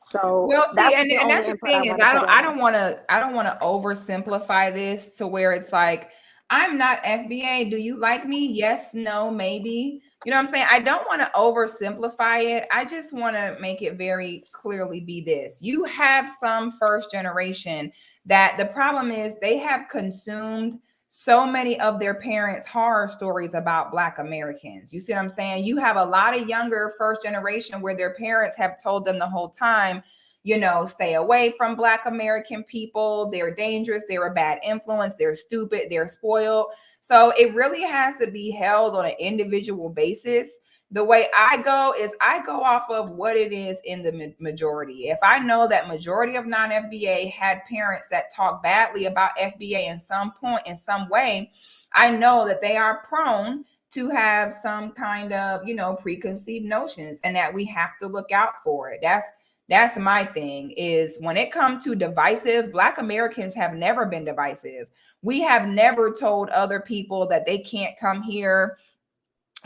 So Well, see, that was the and only that's the input thing I is want to put I in. don't want to oversimplify this to where it's like, I'm not FBA. Do you like me? Yes, no, maybe. You know what I'm saying? I don't want to oversimplify it. I just want to make it very clearly be this. You have some first generation that the problem is they have consumed so many of their parents' horror stories about Black Americans. You see what I'm saying? You have a lot of younger first generation where their parents have told them the whole time, stay away from Black American people. They're dangerous. They're a bad influence. They're stupid. They're spoiled. So it really has to be held on an individual basis. The way I go is I go off of what it is in the majority. If I know that majority of non-FBA had parents that talk badly about FBA in some point, in some way, I know that they are prone to have some kind of, preconceived notions, and that we have to look out for it. That's my thing, is when it comes to divisive, Black Americans have never been divisive. We have never told other people that they can't come here.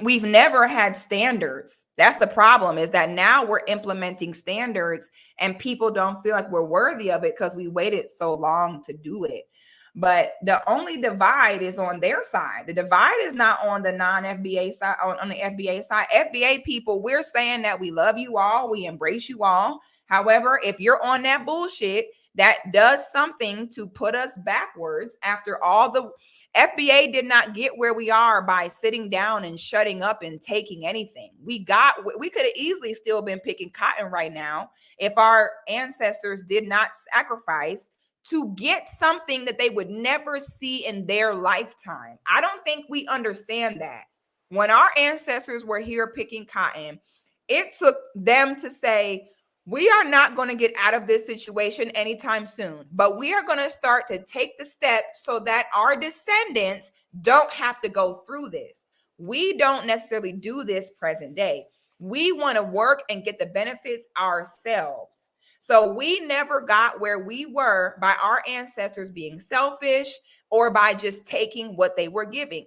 We've never had standards. That's the problem, is that now we're implementing standards and people don't feel like we're worthy of it because we waited so long to do it. But the only divide is on their side. The divide is not on the non-FBA side, on the FBA side. FBA people, we're saying that we love you all, we embrace you all. However, if you're on that bullshit, that does something to put us backwards. After all, the FBA did not get where we are by sitting down and shutting up and taking anything. We could have easily still been picking cotton right now if our ancestors did not sacrifice to get something that they would never see in their lifetime. I don't think we understand that. When our ancestors were here picking cotton, it took them to say, we are not going to get out of this situation anytime soon, but we are going to start to take the steps so that our descendants don't have to go through this. We don't necessarily do this present day. We want to work and get the benefits ourselves. So we never got where we were by our ancestors being selfish or by just taking what they were giving.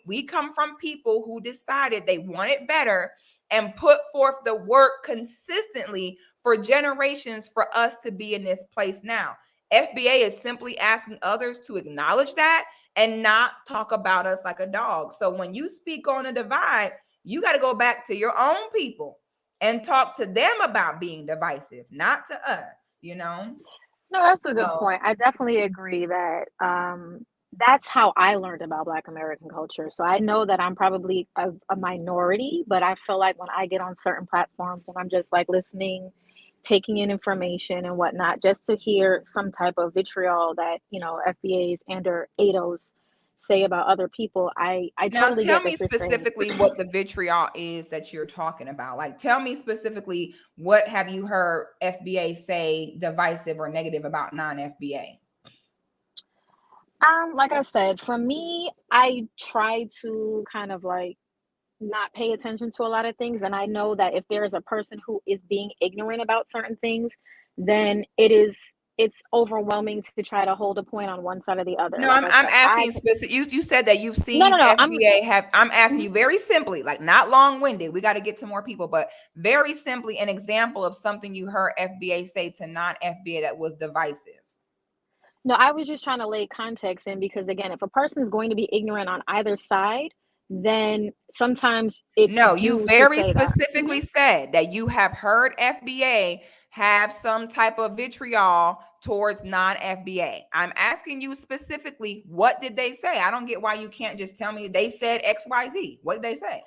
We come from people who decided they wanted better and put forth the work consistently for generations for us to be in this place now. FBA is simply asking others to acknowledge that and not talk about us like a dog. So when you speak on a divide, you got to go back to your own people and talk to them about being divisive, not to us, you know? No, that's a good So, point. I definitely agree that that's how I learned about Black American culture. So I know that I'm probably a minority, but I feel like when I get on certain platforms and I'm just like listening, taking in information and whatnot, just to hear some type of vitriol that, you know, FBAs and or ADOS say about other people, I now totally tell get me that you're saying. specifically what the vitriol is that you're talking about. Like, tell me specifically, what have you heard FBA say divisive or negative about non-FBA? Like I said, for me, I try to kind of like not pay attention to a lot of things. And I know that if there is a person who is being ignorant about certain things, then it's overwhelming to try to hold a point on one side or the other. No, Like I'm I I'm said, asking specific. You said that you've no, no, seen no. FBA have. I'm asking Mhm. you very simply, like not long-winded. We got to get to more people, but very simply, an example of something you heard FBA say to non-FBA that was divisive. No, I was just trying to lay context in because again, if a person is going to be ignorant on either side, then sometimes it's No, you due to very say that. specifically said that you have heard FBA have some type of vitriol towards non-FBA. I'm asking you specifically, what did they say? I don't get why you can't just tell me they said XYZ. What did they say?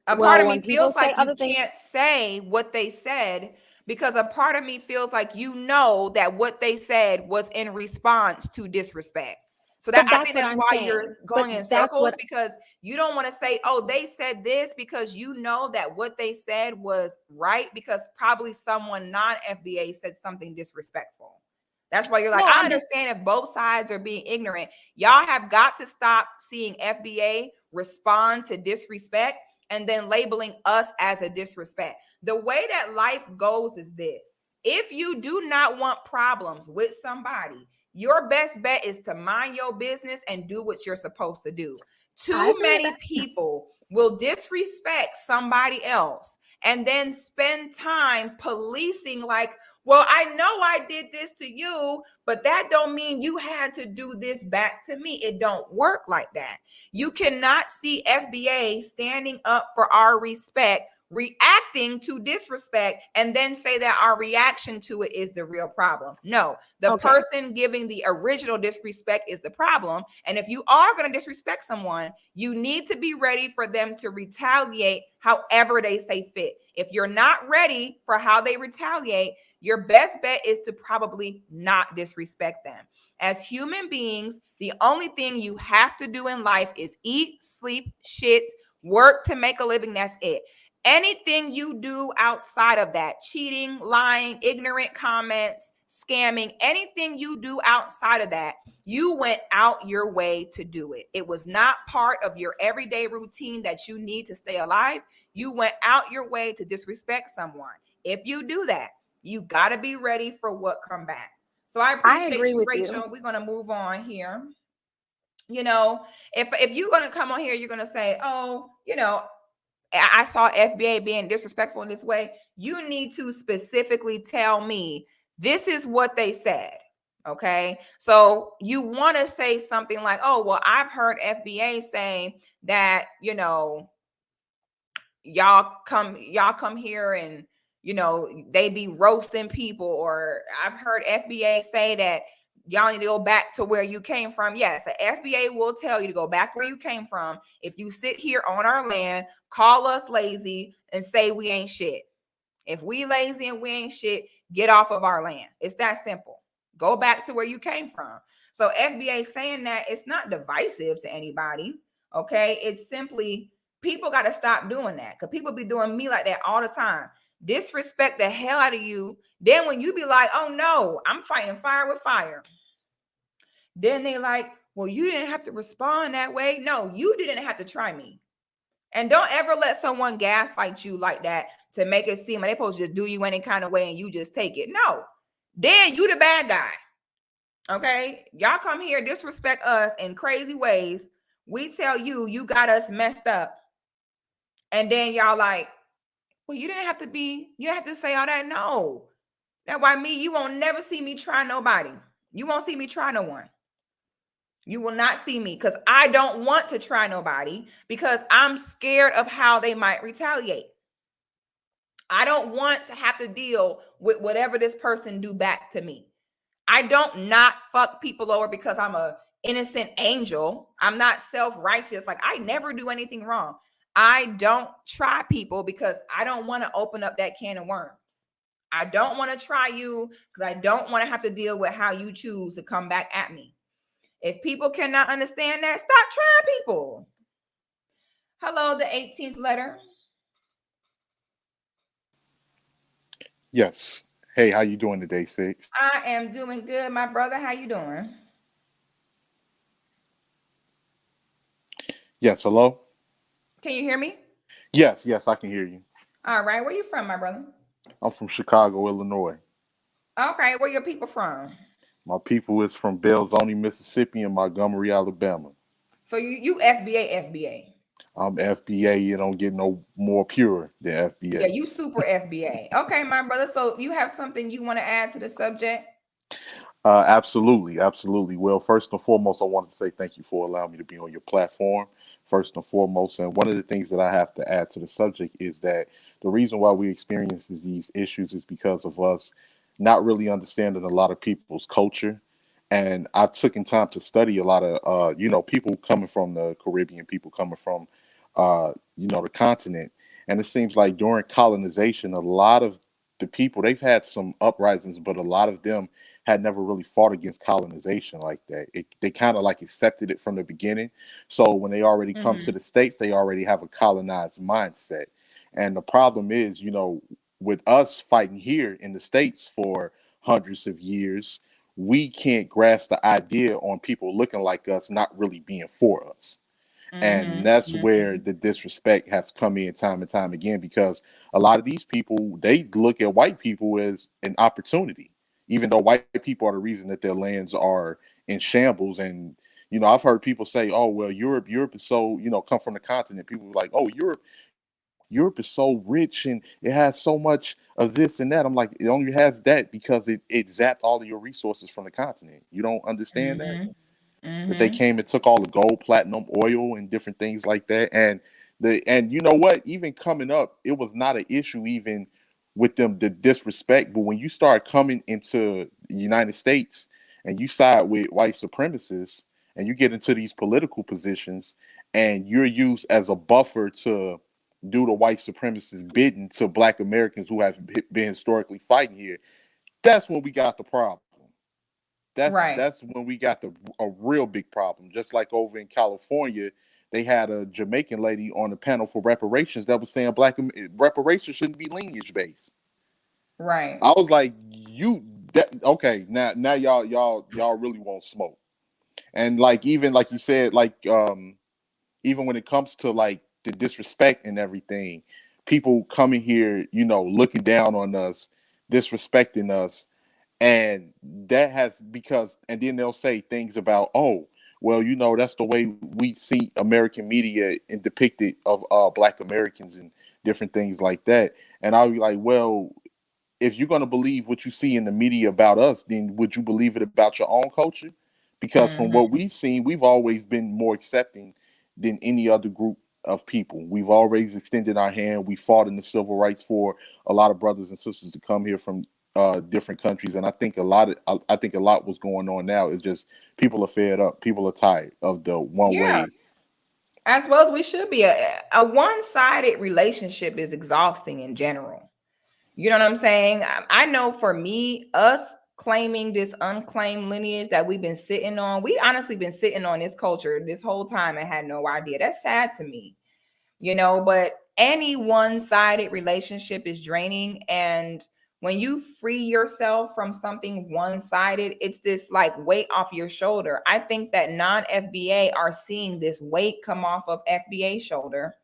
A part Well, of me when people feels say like you other things, can't say what they said because a part of me feels like you know that what they said was in response to disrespect. So that but I that's think what that's I'm why saying. you're But going in that's circles what because you don't want to say, "Oh, they said this," because you know that what they said was right because probably someone non-FBA said something disrespectful. That's why you're like, no, I I'm just understand if both sides are being ignorant. Y'all have got to stop seeing FBA respond to disrespect and then labeling us as a disrespect. The way that life goes is this. If you do not want problems with somebody, your best bet is to mind your business and do what you're supposed to do. I Too agree with many that. people will disrespect somebody else and then spend time policing like, well, I know I did this to you, but that don't mean you had to do this back to me. It don't work like that. You cannot see FBA standing up for our respect, reacting to disrespect, and then say that our reaction to it is the real problem. No, the Okay. person giving the original disrespect is the problem. And if you are going to disrespect someone, you need to be ready for them to retaliate however they say fit. If you're not ready for how they retaliate, your best bet is to probably not disrespect them. As human beings, the only thing you have to do in life is eat, sleep, shit, work to make a living. That's it. Anything you do outside of that, cheating, lying, ignorant comments, scamming, anything you do outside of that, you went out your way to do it. It was not part of your everyday routine that you need to stay alive. You went out your way to disrespect someone. If you do that, you got to be ready for what come back. So I I appreciate agree you, with you. Rachel. We're going to move on here. You know, if you're going to come on here, you're going to say, oh, you know, I saw FBA being disrespectful in this way. You need to specifically tell me this is what they said. Okay. So you want to say something like, oh, well, I've heard FBA say that, you know, y'all come here and they be roasting people, or I've heard FBA say that y'all need to go back to where you came from. Yes, the FBA will tell you to go back where you came from if you sit here on our land, call us lazy, and say we ain't shit. If we lazy and we ain't shit, get off of our land. It's that simple. Go back to where you came from. So FBA saying that, it's not divisive to anybody. Okay. It's simply, people got to stop doing that, because people be doing me like that all the time. Disrespect the hell out of you. Then when you be like, oh no, I'm fighting fire with fire. Then they like, well, you didn't have to respond that way. No, you didn't have to try me. And don't ever let someone gaslight you like that to make it seem like they're supposed to just do you any kind of way and you just take it. No, then you the bad guy. Okay, y'all come here, disrespect us in crazy ways. We tell you, you got us messed up. And then y'all like, well, you didn't have to say all that. No. That's why you won't never see me try nobody. You won't see me try no one. You will not see me because I don't want to try nobody because I'm scared of how they might retaliate. I don't want to have to deal with whatever this person do back to me. I don't not fuck people over because I'm a innocent angel. I'm not self-righteous. Like, I never do anything wrong. I don't try people because I don't want to open up that can of worms. I don't want to try you because I don't want to have to deal with how you choose to come back at me. If people cannot understand that, stop trying people. Hello, the 18th letter. Yes. Hey, how you doing today, Six? I am doing good, my brother. How you doing? Yes, hello? Can you hear me? Yes, I can hear you. All right. Where you from, my brother? I'm from Chicago, Illinois. Okay. Where your people from? My people is from Belzoni, Mississippi, and Montgomery, Alabama. So you FBA. I'm FBA. You don't get no more pure than FBA. Yeah, you super FBA. Okay, my brother. So you have something you want to add to the subject? Absolutely. Well, first and foremost, I want to say thank you for allowing me to be on your platform. First and foremost, and one of the things that I have to add to the subject is that the reason why we experience these issues is because of us not really understanding a lot of people's culture. And I've taken time to study a lot of, people coming from the Caribbean, people coming from, the continent. And it seems like during colonization, a lot of the people, they've had some uprisings, but a lot of them had never really fought against colonization like that. They kind of like accepted it from the beginning. So when they already come to the States, they already have a colonized mindset. And the problem is, with us fighting here in the States for hundreds of years, we can't grasp the idea on people looking like us not really being for us. And that's where the disrespect has come in time and time again, because a lot of these people, they look at white people as an opportunity, even though white people are the reason that their lands are in shambles. And, I've heard people say, oh, well, Europe is so, come from the continent. People are like, oh, Europe is so rich and it has so much of this and that. I'm like, it only has that because it zapped all of your resources from the continent. You don't understand that? That they came and took all the gold, platinum, oil, and different things like that. And you know what? Even coming up, it was not an issue even with them, the disrespect. But when you start coming into the United States and you side with white supremacists and you get into these political positions and you're used as a buffer to do the white supremacists bidding to Black Americans who have been historically fighting here, that's when we got the problem. That's when we got a real big problem. Just like over in California, they had a Jamaican lady on the panel for reparations that was saying reparations shouldn't be lineage based. Right. I was like, okay, now y'all really won't smoke. And like, even like you said, like even when it comes to like the disrespect and everything, people coming here, looking down on us, disrespecting us. And that has and then they'll say things about, oh, well, that's the way we see American media and depicted of Black Americans and different things like that. And I'll be like, well, if you're going to believe what you see in the media about us, then would you believe it about your own culture? Because from what we've seen, we've always been more accepting than any other group of people. We've always extended our hand. We fought in the civil rights for a lot of brothers and sisters to come here from different countries. And I think a lot what's going on now is just people are fed up. People are tired of the one way. As well as we should be. A one-sided relationship is exhausting in general. You know what I'm saying? I know for me, us claiming this unclaimed lineage that we've been sitting on, we honestly been sitting on this culture this whole time and had no idea. That's sad to me, but any one-sided relationship is draining. And when you free yourself from something one-sided, it's this like weight off your shoulder. I think that non-FBA are seeing this weight come off of FBA shoulder,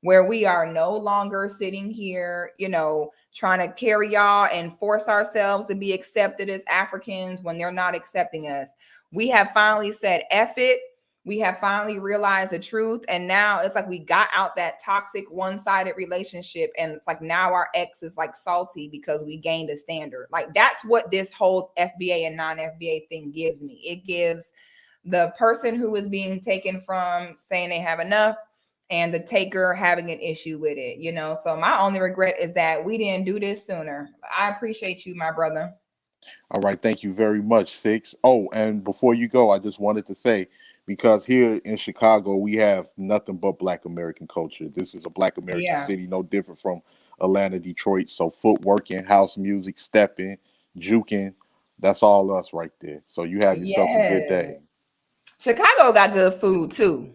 where we are no longer sitting here, you know, trying to carry y'all and force ourselves to be accepted as Africans when they're not accepting us. We have finally said F it. We have finally realized the truth. And now it's like we got out that toxic one-sided relationship. And it's like now our ex is like salty because we gained a standard. Like that's what this whole FBA and non-FBA thing gives me. It gives the person who is being taken from saying they have enough and the taker having an issue with it, you know? So my only regret is that we didn't do this sooner. I appreciate you, my brother. All right, thank you very much, Six. Oh, and before you go, I just wanted to say, because here in Chicago, we have nothing but Black American culture. This is a Black American city, no different from Atlanta, Detroit. So footworking, house music, stepping, juking, that's all us right there. So you have yourself a good day. Chicago got good food too.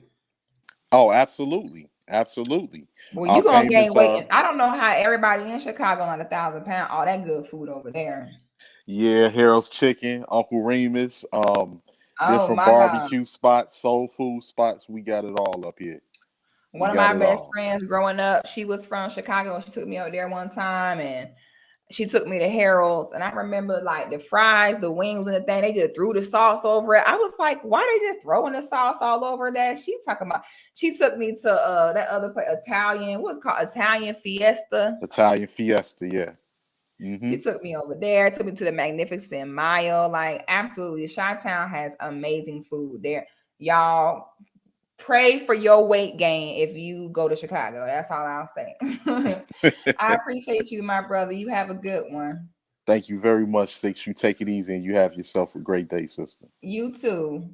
Oh, absolutely. Absolutely. Well, you gonna gain Famous, weight. I don't know how everybody in Chicago on 1,000 pounds, all that good food over there. yeah, Harold's Chicken, Uncle Remus, Oh different my God. barbecue spots, soul food spots. We got it all up here. One of my best friends growing up, she was from Chicago. She took me out there one time and she took me to Harold's. And I remember like the fries, the wings, and the thing, they just threw the sauce over it. I was like, why they just throwing the sauce all over that? She took me to that other place, Italian, what's it called? Italian Fiesta. Italian Fiesta, yeah. She took me over there, took me to the Magnificent Mile. Like, absolutely. Chi-Town has amazing food there. Y'all pray for your weight gain if you go to Chicago. That's all I'll say. I appreciate you, my brother. You have a good one. Thank you very much, Six. You take it easy and you have yourself a great day, sister. You too.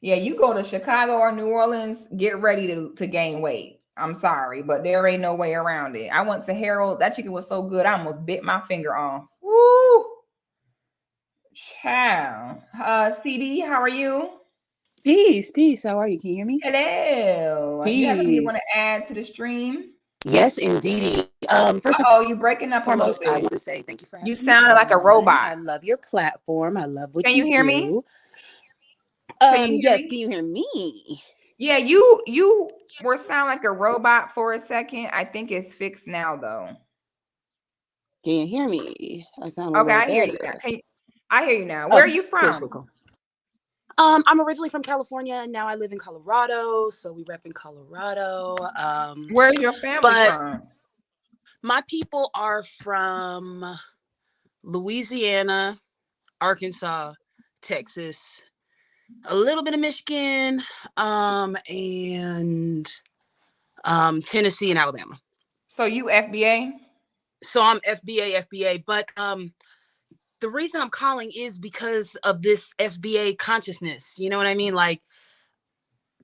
Yeah, you go to Chicago or New Orleans, get ready to gain weight. I'm sorry, but there ain't no way around it. I went to Harold. That chicken was so good, I almost bit my finger off. Woo! Ciao. CD, how are you? Peace. How are you? Can you hear me? Hello. You have anything you want to add to the stream? Yes, indeed. First and You breaking up a little foremost, I bit. want to say thank you for having You me sound like a on. robot. I love your platform. I love what Can you hear me? do. Can you hear Yes, me? can you hear me? Yeah, you were sound like a robot for a second. I think it's fixed now though. Can you hear me? I sound a Okay, little I hear you better. now. I hear you now. Where are you Cool, from? cool. I'm originally from California and now I live in Colorado. So we rep in Colorado. Where's your family from? My people are from Louisiana, Arkansas, Texas, a little bit of Michigan, and Tennessee and Alabama. So you FBA? So I'm FBA, but the reason I'm calling is because of this FBA consciousness. You know what I mean? Like,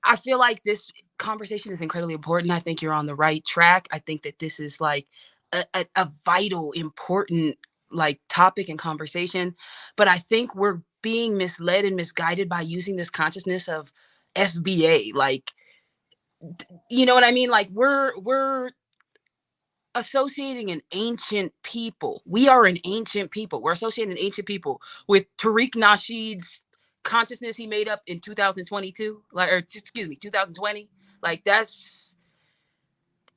I feel like this conversation is incredibly important. I think you're on the right track. I think that this is like a vital, important like topic and conversation. But I think we're being misled and misguided by using this consciousness of FBA. Like, you know what I mean? Like we're associating an ancient people. We are an ancient people. We're associating an ancient people with Tariq Nasheed's consciousness he made up in 2022, like, or excuse me, 2020. Like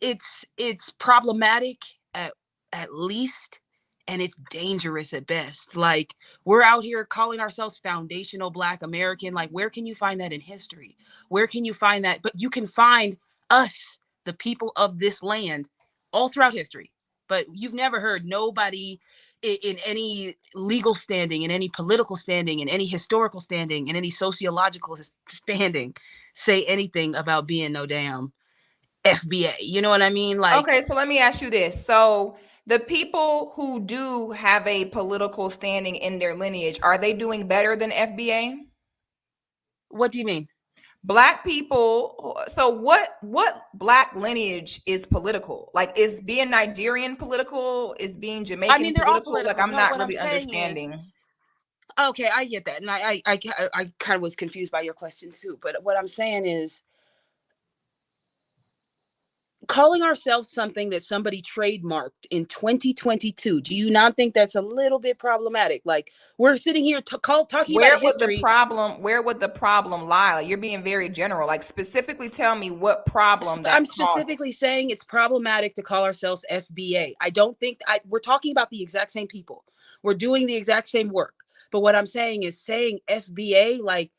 it's problematic at least, and it's dangerous at best. Like, we're out here calling ourselves foundational Black American. Like, where can you find that in history? Where can you find that? But you can find us, the people of this land, all throughout history. But you've never heard nobody in any legal standing, in any political standing, in any historical standing, in any sociological standing say anything about being no damn FBA. You know what I mean? Like, Okay, so let me ask you this. So the people who do have a political standing in their lineage, are they doing better than FBA? what do you mean? Black people. So what Black lineage is political? Like, is being Nigerian political? Is being Jamaican I mean, they're all political? Like, political. I'm No, not what I'm really saying understanding. is, okay, I get that, and I kind of was confused by your question too. But what I'm saying is, calling ourselves something that somebody trademarked in 2022, do you not think that's a little bit problematic? Like, we're sitting here talking about Where a would the history. problem lie? Like, you're being very general. Like, specifically tell me what problem that I'm causes. specifically saying it's problematic to call ourselves FBA. I don't think we're talking about the exact same people. We're doing the exact same work. But what I'm saying is saying FBA, like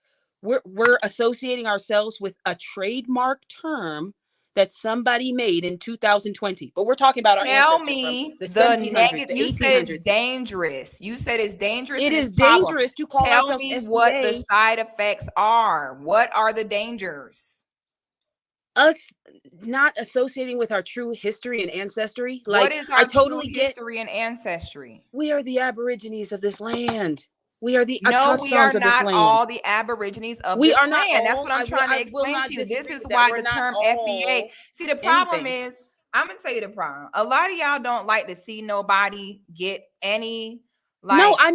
we're associating ourselves with a trademark term that somebody made in 2020. But we're talking about our Tell ancestors from me the the 1700s, negative. the You said it's 1800s. dangerous. You said it's dangerous It and is it's problem. dangerous to call Tell ourselves me what the FBA. side effects are. What are the dangers? Us not associating with our true history and ancestry. What Like, is I our true totally get history and ancestry? we are the Aborigines of this land. We are the No, we are touchstones of this not land. all the Aborigines of We this are not land. That's all. what I'm trying to I will explain not to you. This disagree is with that. why We're the not term FBA. all See, the problem anything. is, I'm gonna tell you the problem. A lot of y'all don't like to see nobody get any No, like.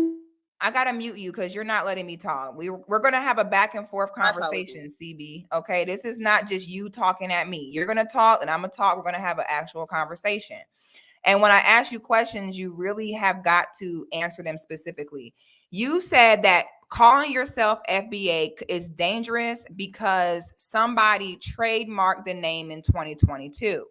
I gotta mute you because you're not letting me talk. We're gonna have a back and forth my conversation, apologies. CB. Okay, this is not just you talking at me. You're gonna talk and I'm gonna talk. We're gonna have an actual conversation. And when I ask you questions, you really have got to answer them specifically. You said that calling yourself FBA is dangerous because somebody trademarked the name in 2022.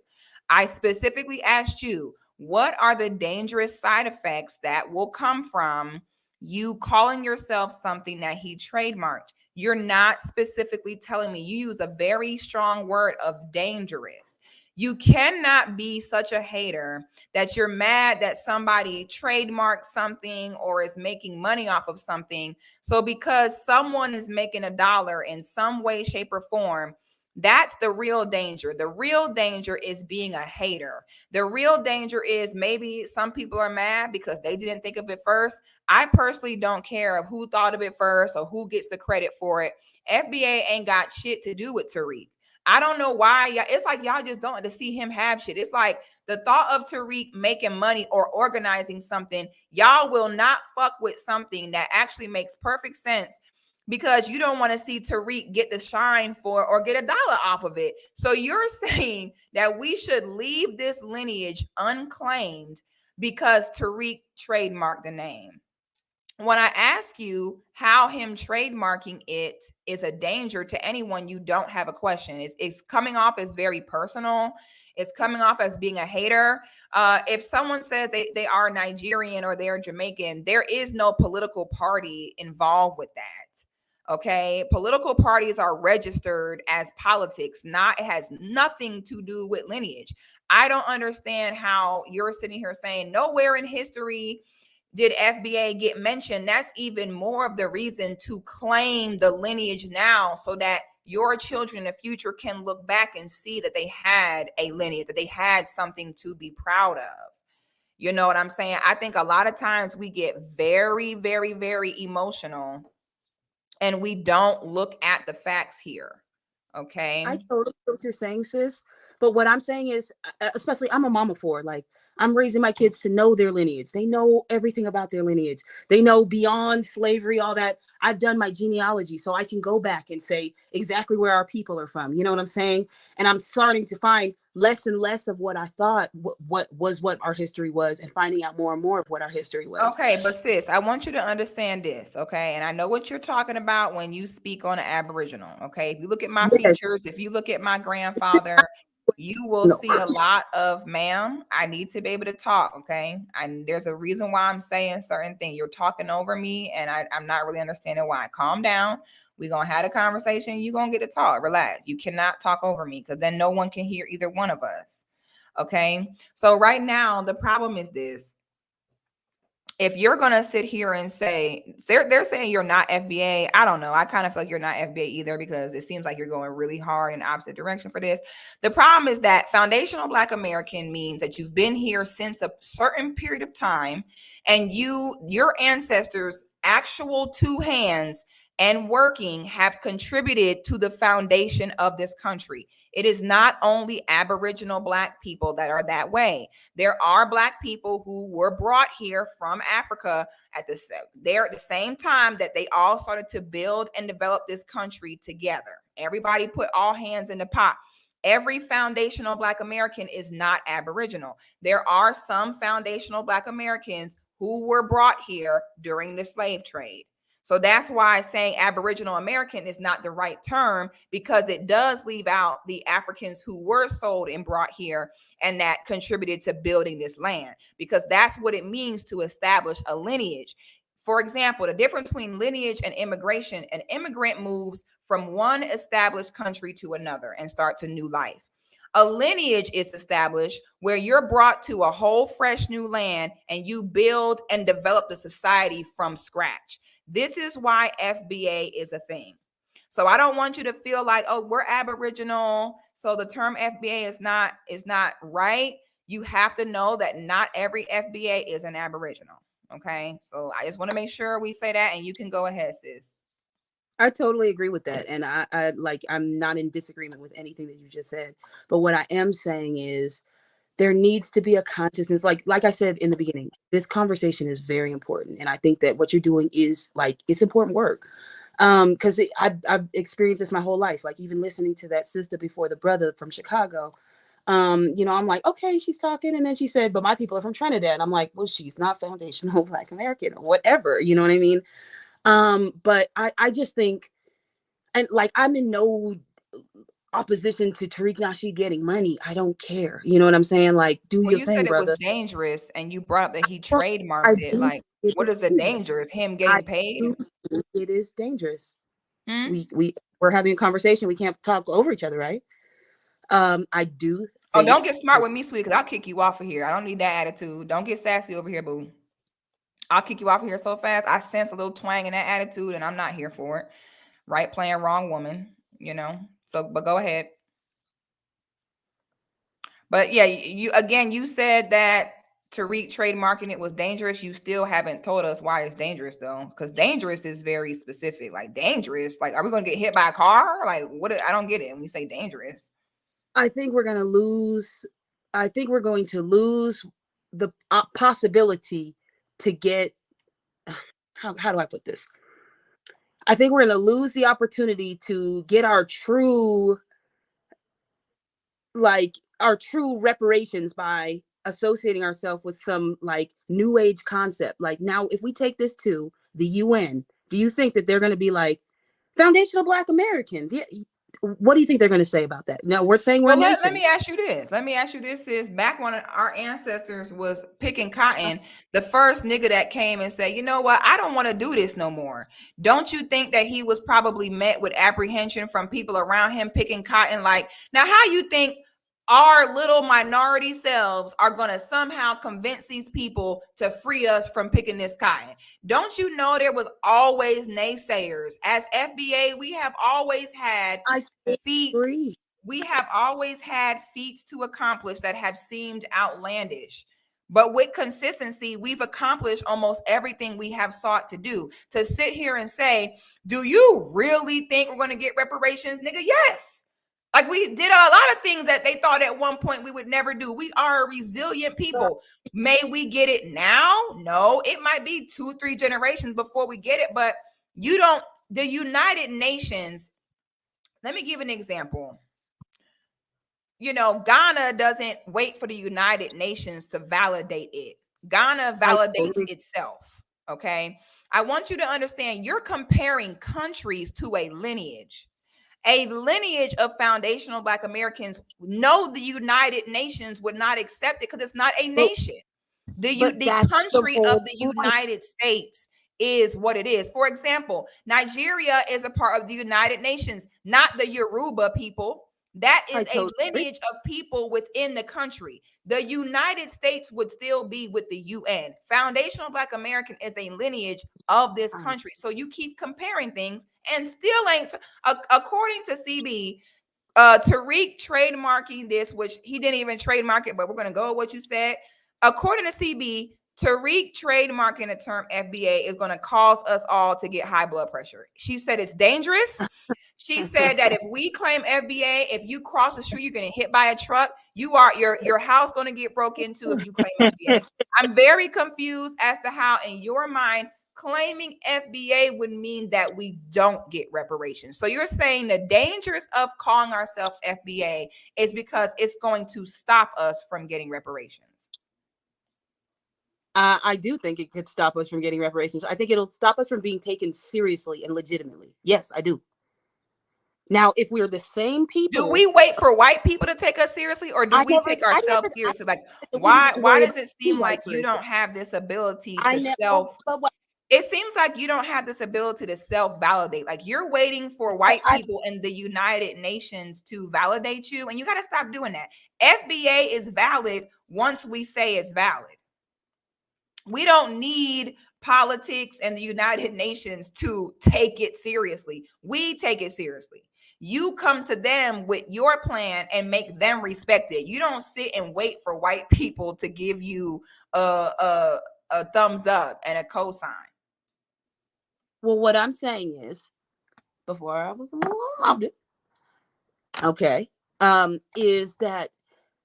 I specifically asked you, what are the dangerous side effects that will come from you calling yourself something that he trademarked? You're not specifically telling me. You use a very strong word of dangerous. You cannot be such a hater that you're mad that somebody trademarked something or is making money off of something. So because someone is making a dollar in some way, shape, or form, that's the real danger. The real danger is being a hater. The real danger is maybe some people are mad because they didn't think of it first. I personally don't care of who thought of it first or who gets the credit for it. FBA ain't got shit to do with Tariq. I don't know why y'all, it's like y'all just don't want to see him have shit. It's like the thought of Tariq making money or organizing something, y'all will not fuck with something that actually makes perfect sense because you don't want to see Tariq get the shine for or get a dollar off of it. So you're saying that we should leave this lineage unclaimed because Tariq trademarked the name. When I ask you how him trademarking it is a danger to anyone, you don't have a question. It's coming off as very personal. It's coming off as being a hater. If someone says they are Nigerian or they're Jamaican, there is no political party involved with that. Okay. Political parties are registered as politics, it has nothing to do with lineage. I don't understand how you're sitting here saying nowhere in history did FBA get mentioned. That's even more of the reason to claim the lineage now so that your children in the future can look back and see that they had a lineage, that they had something to be proud of. You know what I'm saying? I think a lot of times we get very, very, very emotional and we don't look at the facts here. Okay. I totally get what you're saying, sis. But what I'm saying is, especially I'm a mama for, like, I'm raising my kids to know their lineage. They know everything about their lineage. They know beyond slavery, all that. I've done my genealogy, so I can go back and say exactly where our people are from. You know what I'm saying? And I'm starting to find less and less of what I thought what our history was, and finding out more and more of what our history was. Okay, but sis, I want you to understand this, okay? And I know what you're talking about when you speak on an Aboriginal, okay? If you look at my Yes. features, if you look at my grandfather, you will No. see a lot of, ma'am, I need to be able to talk, okay? And there's a reason why I'm saying certain things. You're talking over me, and I'm not really understanding why. Calm down. We're going to have a conversation. You're going to get to talk. Relax. You cannot talk over me because then no one can hear either one of us, okay? So right now, the problem is this. If you're going to sit here and say they're saying you're not FBA, I don't know. I kind of feel like you're not FBA either because it seems like you're going really hard in the opposite direction for this. The problem is that foundational Black American means that you've been here since a certain period of time and your ancestors, actual two hands and working have contributed to the foundation of this country. It is not only Aboriginal Black people that are that way. There are Black people who were brought here from Africa at the same time that they all started to build and develop this country together. Everybody put all hands in the pot. every foundational Black American is not Aboriginal. There are some foundational Black Americans who were brought here during the slave trade. So that's why saying Aboriginal American is not the right term, because it does leave out the Africans who were sold and brought here and that contributed to building this land, because that's what it means to establish a lineage. For example, the difference between lineage and immigration: an immigrant moves from one established country to another and starts a new life. A lineage is established where you're brought to a whole fresh new land and you build and develop the society from scratch. This is why FBA is a thing. So I don't want you to feel like, oh, we're Aboriginal, so the term FBA is not right. You have to know that not every FBA is an Aboriginal. Okay, so I just want to make sure we say that, and you can go ahead, sis. I totally agree with that. And I'm not in disagreement with anything that you just said. But what I am saying is there needs to be a consciousness. Like I said in the beginning, this conversation is very important. And I think that what you're doing is it's important work. Because I've experienced this my whole life. Like even listening to that sister before the brother from Chicago, I'm like, okay, she's talking. And then she said, but my people are from Trinidad. I'm like, well, she's not foundational Black American or whatever. You know what I mean? But I just think, and I'm in no opposition to Tariq Nasheed getting money. I don't care. You know what I'm saying? Do your You thing, said it brother. was dangerous, and you brought up that he Well, trademarked it. do Like, think what is the dangerous. dangerous? Him I getting paid? do think it is dangerous. Hmm? We're having a conversation. We can't talk over each other, right? I do Oh, think. don't get smart with me, sweet, because I'll kick you off of here. I don't need that attitude. Don't get sassy over here, boo. I'll kick you off of here so fast. I sense a little twang in that attitude, and I'm not here for it. Right playing, wrong woman, So, but go ahead. But yeah, you said that Tariq trademarking it was dangerous. You still haven't told us why it's dangerous, though, because dangerous is very specific. Like dangerous, like are we going to get hit by a car? Like what? I don't get it when you say dangerous. I think we're going to lose. I think we're going to lose the possibility to get. How do I put this? I think we're going to lose the opportunity to get our true reparations by associating ourselves with some new age concept. Now, if we take this to the UN, do you think that they're going to be like foundational Black Americans? Yeah. What do you think they're going to say about that? No, we're saying we're a nation. Let me ask you this. Is back when our ancestors was picking cotton, the first nigga that came and said, you know what, I don't want to do this no more. Don't you think that he was probably met with apprehension from people around him picking cotton? Like, now how you think our little minority selves are going to somehow convince these people to free us from picking this cotton? Don't you know there was always naysayers? As FBA, we have always had feats. We have always had feats to accomplish that have seemed outlandish. But with consistency, we've accomplished almost everything we have sought to do. To sit here and say, do you really think we're going to get reparations, nigga? Yes. Like we did a lot of things that they thought at one point we would never do. We are a resilient people. May we get it now? No, it might be 2-3 generations before we get it. But the United Nations, let me give an example. Ghana doesn't wait for the United Nations to validate it. Ghana validates itself. Okay. I want you to understand you're comparing countries to a lineage. A lineage of foundational Black Americans. No, the United Nations would not accept it because it's not a nation. The country of the United States is what it is. For example, Nigeria is a part of the United Nations, not the Yoruba people. That is a lineage of people within the country. The United States would still be with the UN. Foundational Black American is a lineage of this country. So you keep comparing things and still ain't, according to CB, Tariq trademarking this, which he didn't even trademark it, but we're going to go with what you said. According to CB, Tariq trademarking the term FBA is going to cause us all to get high blood pressure. She said it's dangerous. She said that if we claim FBA, if you cross the street, you're going to hit by a truck. Your house going to get broke into if you claim FBA. I'm very confused as to how, in your mind, claiming FBA would mean that we don't get reparations. So you're saying the dangers of calling ourselves FBA is because it's going to stop us from getting reparations. I do think it could stop us from getting reparations. I think it'll stop us from being taken seriously and legitimately. Yes, I do. Now, if we're the same people, do we wait for white people to take us seriously, or do we take ourselves seriously? Like, why does it seem like you don't have this ability to it seems like you don't have this ability to self-validate. Like, you're waiting for white people in the United Nations to validate you, and you got to stop doing that. FBA is valid once we say it's valid. We don't need politics and the United Nations to take it seriously. We take it seriously. You come to them with your plan and make them respect it. You don't sit and wait for white people to give you a thumbs up and a cosign. Well, what I'm saying is, before I was loaded, okay, is that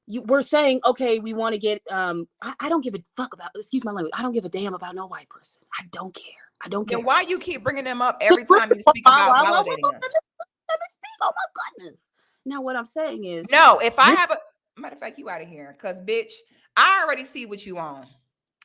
we're saying, okay, we want to get, I don't give a fuck about, excuse my language, I don't give a damn about no white person. I don't care. I don't care. Then why you keep bringing them up every time you speak about validating them? Let me speak. Oh my goodness. Now what I'm saying is, no, if I have a matter of fact, you out of here, because bitch, I already see what you on.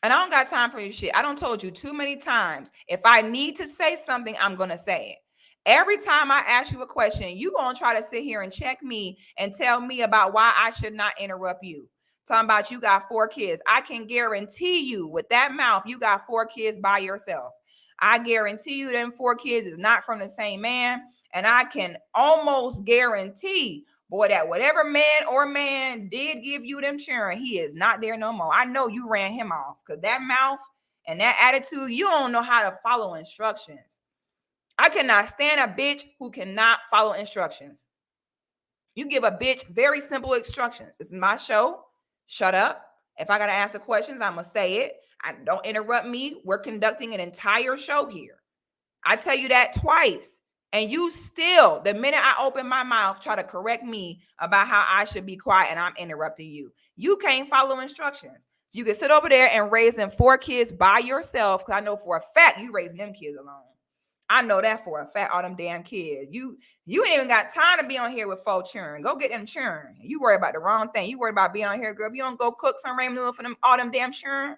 And I don't got time for your shit. I don't told you too many times. If I need to say something, I'm going to say it. Every time I ask you a question, you going to try to sit here and check me and tell me about why I should not interrupt you. Talking about you got 4 kids. I can guarantee you with that mouth, you got 4 kids by yourself. I guarantee you them 4 kids is not from the same man. And I can almost guarantee, boy, that whatever man did give you them children, he is not there no more. I know you ran him off, because that mouth and that attitude, you don't know how to follow instructions. I cannot stand a bitch who cannot follow instructions. You give a bitch very simple instructions. This is my show. Shut up. If I got to answer questions, I'm going to say it. Don't interrupt me. We're conducting an entire show here. I tell you that twice. And you still, the minute I open my mouth, try to correct me about how I should be quiet, and I'm interrupting you. You can't follow instructions. You can sit over there and raise them 4 kids by yourself, because I know for a fact you raising them kids alone. I know that for a fact, all them damn kids. You ain't even got time to be on here with 4 children. Go get them children. You worry about the wrong thing. You worry about being on here, girl. If you don't go cook some ramen noodles for them, all them damn children.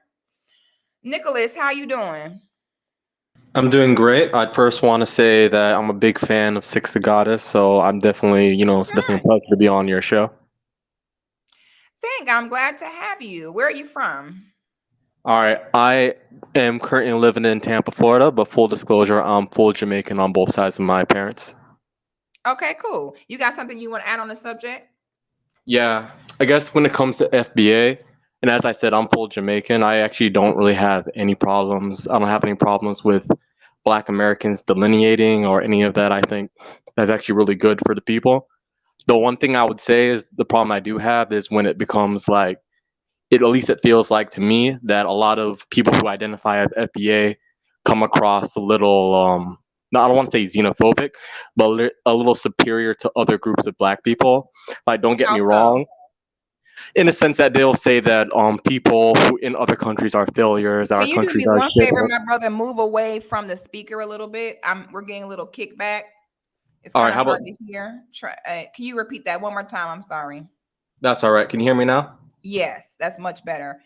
Nicholas, how you doing? I'm doing great. I'd first want to say that I'm a big fan of Six the Goddess, so I'm definitely, it's definitely a pleasure to be on your show. I'm glad to have you. Where are you from? All right. I am currently living in Tampa, Florida, but full disclosure, I'm full Jamaican on both sides of my parents. Okay, cool. You got something you want to add on the subject? Yeah, I guess when it comes to FBA, and as I said, I'm full Jamaican, I actually don't really have any problems. I don't have any problems with Black Americans delineating or any of that. I think that's actually really good for the people. The one thing I would say is the problem I do have is when it becomes like, at least it feels like to me that a lot of people who identify as FBA come across a little, no, I don't want to say xenophobic, but a little superior to other groups of Black people. Like, don't get me wrong. In the sense that they'll say that people who in other countries are failures, our countries are shit. Can you do me one favor, my brother? Move away from the speaker a little bit. We're getting a little kickback. It's kind of hard to hear. Can you repeat that one more time? I'm sorry. That's all right. Can you hear me now? Yes, that's much better.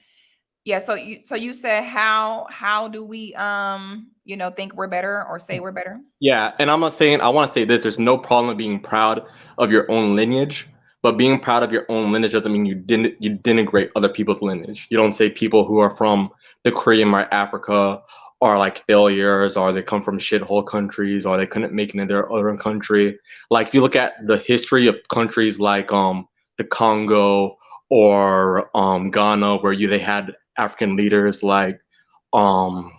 Yeah. So you said how do we think we're better or say we're better? Yeah, and I want to say this: there's no problem with being proud of your own lineage. But being proud of your own lineage doesn't mean you denigrate other people's lineage. You don't say people who are from the Caribbean or Africa are like failures, or they come from shithole countries, or they couldn't make it in their other country. Like, if you look at the history of countries like the Congo or Ghana, where they had African leaders like God,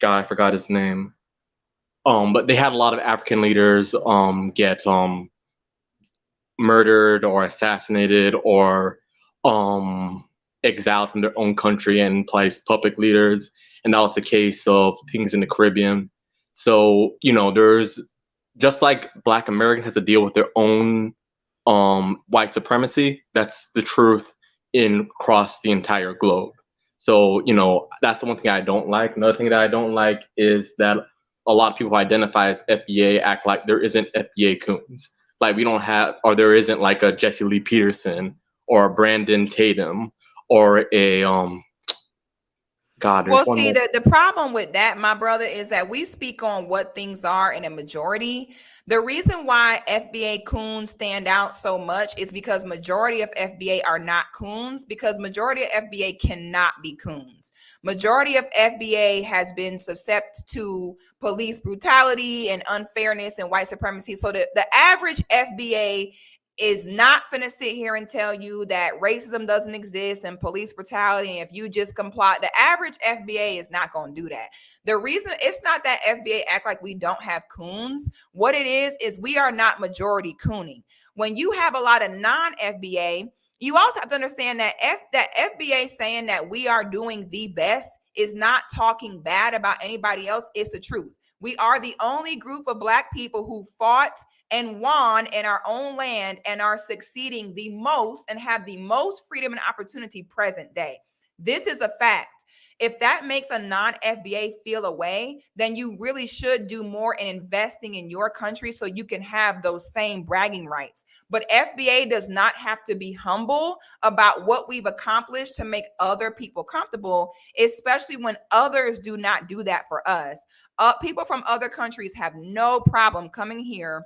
I forgot his name. But they had a lot of African leaders get murdered or assassinated or exiled from their own country and placed puppet leaders, and that was the case of things in the Caribbean. So there's, just like Black Americans have to deal with their own white supremacy, that's the truth across the entire globe. So, that's the one thing I don't like. Another thing that I don't like is that a lot of people who identify as FBA act like there isn't FBA coons. Like we don't have, or there isn't like a Jesse Lee Peterson or a Brandon Tatum or a God. Well, see, the problem with that, my brother, is that we speak on what things are in a majority. The reason why FBA coons stand out so much is because majority of FBA are not coons, because majority of FBA cannot be coons. Majority of FBA has been susceptible to police brutality and unfairness and white supremacy. So the average FBA is not finna sit here and tell you that racism doesn't exist and police brutality, and if you just comply, the average FBA is not going to do that. The reason it's not that FBA act like we don't have coons. What it is we are not majority cooning. When you have a lot of non-FBA, you also have to understand that FBA saying that we are doing the best is not talking bad about anybody else. It's the truth. We are the only group of Black people who fought and won in our own land and are succeeding the most and have the most freedom and opportunity present day. This is a fact. If that makes a non-FBA feel away, then you really should do more in investing in your country so you can have those same bragging rights. But FBA does not have to be humble about what we've accomplished to make other people comfortable, especially when others do not do that for us. People from other countries have no problem coming here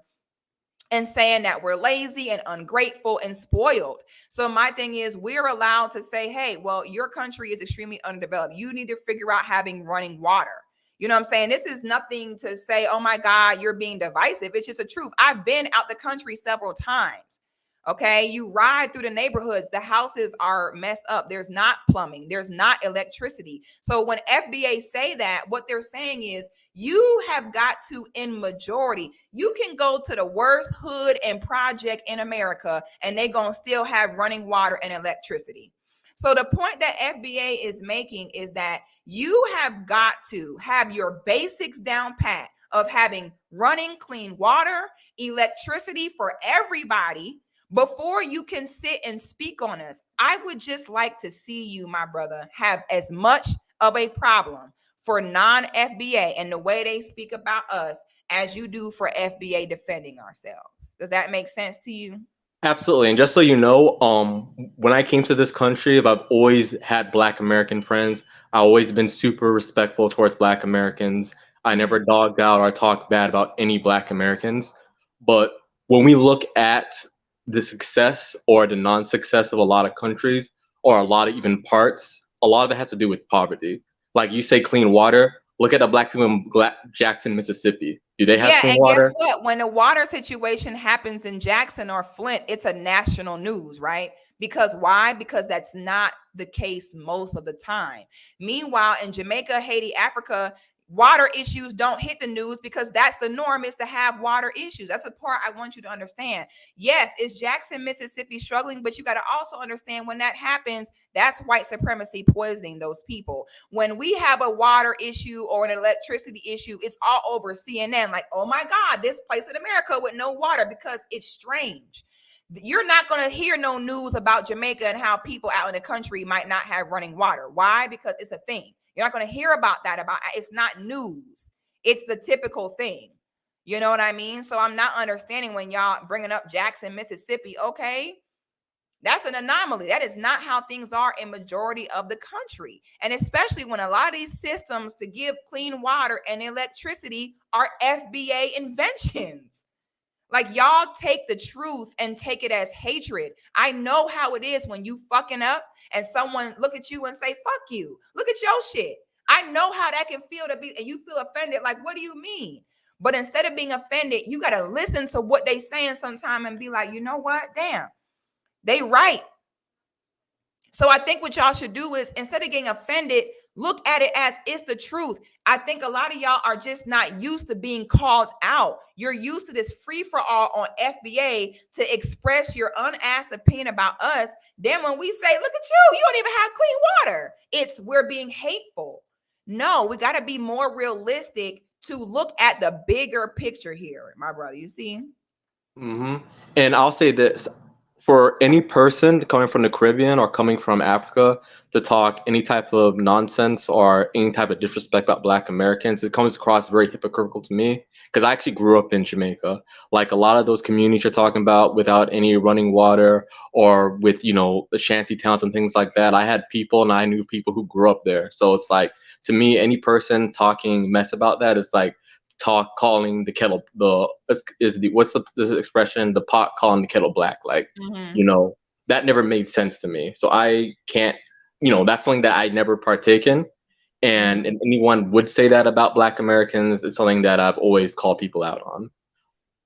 and saying that we're lazy and ungrateful and spoiled. So my thing is, we're allowed to say, hey, well, your country is extremely underdeveloped. You need to figure out having running water. You know what I'm saying? This is nothing to say, oh my God, you're being divisive. It's just the truth. I've been out the country several times. Okay, you ride through the neighborhoods, the houses are messed up. There's not plumbing, there's not electricity. So when FBA say that, what they're saying is you have got to, in majority, you can go to the worst hood and project in America and they're going to still have running water and electricity. So the point that FBA is making is that you have got to have your basics down pat of having running clean water, electricity for everybody, before you can sit and speak on us. I would just like to see you, my brother, have as much of a problem for non-FBA and the way they speak about us as you do for FBA defending ourselves. Does that make sense to you? Absolutely. And just so you know, when I came to this country, I've always had Black American friends. I've always been super respectful towards Black Americans. I never dogged out or talked bad about any Black Americans. But when we look at the success or the non-success of a lot of countries or a lot of even parts, a lot of it has to do with poverty. Like you say, clean water. Look at the Black people in Jackson, Mississippi. Do they have clean water? Guess what? When a water situation happens in Jackson or Flint, it's a national news, right? Because why? Because that's not the case most of the time. Meanwhile, in Jamaica, Haiti, Africa, water issues don't hit the news because that's the norm, is to have water issues. That's the part I want you to understand. Yes, it's Jackson, Mississippi struggling, but you got to also understand when that happens, that's white supremacy poisoning those people. When we have a water issue or an electricity issue, it's all over CNN. Like, oh my God, this place in America with no water, because it's strange. You're not going to hear no news about Jamaica and how people out in the country might not have running water. Why? Because it's a thing. You're not going to hear about that. It's not news. It's the typical thing. You know what I mean? So I'm not understanding when y'all bringing up Jackson, Mississippi. Okay, that's an anomaly. That is not how things are in majority of the country. And especially when a lot of these systems to give clean water and electricity are FBA inventions. Like, y'all take the truth and take it as hatred. I know how it is when you fucking up and someone look at you and say, fuck you. Look at your shit. I know how that can feel to be, and you feel offended. Like, what do you mean? But instead of being offended, you got to listen to what they saying sometime and be like, you know what? Damn, they right. So I think what y'all should do is, instead of getting offended, look at it as it's the truth. I think a lot of y'all are just not used to being called out. You're used to this free for all on FBA to express your unasked opinion about us. Then when we say, look at you don't even have clean water, we're being hateful. No, we got to be more realistic to look at the bigger picture here, my brother. You see? Mm-hmm. And I'll say this. for any person coming from the Caribbean or coming from Africa to talk any type of nonsense or any type of disrespect about Black Americans, it comes across very hypocritical to me because I actually grew up in Jamaica. Like a lot of those communities you're talking about without any running water or with, you know, the shanty towns and things like that. I had people and I knew people who grew up there. So it's like, to me, any person talking mess about that is like calling the kettle what's the expression, the pot calling the kettle black. Like, you know, that never made sense to me. So I can't, you know, that's something that I never partake in. And if anyone would say that about Black Americans, it's something that I've always called people out on.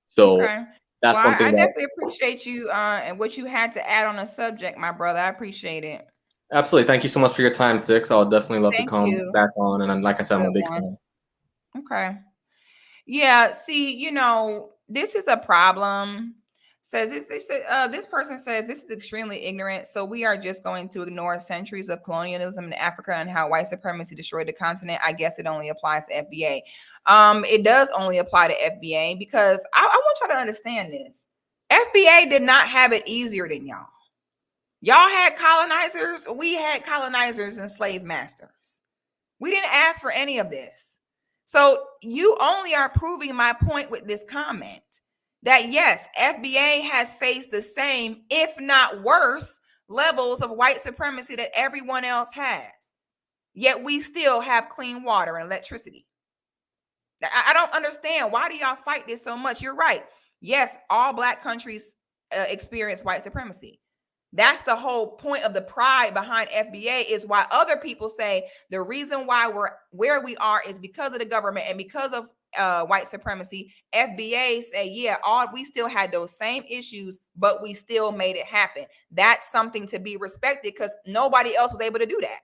So Okay. that's Well, one thing I that definitely appreciate you and what you had to add on the subject, my brother. I appreciate it. absolutely. Thank you so much for your time, Six. I'll definitely love to Thank come you. back on. And like I said, I'm a Good big one. fan. Okay. Yeah, see, you know, this is a problem. Says this person says this is extremely ignorant. So we are just going to ignore centuries of colonialism in Africa and how white supremacy destroyed the continent. I guess it only applies to FBA. It does only apply to FBA because I want y'all to understand this. FBA did not have it easier than y'all. Y'all had colonizers. We had colonizers and slave masters. We didn't ask for any of this. So you only are proving my point with this comment that yes, FBA has faced the same, if not worse, levels of white supremacy that everyone else has. Yet we still have clean water and electricity. I don't understand. Why do y'all fight this so much? You're right. Yes, all Black countries experience white supremacy. That's the whole point of the pride behind FBA, is why other people say the reason why we're where we are is because of the government and because of white supremacy. FBA say, yeah, we still had those same issues, but we still made it happen. That's something to be respected because nobody else was able to do that.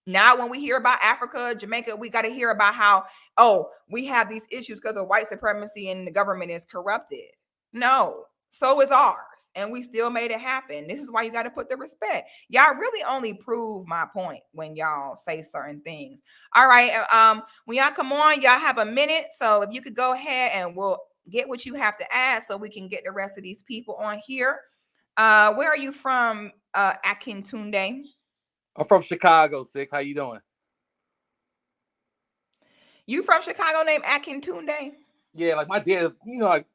Now, when we hear about Africa, Jamaica, we got to hear about how, oh, we have these issues because of white supremacy and the government is corrupted. No, so is ours. And we still made it happen. This is why you got to put the respect. Y'all really only prove my point when y'all say certain things. All right. When y'all come on, y'all have a minute. So if you could go ahead and we'll get what you have to add so we can get the rest of these people on here. Where are you from, Akintunde? I'm from Chicago, Six. How you doing? You from Chicago named Akintunde? Yeah, like my dad, like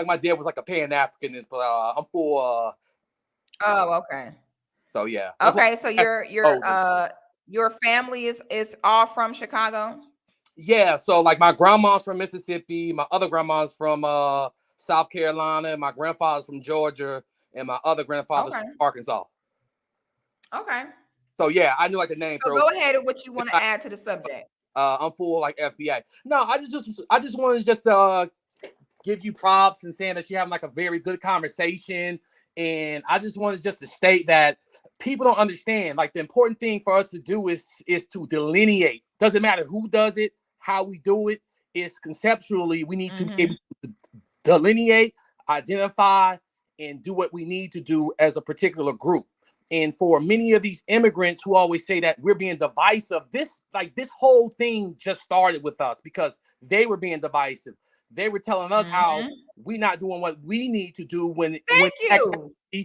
my dad was like a Pan-Africanist, but I'm for Oh, okay. so yeah. Okay, so your family is all from Chicago? Yeah, so like my grandma's from Mississippi, my other grandma's from South Carolina, my grandfather's from Georgia, and my other grandfather's from Arkansas. Okay. So yeah, I knew like the name. So go ahead with what you want to add to the subject. I'm full like FBA. No, I just wanted to give you props and saying that you're having like a very good conversation. And I just wanted just to state that people don't understand. Like the important thing for us to do is to delineate. Doesn't matter who does it, how we do it. It's conceptually we need to be able to delineate, identify, and do what we need to do as a particular group. And for many of these immigrants who always say that we're being divisive, this whole thing just started with us because they were being divisive. They were telling us how we're not doing what we need to do when they're not. Thank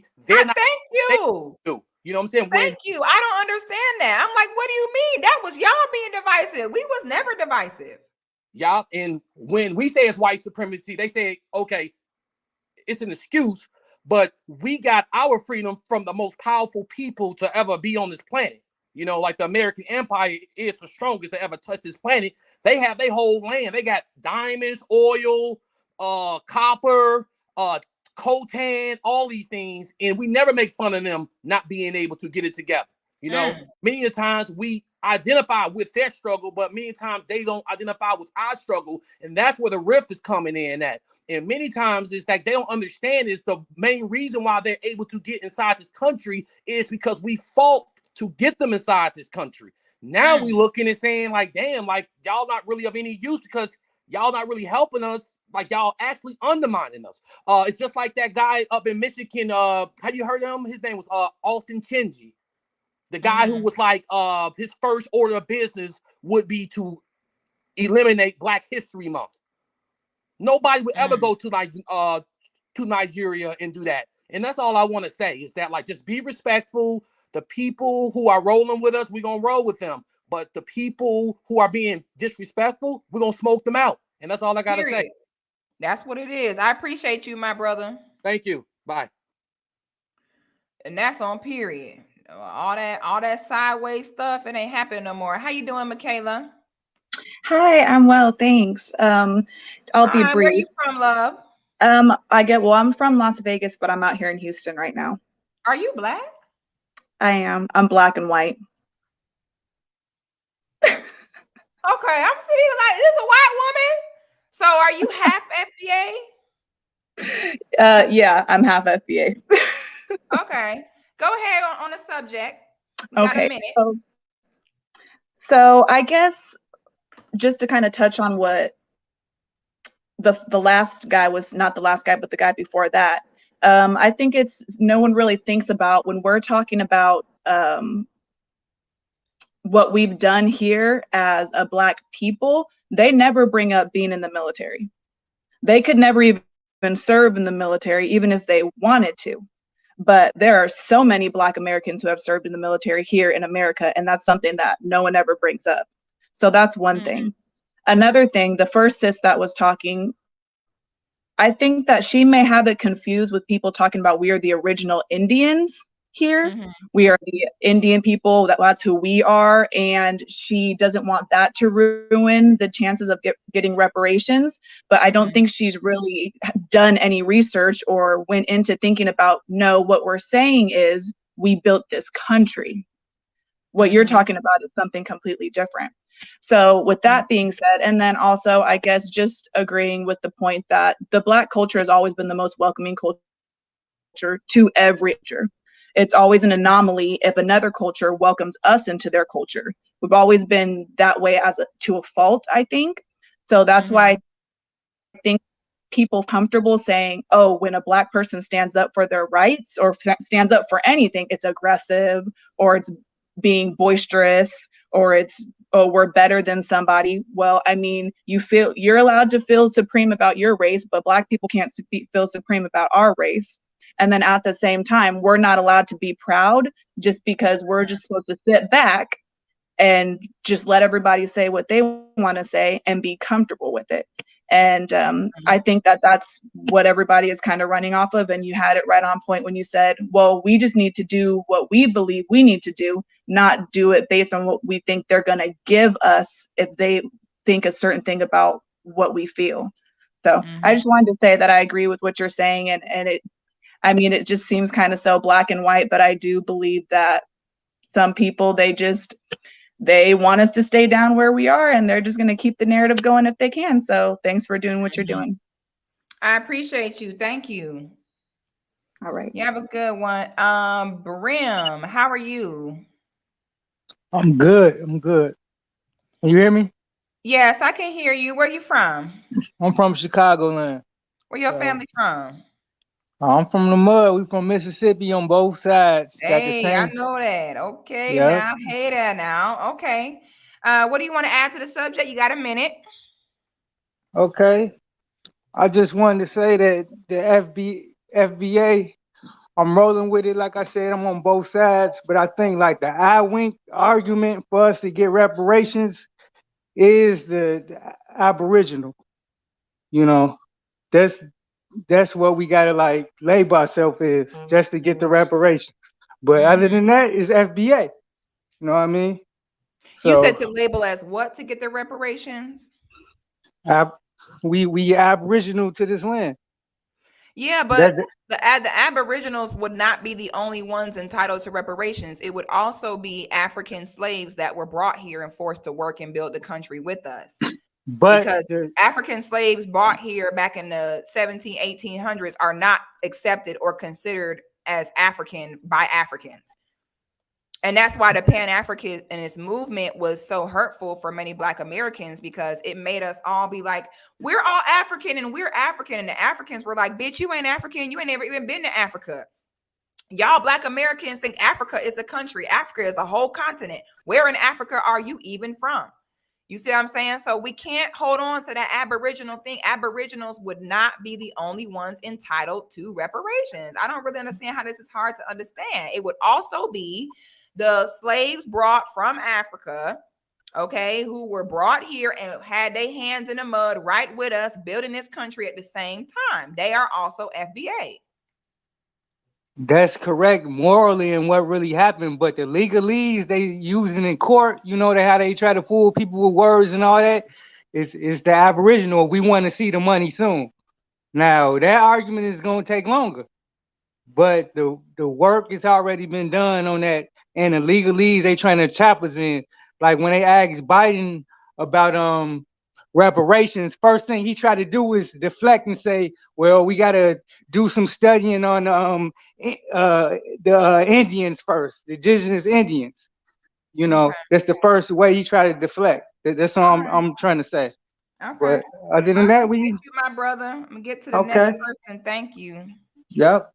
you. You know what I'm saying? Thank you. I don't understand that. I'm like, what do you mean? That was y'all being divisive. We was never divisive. Y'all, and when we say it's white supremacy, they say, okay, it's an excuse. But we got our freedom from the most powerful people to ever be on this planet. You know, like the American Empire is the strongest to ever touch this planet. They have their whole land. They got diamonds, oil, copper, coltan, all these things. And we never make fun of them not being able to get it together. You know, many of the times we identify with their struggle, but many times they don't identify with our struggle. And that's where the rift is coming in at. And many times it's like they don't understand is the main reason why they're able to get inside this country is because we fought to get them inside this country. Now we looking and saying like, damn, like y'all not really of any use because y'all not really helping us. Like y'all actually undermining us. It's just like that guy up in Michigan. Have you heard of him? His name was Austin Chingy. The guy who was like his first order of business would be to eliminate Black History Month. Nobody would ever go to like to Nigeria and do that. And that's all I want to say is that, like, just be respectful. The people who are rolling with us, we're going to roll with them. But the people who are being disrespectful, we're going to smoke them out. And that's all I got to say. That's what it is. I appreciate you, my brother. Thank you. Bye. And that's on period. All that sideways stuff, it ain't happening no more. How you doing, Michaela? Hi, I'm well, thanks. I'll be Where brief. you from, love? I'm from Las Vegas, but I'm out here in Houston right now. Are you Black? I am. I'm Black and white. Okay, I'm sitting like, this is a white woman. So are you half FBA? Yeah, I'm half FBA. Okay, go ahead on the subject. We got a minute. So I guess just to kind of touch on what the last guy was, not the last guy, but the guy before that. I think no one really thinks about when we're talking about what we've done here as a Black people. They never bring up being in the military. They could never even serve in the military, even if they wanted to. But there are so many Black Americans who have served in the military here in America, and that's something that no one ever brings up. So that's one thing. Another thing, the first sis that was talking, I think that she may have it confused with people talking about we are the original Indians here. We are the Indian people, that's who we are, and she doesn't want that to ruin the chances of getting reparations. But I don't think she's really done any research or went into thinking about, no, what we're saying is we built this country. What you're talking about is something completely different. So with that being said, and then also, I guess, just agreeing with the point that the Black culture has always been the most welcoming culture to every culture. It's always an anomaly if another culture welcomes us into their culture. We've always been that way to a fault, I think. So that's why I think people comfortable saying, oh, when a Black person stands up for their rights or stands up for anything, it's aggressive or it's being boisterous or it's, oh, we're better than somebody. Well, I mean, you're allowed to feel supreme about your race, but Black people can't feel supreme about our race. And then at the same time, we're not allowed to be proud just because we're just supposed to sit back and just let everybody say what they want to say and be comfortable with it. And I think that that's what everybody is kind of running off of. And you had it right on point when you said, well, we just need to do what we believe we need to do, not do it based on what we think they're going to give us if they think a certain thing about what we feel. So I just wanted to say that I agree with what you're saying. And it just seems kind of so black and white, but I do believe that some people, they want us to stay down where we are, and they're just going to keep the narrative going if they can. So thanks for doing what you're doing. I appreciate you. Thank you. All right. You have a good one. Brim, how are you? I'm good. Can you hear me? Yes, I can hear you. Where you from? I'm from Chicagoland. Where your family from? I'm from the mud. We from Mississippi on both sides. Hey, I know that. Okay, now. Hey there now. Okay. What do you want to add to the subject? You got a minute. Okay. I just wanted to say that the FBA, I'm rolling with it. Like I said, I'm on both sides. But I think like the I wink argument for us to get reparations is the Aboriginal. You know, that's what we gotta like label ourselves is just to get the reparations. But other than that, it's FBA. You know what I mean? So, you said to label as what to get the reparations? We Aboriginal to this land. Yeah, but the Aboriginals would not be the only ones entitled to reparations. It would also be African slaves that were brought here and forced to work and build the country with us. But because African slaves brought here back in the 1800s are not accepted or considered as African by Africans. And that's why the Pan-Africanist movement was so hurtful for many Black Americans, because it made us all be like, we're all African and we're African. And the Africans were like, bitch, you ain't African. You ain't never even been to Africa. Y'all Black Americans think Africa is a country. Africa is a whole continent. Where in Africa are you even from? You see what I'm saying? So we can't hold on to that Aboriginal thing. Aboriginals would not be the only ones entitled to reparations. I don't really understand how this is hard to understand. It would also be the slaves brought from Africa, okay, who were brought here and had their hands in the mud right with us, building this country at the same time. They are also FBA. That's correct morally and what really happened, but the legalese they using in court, you know, how they try to fool people with words and all that, is the Aboriginal. We want to see the money soon. Now that argument is going to take longer, but the work has already been done on that, and the legalese they trying to chop us in. Like when they asked Biden about reparations, first thing he tried to do is deflect and say, well, we got to do some studying on the Indians first, the indigenous Indians. You know, Okay. that's the first way he tried to deflect. That's all I'm trying to say. Okay. But other than I that, appreciate you, my brother. I'm gonna get to the next okay. person. Thank you. Yep.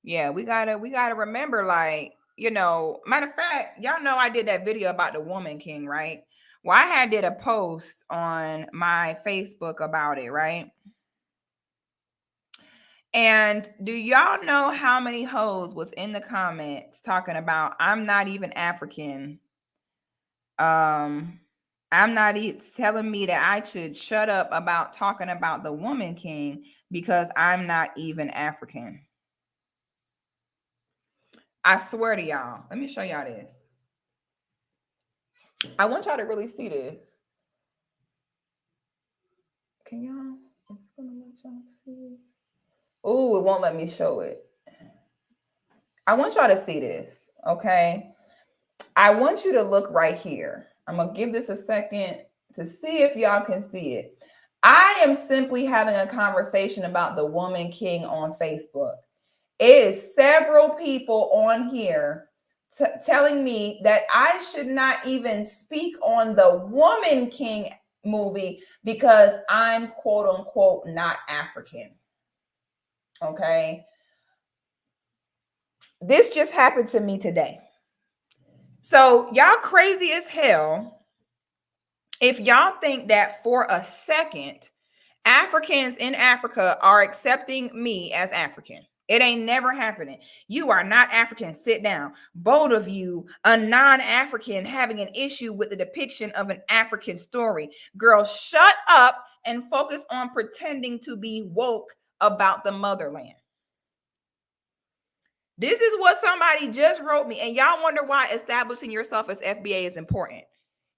Yeah, we gotta remember, like, you know, matter of fact, y'all know I did that video about the woman king, right? Well, I did a post on my Facebook about it, right? And do y'all know how many hoes was in the comments talking about I'm not even African? I'm not telling me that I should shut up about talking about the woman king because I'm not even African. I swear to y'all. Let me show y'all this. I want y'all to really see this. Can y'all? It's gonna let y'all see. Oh, it won't let me show it. I want y'all to see this, okay? I want you to look right here. I'm gonna give this a second to see if y'all can see it. I am simply having a conversation about the woman king on Facebook. It is several people on here telling me that I should not even speak on the Woman King movie because I'm quote unquote not African. Okay. This just happened to me today. So y'all crazy as hell if y'all think that for a second Africans in Africa are accepting me as African. It ain't never happening. You are not African. Sit down. Both of you, a non-African, having an issue with the depiction of an African story. Girl, shut up and focus on pretending to be woke about the motherland. This is what somebody just wrote me. And y'all wonder why establishing yourself as FBA is important.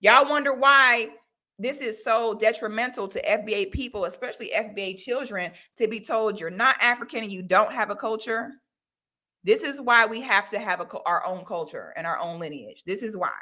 Y'all wonder why this is so detrimental to FBA people, especially FBA children, to be told you're not African and you don't have a culture. This is why we have to have our own culture and our own lineage. This is why.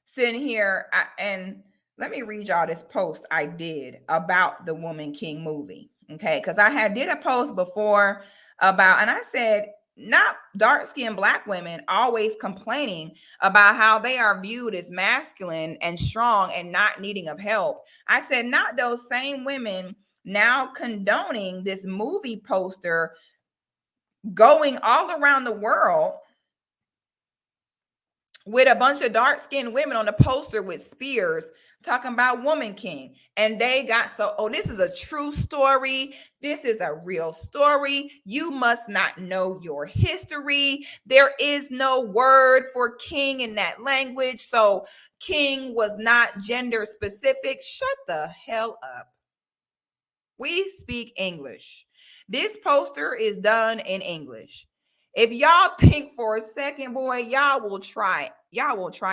Sitting here, and let me read y'all this post I did about the Woman King movie. Okay, because I did a post before about, and I said, not dark-skinned Black women always complaining about how they are viewed as masculine and strong and not needing of help. I said, not those same women now condoning this movie poster going all around the world with a bunch of dark-skinned women on the poster with spears talking about Woman King. And they got this is a true story. This is a real story. You must not know your history. There is no word for king in that language. So king was not gender specific. Shut the hell up. We speak English. This poster is done in English. If y'all think for a second, boy, y'all will try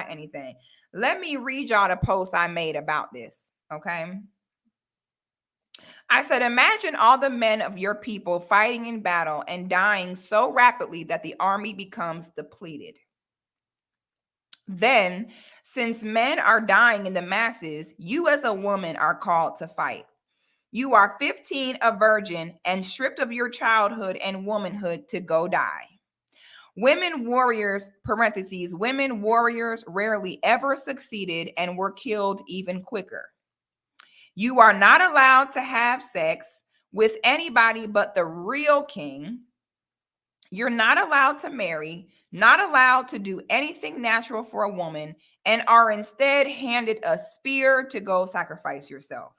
anything. Let me read y'all the post I made about this, okay? I said, imagine all the men of your people fighting in battle and dying so rapidly that the army becomes depleted. Then, since men are dying in the masses, you as a woman are called to fight. You are 15, a virgin, and stripped of your childhood and womanhood to go die. Women warriors, parentheses, women warriors rarely ever succeeded and were killed even quicker. You are not allowed to have sex with anybody but the real king. You're not allowed to marry. not allowed to do anything natural for a woman, and are instead handed a spear to go sacrifice yourself.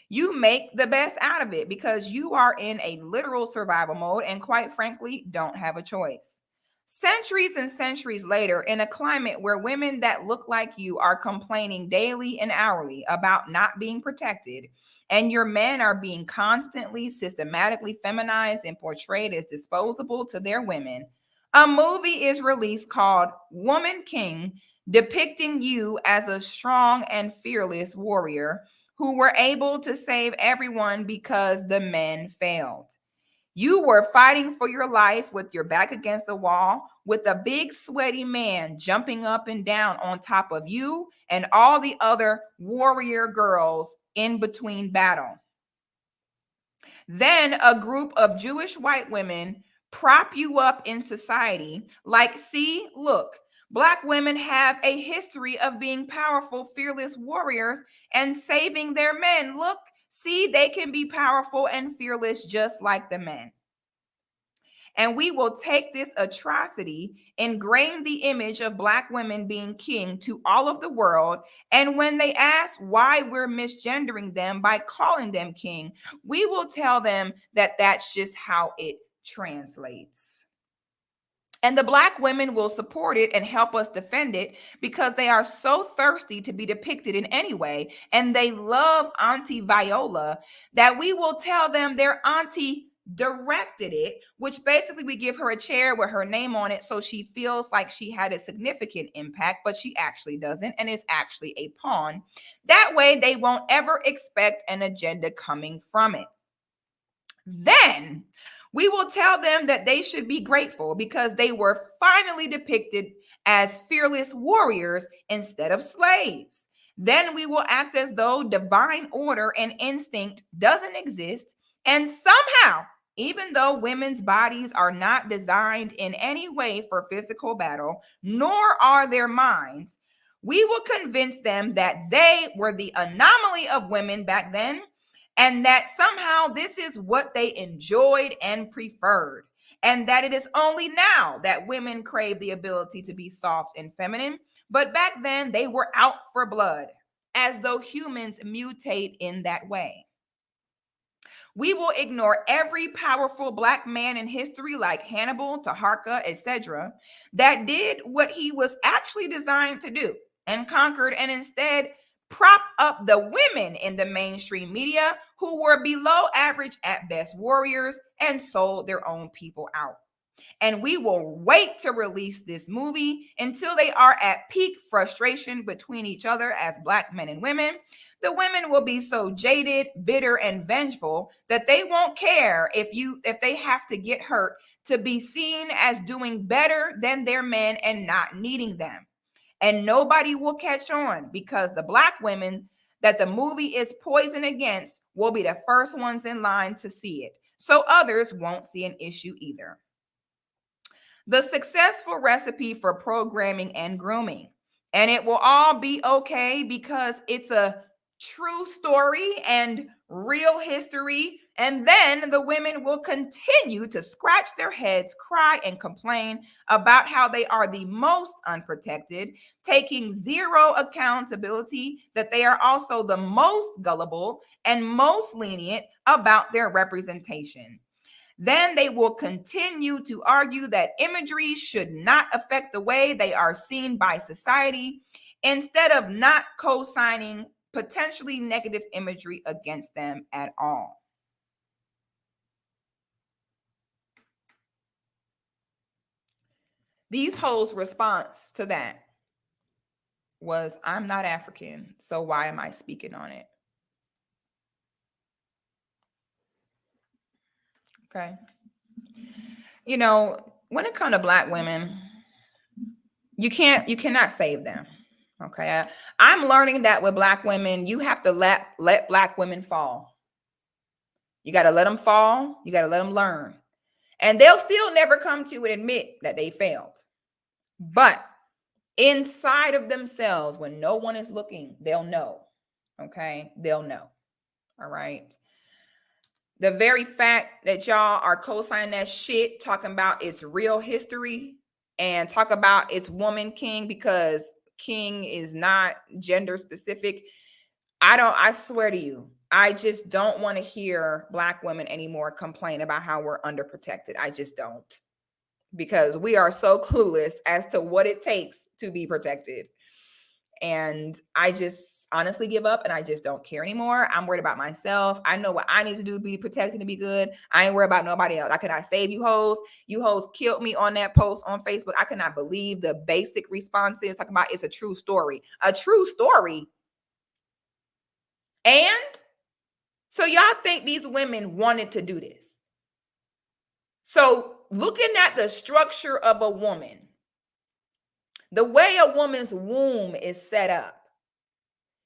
You make the best out of it because you are in a literal survival mode and, quite frankly, don't have a choice. Centuries and centuries later, in a climate where women that look like you are complaining daily and hourly about not being protected, and your men are being constantly, systematically feminized and portrayed as disposable to their women, a movie is released called Woman King, depicting you as a strong and fearless warrior who were able to save everyone because the men failed. You were fighting for your life with your back against the wall, with a big sweaty man jumping up and down on top of you and all the other warrior girls in between battle. Then a group of Jewish white women prop you up in society like, see, look, Black women have a history of being powerful, fearless warriors and saving their men. Look, see, they can be powerful and fearless just like the men. And we will take this atrocity, ingrain the image of Black women being king to all of the world. And when they ask why we're misgendering them by calling them king, we will tell them that that's just how it translates. And the Black women will support it and help us defend it because they are so thirsty to be depicted in any way. And they love Auntie Viola that we will tell them their auntie directed it, which basically we give her a chair with her name on it so she feels like she had a significant impact, but she actually doesn't and is actually a pawn. That way they won't ever expect an agenda coming from it. Then we will tell them that they should be grateful because they were finally depicted as fearless warriors instead of slaves. Then we will act as though divine order and instinct doesn't exist. And somehow, even though women's bodies are not designed in any way for physical battle, nor are their minds, we will convince them that they were the anomaly of women back then, and that somehow this is what they enjoyed and preferred, and that it is only now that women crave the ability to be soft and feminine, but back then they were out for blood, as though humans mutate in that way. We will ignore every powerful Black man in history like Hannibal, Taharka, etc., that did what he was actually designed to do and conquered, and instead prop up the women in the mainstream media who were below average at best warriors and sold their own people out. And we will wait to release this movie until they are at peak frustration between each other as Black men and women. The women will be so jaded, bitter, and vengeful that they won't care if they have to get hurt to be seen as doing better than their men and not needing them. And nobody will catch on because the Black women that the movie is poison against will be the first ones in line to see it. So others won't see an issue either. The successful recipe for programming and grooming. And it will all be okay because it's a true story and real history. And then the women will continue to scratch their heads, cry, and complain about how they are the most unprotected, taking zero accountability that they are also the most gullible and most lenient about their representation. Then they will continue to argue that imagery should not affect the way they are seen by society, instead of not co-signing potentially negative imagery against them at all. These hoes' response to that was, I'm not African, so why am I speaking on it? Okay. You know, when it comes to Black women, you cannot save them. Okay. I'm learning that with Black women, you have to let Black women fall. You got to let them fall. You got to let them learn. And they'll still never come to and admit that they failed. But inside of themselves, when no one is looking, they'll know. Okay. They'll know. All right. The very fact that y'all are co-signing that shit, talking about its real history, and talk about it's woman king because king is not gender specific. I swear to you, I just don't want to hear Black women anymore complain about how we're underprotected. I just don't, because we are so clueless as to what it takes to be protected. And I just honestly give up and I just don't care anymore. I'm worried about myself. I know what I need to do to be protected, to be good. I ain't worried about nobody else. I cannot save you hoes. You hoes killed me on that post on Facebook. I cannot believe the basic responses talking about it's a true story. A true story. And so y'all think these women wanted to do this. So looking at the structure of a woman, the way a woman's womb is set up,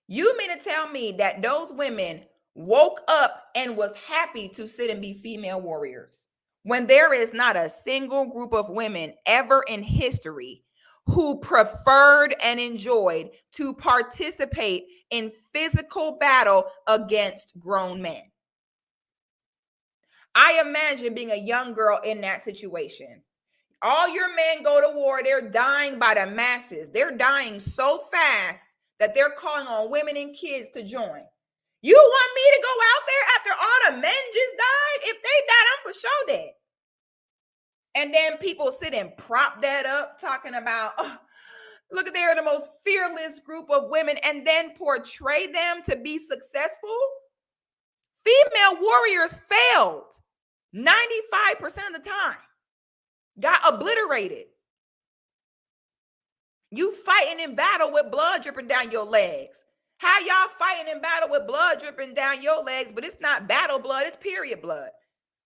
you mean to tell me that those women woke up and was happy to sit and be female warriors when there is not a single group of women ever in history who preferred and enjoyed to participate in physical battle against grown men? I imagine being a young girl in that situation. All your men go to war, they're dying by the masses. They're dying so fast that they're calling on women and kids to join. You want me to go out there after all the men just died? If they died, I'm for sure dead. And then people sit and prop that up, talking about, oh, look, they're the most fearless group of women, and then portray them to be successful. Female warriors failed 95% of the time. Got obliterated. You fighting in battle with blood dripping down your legs. How y'all fighting in battle with blood dripping down your legs, but it's not battle blood, it's period blood?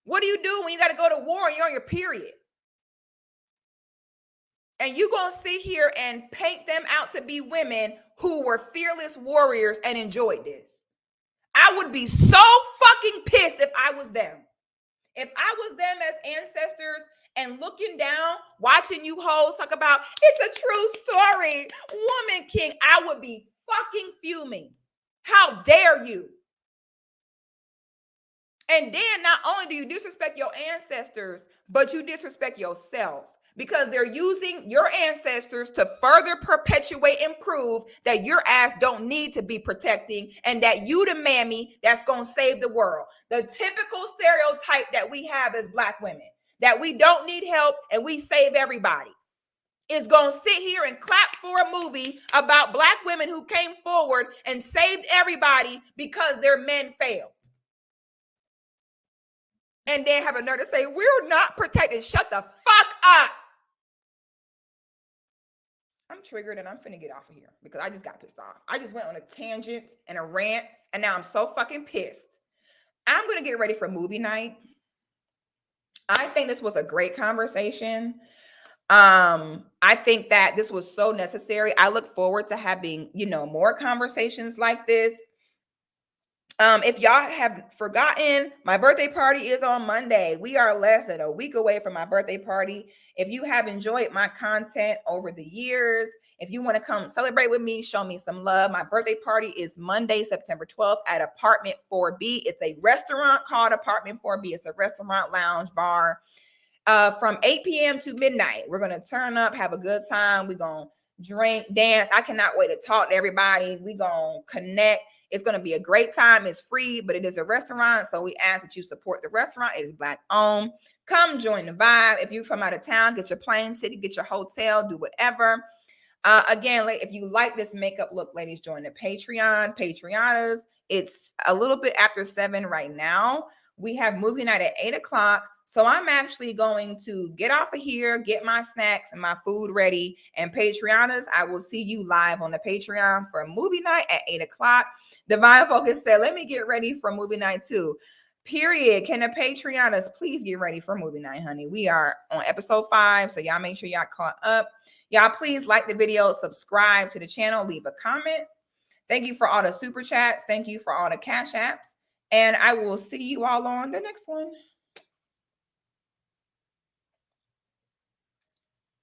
What do you do when you got to go to war and you're on your period? And you gonna sit here and paint them out to be women who were fearless warriors and enjoyed this? I would be so fucking pissed if I was them. If I was them as ancestors and looking down, watching you hoes talk about it's a true story, woman king, I would be fucking fuming. How dare you? And then not only do you disrespect your ancestors, but you disrespect yourself, because they're using your ancestors to further perpetuate and prove that your ass don't need to be protecting and that you the mammy that's going to save the world. The typical stereotype that we have as Black women, that we don't need help and we save everybody, is going to sit here and clap for a movie about Black women who came forward and saved everybody because their men failed. And then have a nerve to say, we're not protected. Shut the fuck up. I'm triggered and I'm finna get off of here because I just got pissed off. I just went on a tangent and a rant and now I'm so fucking pissed. I'm going to get ready for movie night. I think this was a great conversation. I think that this was so necessary. I look forward to having, more conversations like this. If y'all have forgotten, my birthday party is on Monday. We are less than a week away from my birthday party. If you have enjoyed my content over the years, if you want to come celebrate with me, show me some love. My birthday party is Monday, September 12th at Apartment 4B. It's a restaurant called Apartment 4B. It's a restaurant, lounge, bar. From 8 p.m. to midnight. We're going to turn up, have a good time. We're going to drink, dance. I cannot wait to talk to everybody. We're going to connect. It's going to be a great time. It's free, but it is a restaurant. So we ask that you support the restaurant. It is Black owned. Come join the vibe. If you're from out of town, get your plane ticket, get your hotel, do whatever. Again, if you like this makeup look, ladies, join the Patreon. Patreonas. It's a little bit after 7 right now. We have movie night at 8 o'clock. So I'm actually going to get off of here, get my snacks and my food ready. And Patreonas, I will see you live on the Patreon for a movie night at 8 o'clock. Divine Focus said, let me get ready for movie night too. Period. Can the Patreonas please get ready for movie night, honey? We are on episode 5. So y'all make sure y'all caught up. Y'all please like the video, subscribe to the channel, leave a comment. Thank you for all the super chats. Thank you for all the cash apps. And I will see you all on the next one.